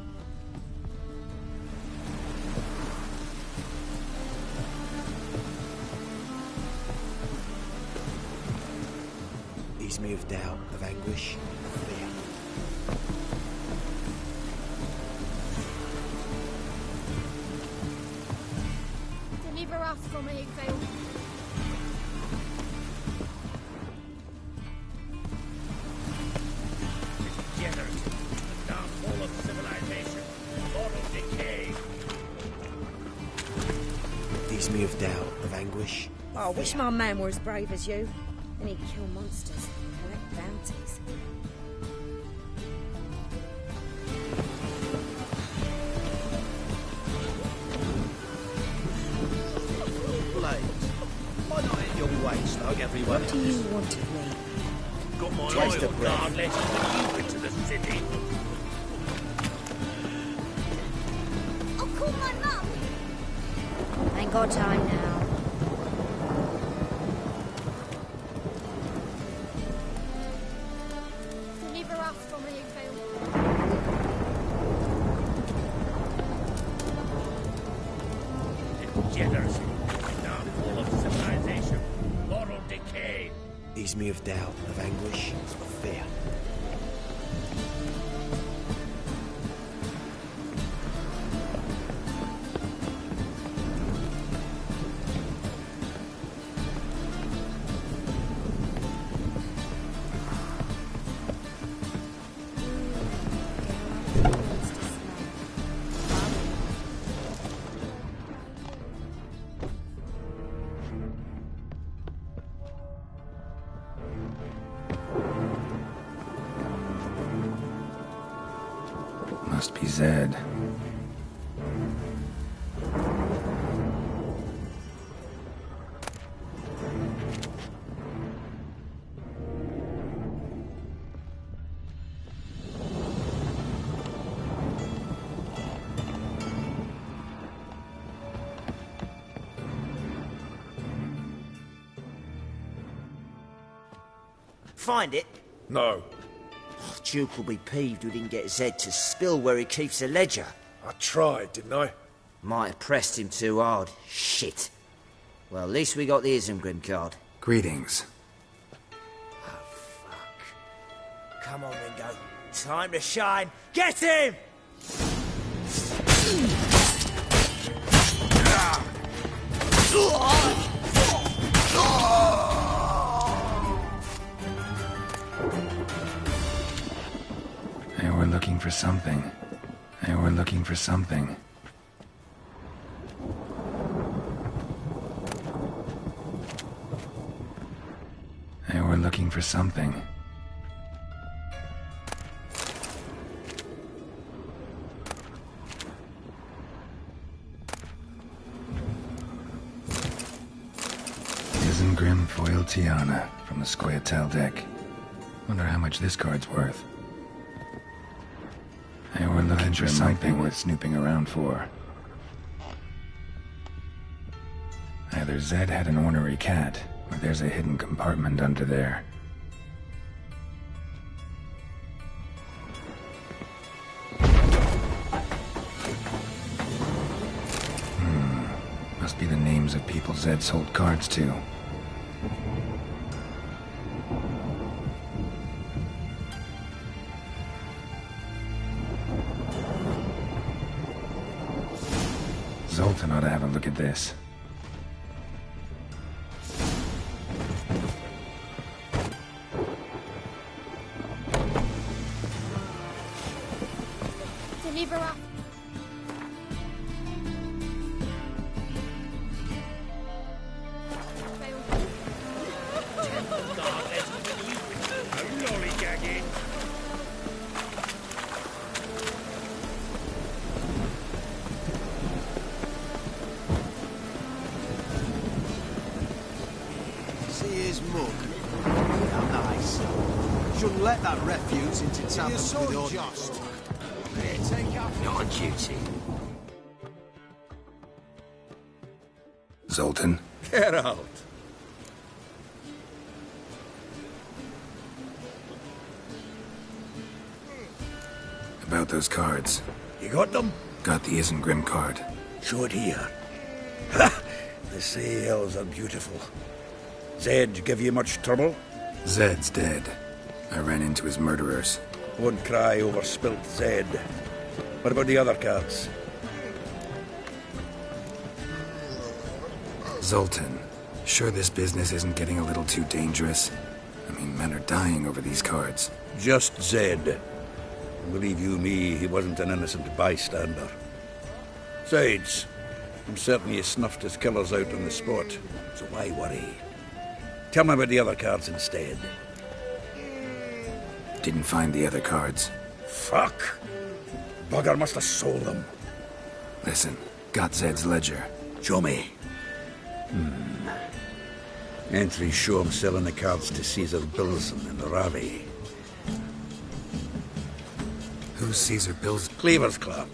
Ease me of doubt, of anguish, of fear. Deliver us from evil. Degenerate. The downfall of civilization. Moral decay. Ease me of doubt, of anguish. Oh, I wish my man were as brave as you. Then he'd kill monsters, collect bounties. Blades, why not hit your waist like everyone What else? do you want of me? Got my Temple loyal guard breath. let even you into the city. I'll call my mum. Ain't got time now. Deliver us from evil. Degeneracy. The downfall of civilization. Moral decay. Ease me of doubt, of anguish, of fear. Must be Zed. Find it? No. Oh, Duke will be peeved we didn't get Zed to spill where he keeps the ledger. I tried, didn't I? Might have pressed him too hard. Shit. Well, at least we got the Isengrim card. Greetings. Come on, Ringo. Time to shine. Get him! They were looking for something. They were looking for something. They were looking for something. Isengrim foil Tiana from the Scoia'tael deck. Wonder how much this card's worth. They were looking for something worth snooping around for. Either Zed had an ornery cat, or there's a hidden compartment under there. Must be the names of people Zed sold cards to. Zoltan ought to have a look at this. Deliver us. See his mug. How nice. Shouldn't let that refuse into town with your just. Not a duty. Zoltan? Get out. About those cards. You got them? Got the Isengrim card. Show it here. Ha! The sea elves are beautiful. Zed give you much trouble? Zed's dead. I ran into his murderers. Won't cry over spilt Zed. What about the other cards? Zoltan, sure this business isn't getting a little too dangerous? I mean, men are dying over these cards. Just Zed. Believe you me, he wasn't an innocent bystander. Besides, I'm certain he snuffed his killers out on the spot, so why worry? Tell me about the other cards instead. Didn't find the other cards. Fuck! Bugger must have sold them. Listen, got Zed's ledger. Show me. Entries show him selling the cards to Caesar Bilson and Ravi. Who's Caesar Bilson? Cleaver's clerk.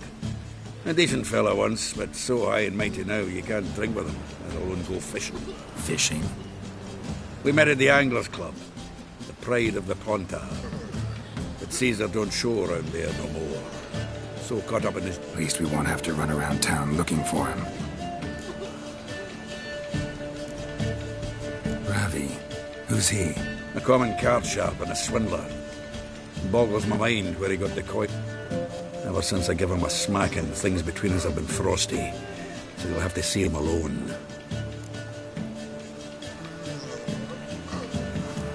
A decent fellow once, but so high and mighty now you can't drink with him, let alone go fishing. Fishing? We met at the Anglers Club, the pride of the Pontar. But Caesar don't show around there no more. So caught up in his... At least we won't have to run around town looking for him. Ravi, who's he? A common card sharp and a swindler. Boggles my mind where he got the coin. Ever since I gave him a smacking, things between us have been frosty. So you'll have to see him alone.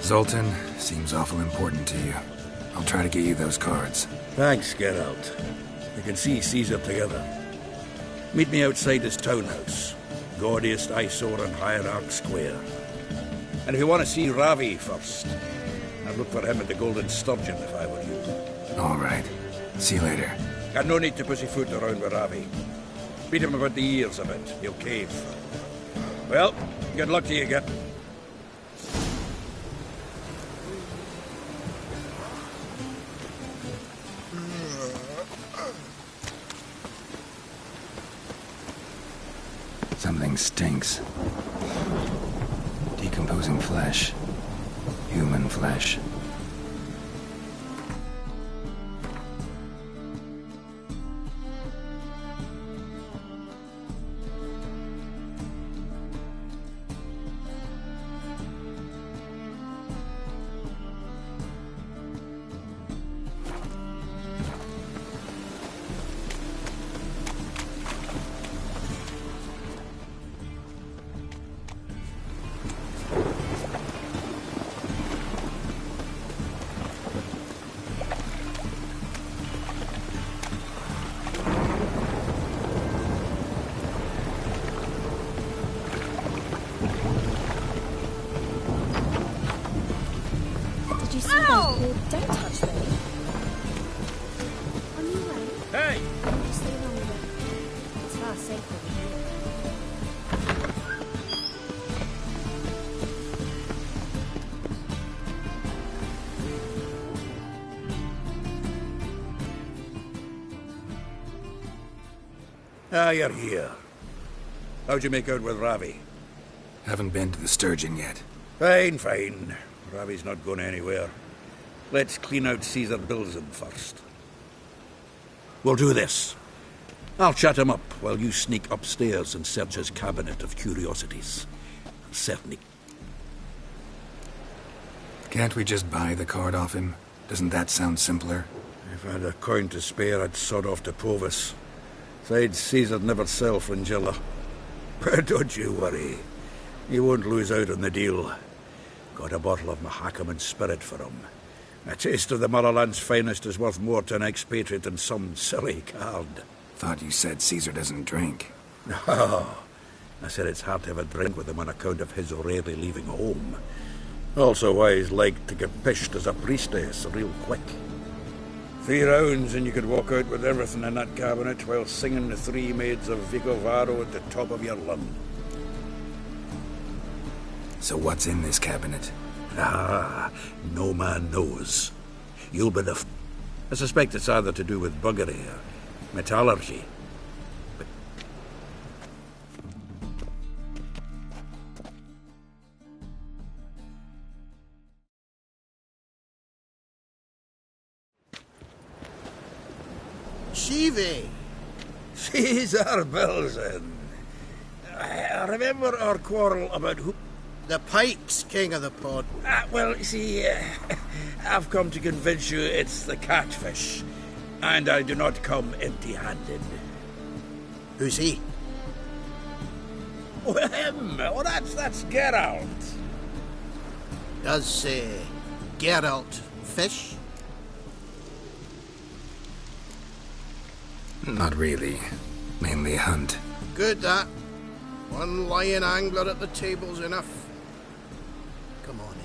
Zoltan, seems awful important to you. I'll try to get you those cards. Thanks, Geralt. You can see Caesar together. Meet me outside his townhouse. Gaudiest eyesore in Hierarch Square. And if you want to see Ravi first, I'd look for him at the Golden Sturgeon if I were you. All right. See you later. Got no need to pussyfoot around with Ravi. Beat him about the ears a bit. He'll cave. Well, good luck to you, Git. Something stinks. Decomposing flesh. Human flesh. Don't touch me. On your way. Hey! Just stay along with it. It's far safer than here. Ah, you're here. How'd you make out with Ravi? Haven't been to the Sturgeon yet. Fine, fine. Ravi's not going anywhere. Let's clean out Caesar Bilson first. We'll do this. I'll chat him up while you sneak upstairs and search his cabinet of curiosities. Certainly. Can't we just buy the card off him? Doesn't that sound simpler? If I had a coin to spare, I'd sod off to Provis. Besides, Caesar'd never sell Fringilla. But don't you worry. He won't lose out on the deal. Got a bottle of Mahakaman spirit for him. A taste of the motherland's finest is worth more to an expatriate than some silly card. Thought you said Caesar doesn't drink. No. I said it's hard to have a drink with him on account of his rarely leaving home. Also why he's like to get pished as a priestess real quick. 3 rounds and you could walk out with everything in that cabinet while singing the 3 Maids of Vicovaro at the top of your lung. So what's in this cabinet? Ah, no man knows. You'll be the I suspect it's either to do with buggery or metallurgy. Shivi! Caesar Belzen. I remember our quarrel about who... The pike's king of the pod. Well, you see, I've come to convince you it's the catfish. And I do not come empty-handed. Who's he? Well, him. Oh, that's Geralt. Does, Geralt fish? Not really. Mainly hunt. Good, that. One lion angler at the table's enough. Come on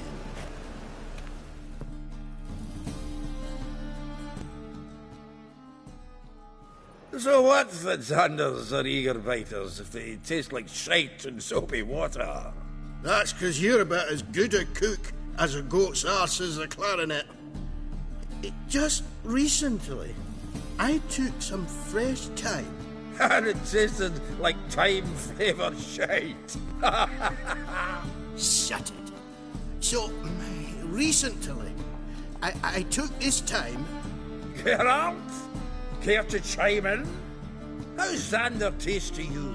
in. So what, Fitzhanders or eager biters, if they taste like shite and soapy water? That's 'cause you're about as good a cook as a goat's arse is a clarinet. Just recently, I took some fresh thyme. And it tasted like thyme-flavoured shite. Shut it. So, recently, I took this thyme... Geralt? Care to chime in? How's Xander taste to you?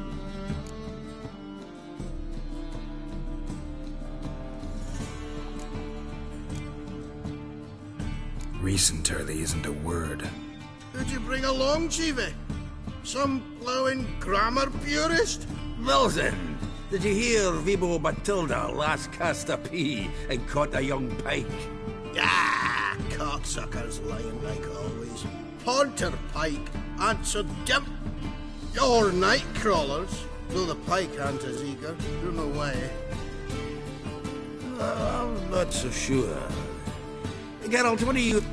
Recently isn't a word. Who'd you bring along, Chiefy? Some blowing grammar purist? Wilson, did you hear Vibo Matilda last cast a pea and caught a young pike? Ah, cocksuckers lying like always. Ponter pike answered dim. Your night crawlers, though the pike aren't as eager, don't know why. I'm not so sure. Geralt, what do you...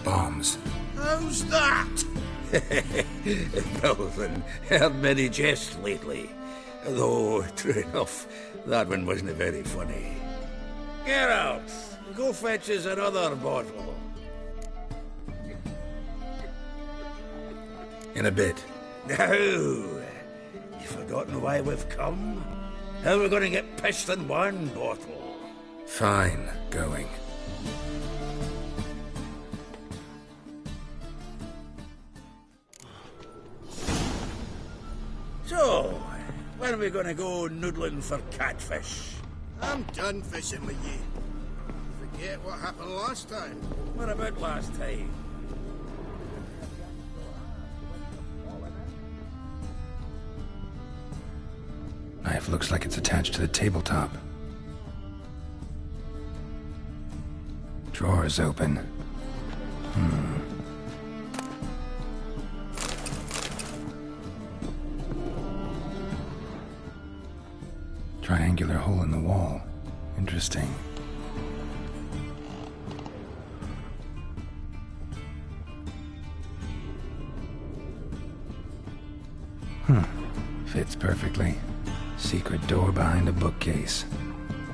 Bombs. How's that? Belvin, heard many jests lately. Though, true enough, that one wasn't very funny. Geralt, go fetch us another bottle. In a bit. Now, you've forgotten why we've come? How are we going to get pissed in one bottle? Fine, going. So, when are we going to go noodling for catfish? I'm done fishing with you. Forget what happened last time. What about last time? Knife looks like it's attached to the tabletop. Drawer is open. Triangular hole in the wall. Interesting. Fits perfectly. Secret door behind a bookcase.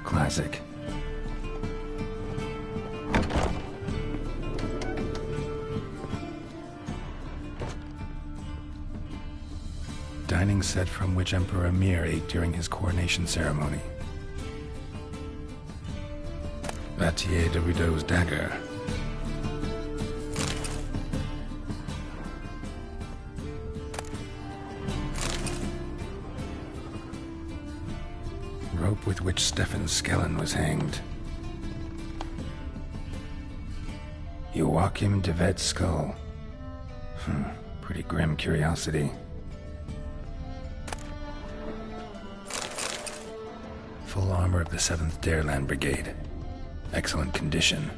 Classic. Dining set from which Emperor Mir ate during his coronation ceremony. Vatier de Rideau's dagger. Rope with which Stefan Skellen was hanged. Joachim de Vet's skull. Pretty grim curiosity. Full armor of the 7th Dareland Brigade. Excellent condition.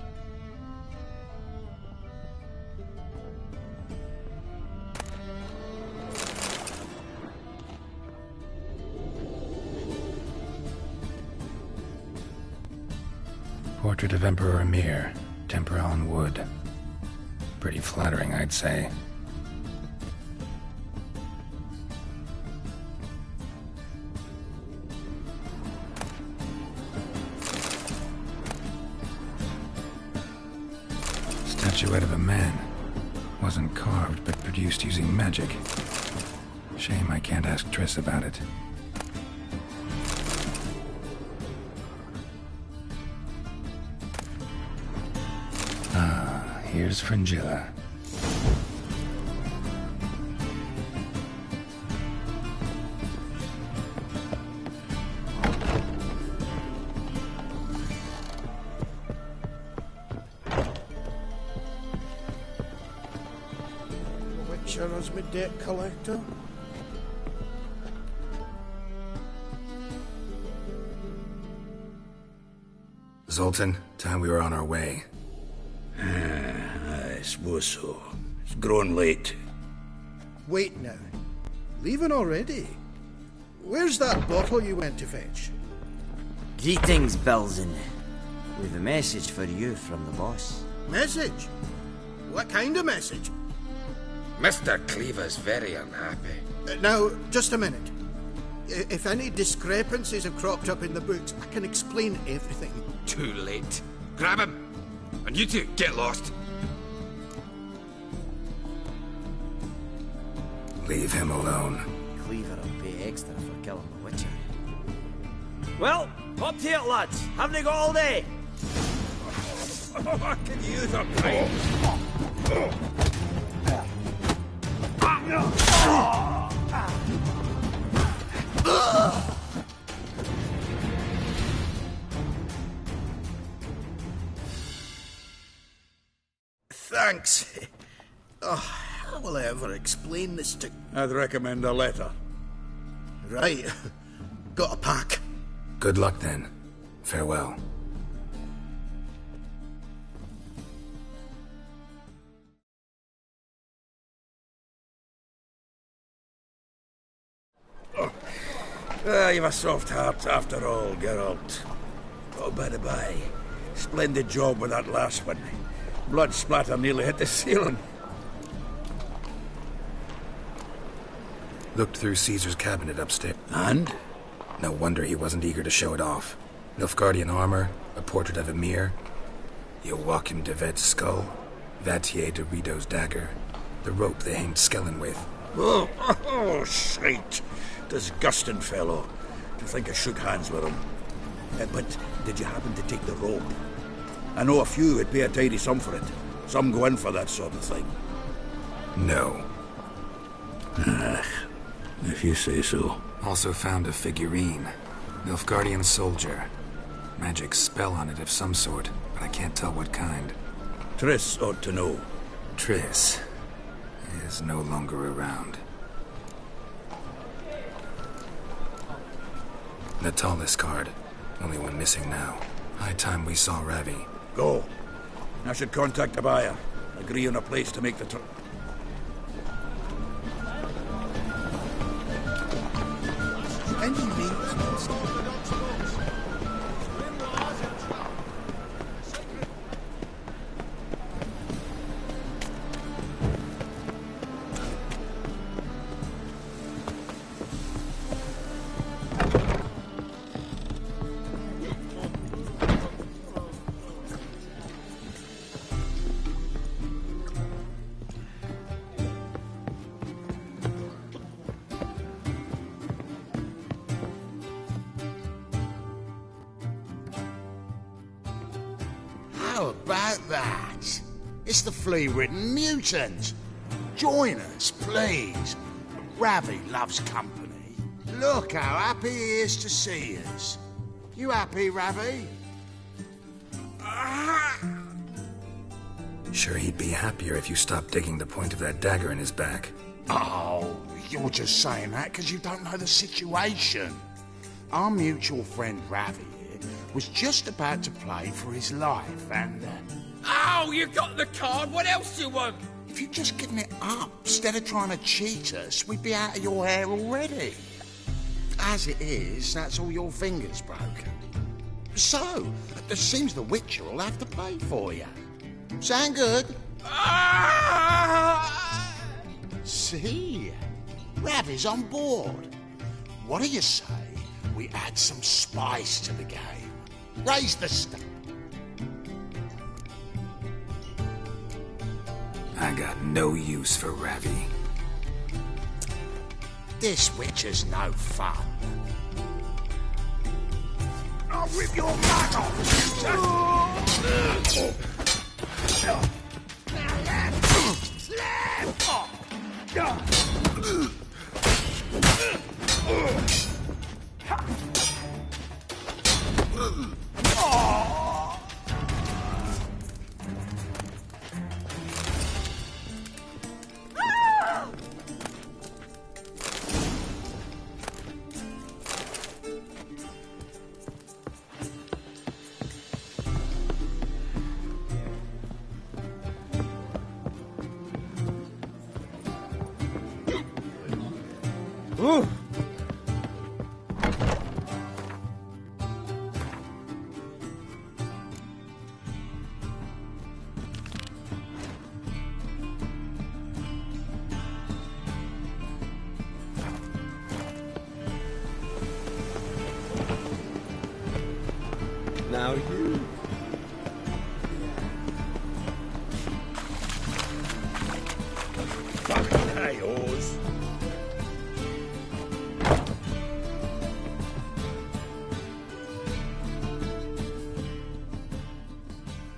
Portrait of Emperor Emir, tempera on wood. Pretty flattering, I'd say. Statuette of a man. Wasn't carved, but produced using magic. Shame I can't ask Triss about it. Ah, here's Fringilla. Witcher as my debt collector. Zoltan, time we were on our way. I suppose so. It's growing late. Wait now. Leaving already? Where's that bottle you went to fetch? Greetings, Belzen. We've a message for you from the boss. Message? What kind of message? Mr. Cleaver's very unhappy. Now, just a minute. If any discrepancies have cropped up in the books, I can explain everything. Too late. Grab him! And you two, get lost. Leave him alone. Cleaver will pay extra for killing the Witcher. Well, up to it, lads. Haven't they got all day? I could use a pint. Thanks. Oh, how will I ever explain this to... I'd recommend a letter. Right. Got a pack. Good luck then. Farewell. You've a soft heart after all, Geralt. Oh, by the by, splendid job with that last one. Blood splatter nearly hit the ceiling. Looked through Caesar's cabinet upstairs. And? No wonder he wasn't eager to show it off. Nilfgaardian armor, a portrait of Emir, Joachim de Vet's skull, Vatier de Rideau's dagger, the rope they hanged Skellen with. Oh, shite. Disgusting fellow. To think I shook hands with him. But did you happen to take the rope? I know a few would pay a tidy sum for it. Some go in for that sort of thing. No. If you say so. Also found a figurine. Nilfgaardian soldier. Magic spell on it of some sort, but I can't tell what kind. Triss ought to know. Triss is no longer around. Natalis card. Only one missing now. High time we saw Ravi. Go. I should contact the buyer. Agree on a place to make the Any maintenance? How about that? It's the flea-ridden mutant. Join us, please. Ravi loves company. Look how happy he is to see us. You happy, Ravi? Sure he'd be happier if you stopped digging the point of that dagger in his back. Oh, you're just saying that because you don't know the situation. Our mutual friend Ravi here was just about to play for his life and... Oh, you got the card! What else do you want? If you'd just given it up, instead of trying to cheat us, we'd be out of your hair already. As it is, that's all your fingers broken. So, it seems the Witcher will have to pay for you. Sound good? See? Ravi's on board. What do you say we add some spice to the game? Raise the stakes. I got no use for Ravi. This Witcher's no fun. I'll rip your back off! Ooh. Now you. Fucking chaos.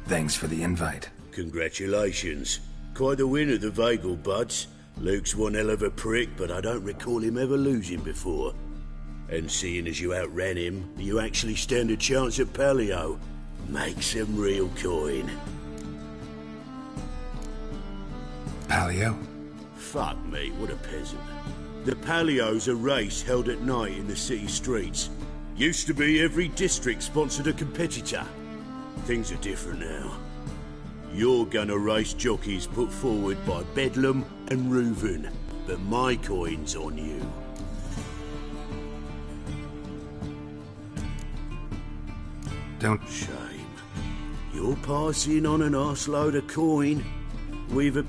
Thanks for the invite. Congratulations. Quite a winner, the Vagel buds. Luke's one hell of a prick, but I don't recall him ever losing before. And seeing as you outran him, you actually stand a chance at Paleo. Make some real coin. Paleo? Fuck me, what a peasant. The Paleo's a race held at night in the city streets. Used to be every district sponsored a competitor. Things are different now. You're gonna race jockeys put forward by Bedlam and Reuven, but my coin's on you. Don't... Shame. You're passing on an arseload of coin. We've a...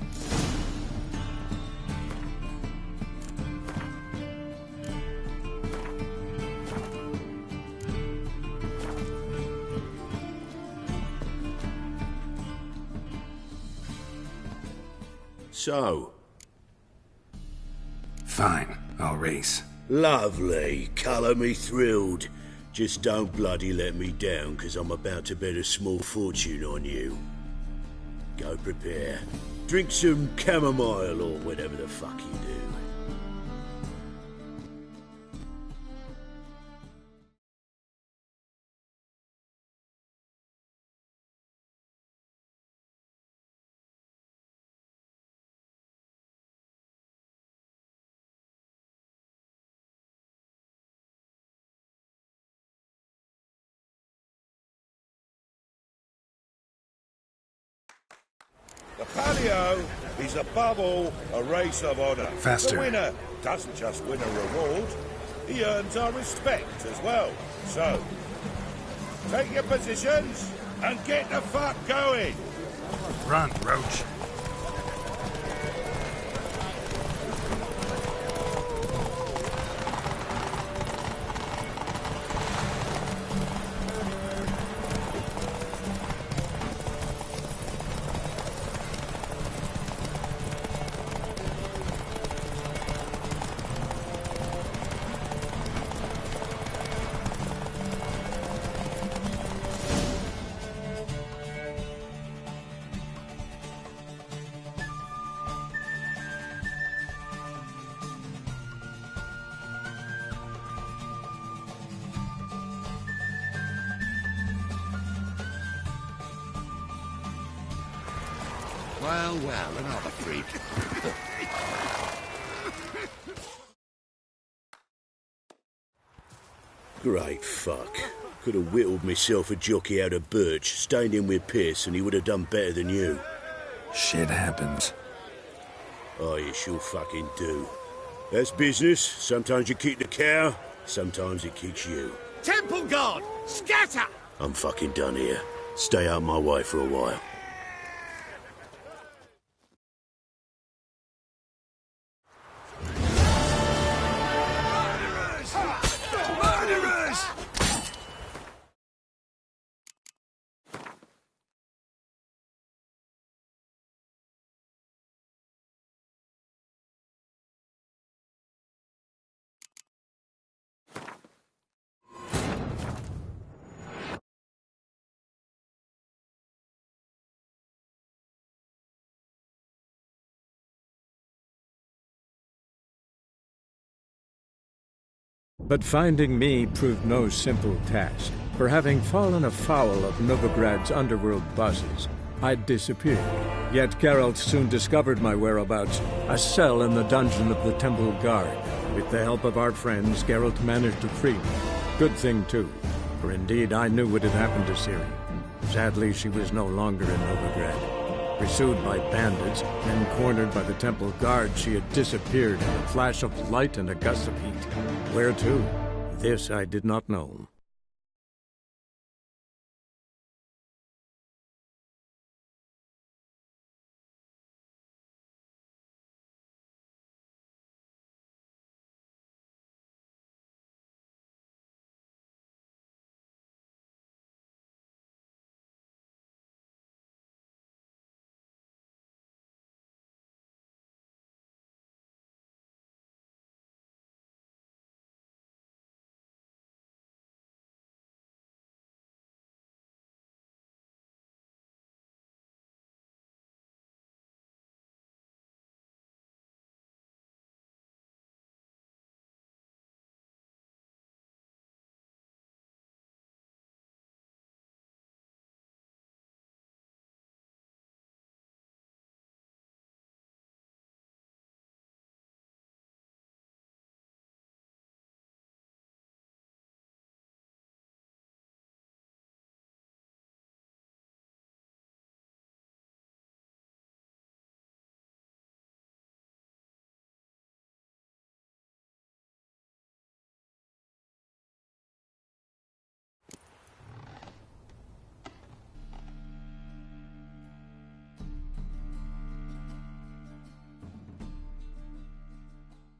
So? Fine, I'll race. Lovely. Colour me thrilled. Just don't bloody let me down, 'cause I'm about to bet a small fortune on you. Go prepare. Drink some chamomile or whatever the fuck you do. The Paleo is above all a race of honour. Faster. The winner doesn't just win a reward, he earns our respect as well. So, take your positions and get the fuck going. Run, Roach. Well, well, another freak. Great fuck. Could have whittled myself a jockey out of birch, stained him with piss, and he would have done better than you. Shit happens. Oh, you sure fucking do. That's business. Sometimes you kick the cow, sometimes it kicks you. Temple Guard! Scatter! I'm fucking done here. Stay out my way for a while. But finding me proved no simple task, for having fallen afoul of Novigrad's underworld bosses, I'd disappeared. Yet Geralt soon discovered my whereabouts, a cell in the dungeon of the Temple Guard. With the help of our friends, Geralt managed to free me. Good thing, too, for indeed I knew what had happened to Ciri. Sadly, she was no longer in Novigrad. Pursued by bandits, then cornered by the Temple Guard, she had disappeared in a flash of light and a gust of heat. Where to? This I did not know.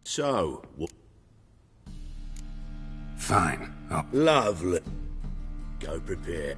So, Fine. Oh. Lovely. Go prepare.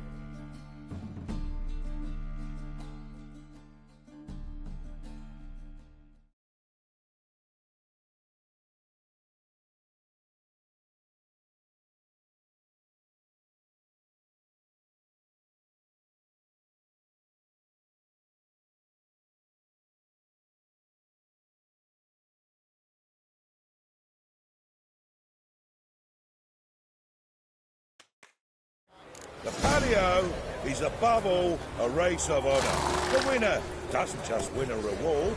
The patio is above all a race of honour. The winner doesn't just win a reward,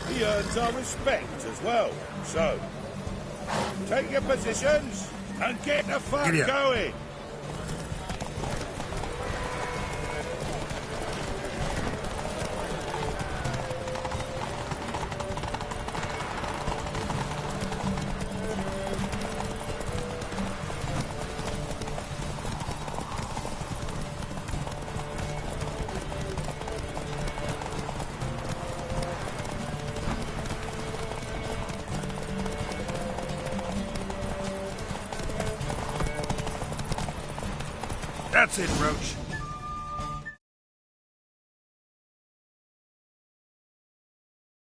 he earns our respect as well. So, take your positions and get the fuck going. That's it, Roach.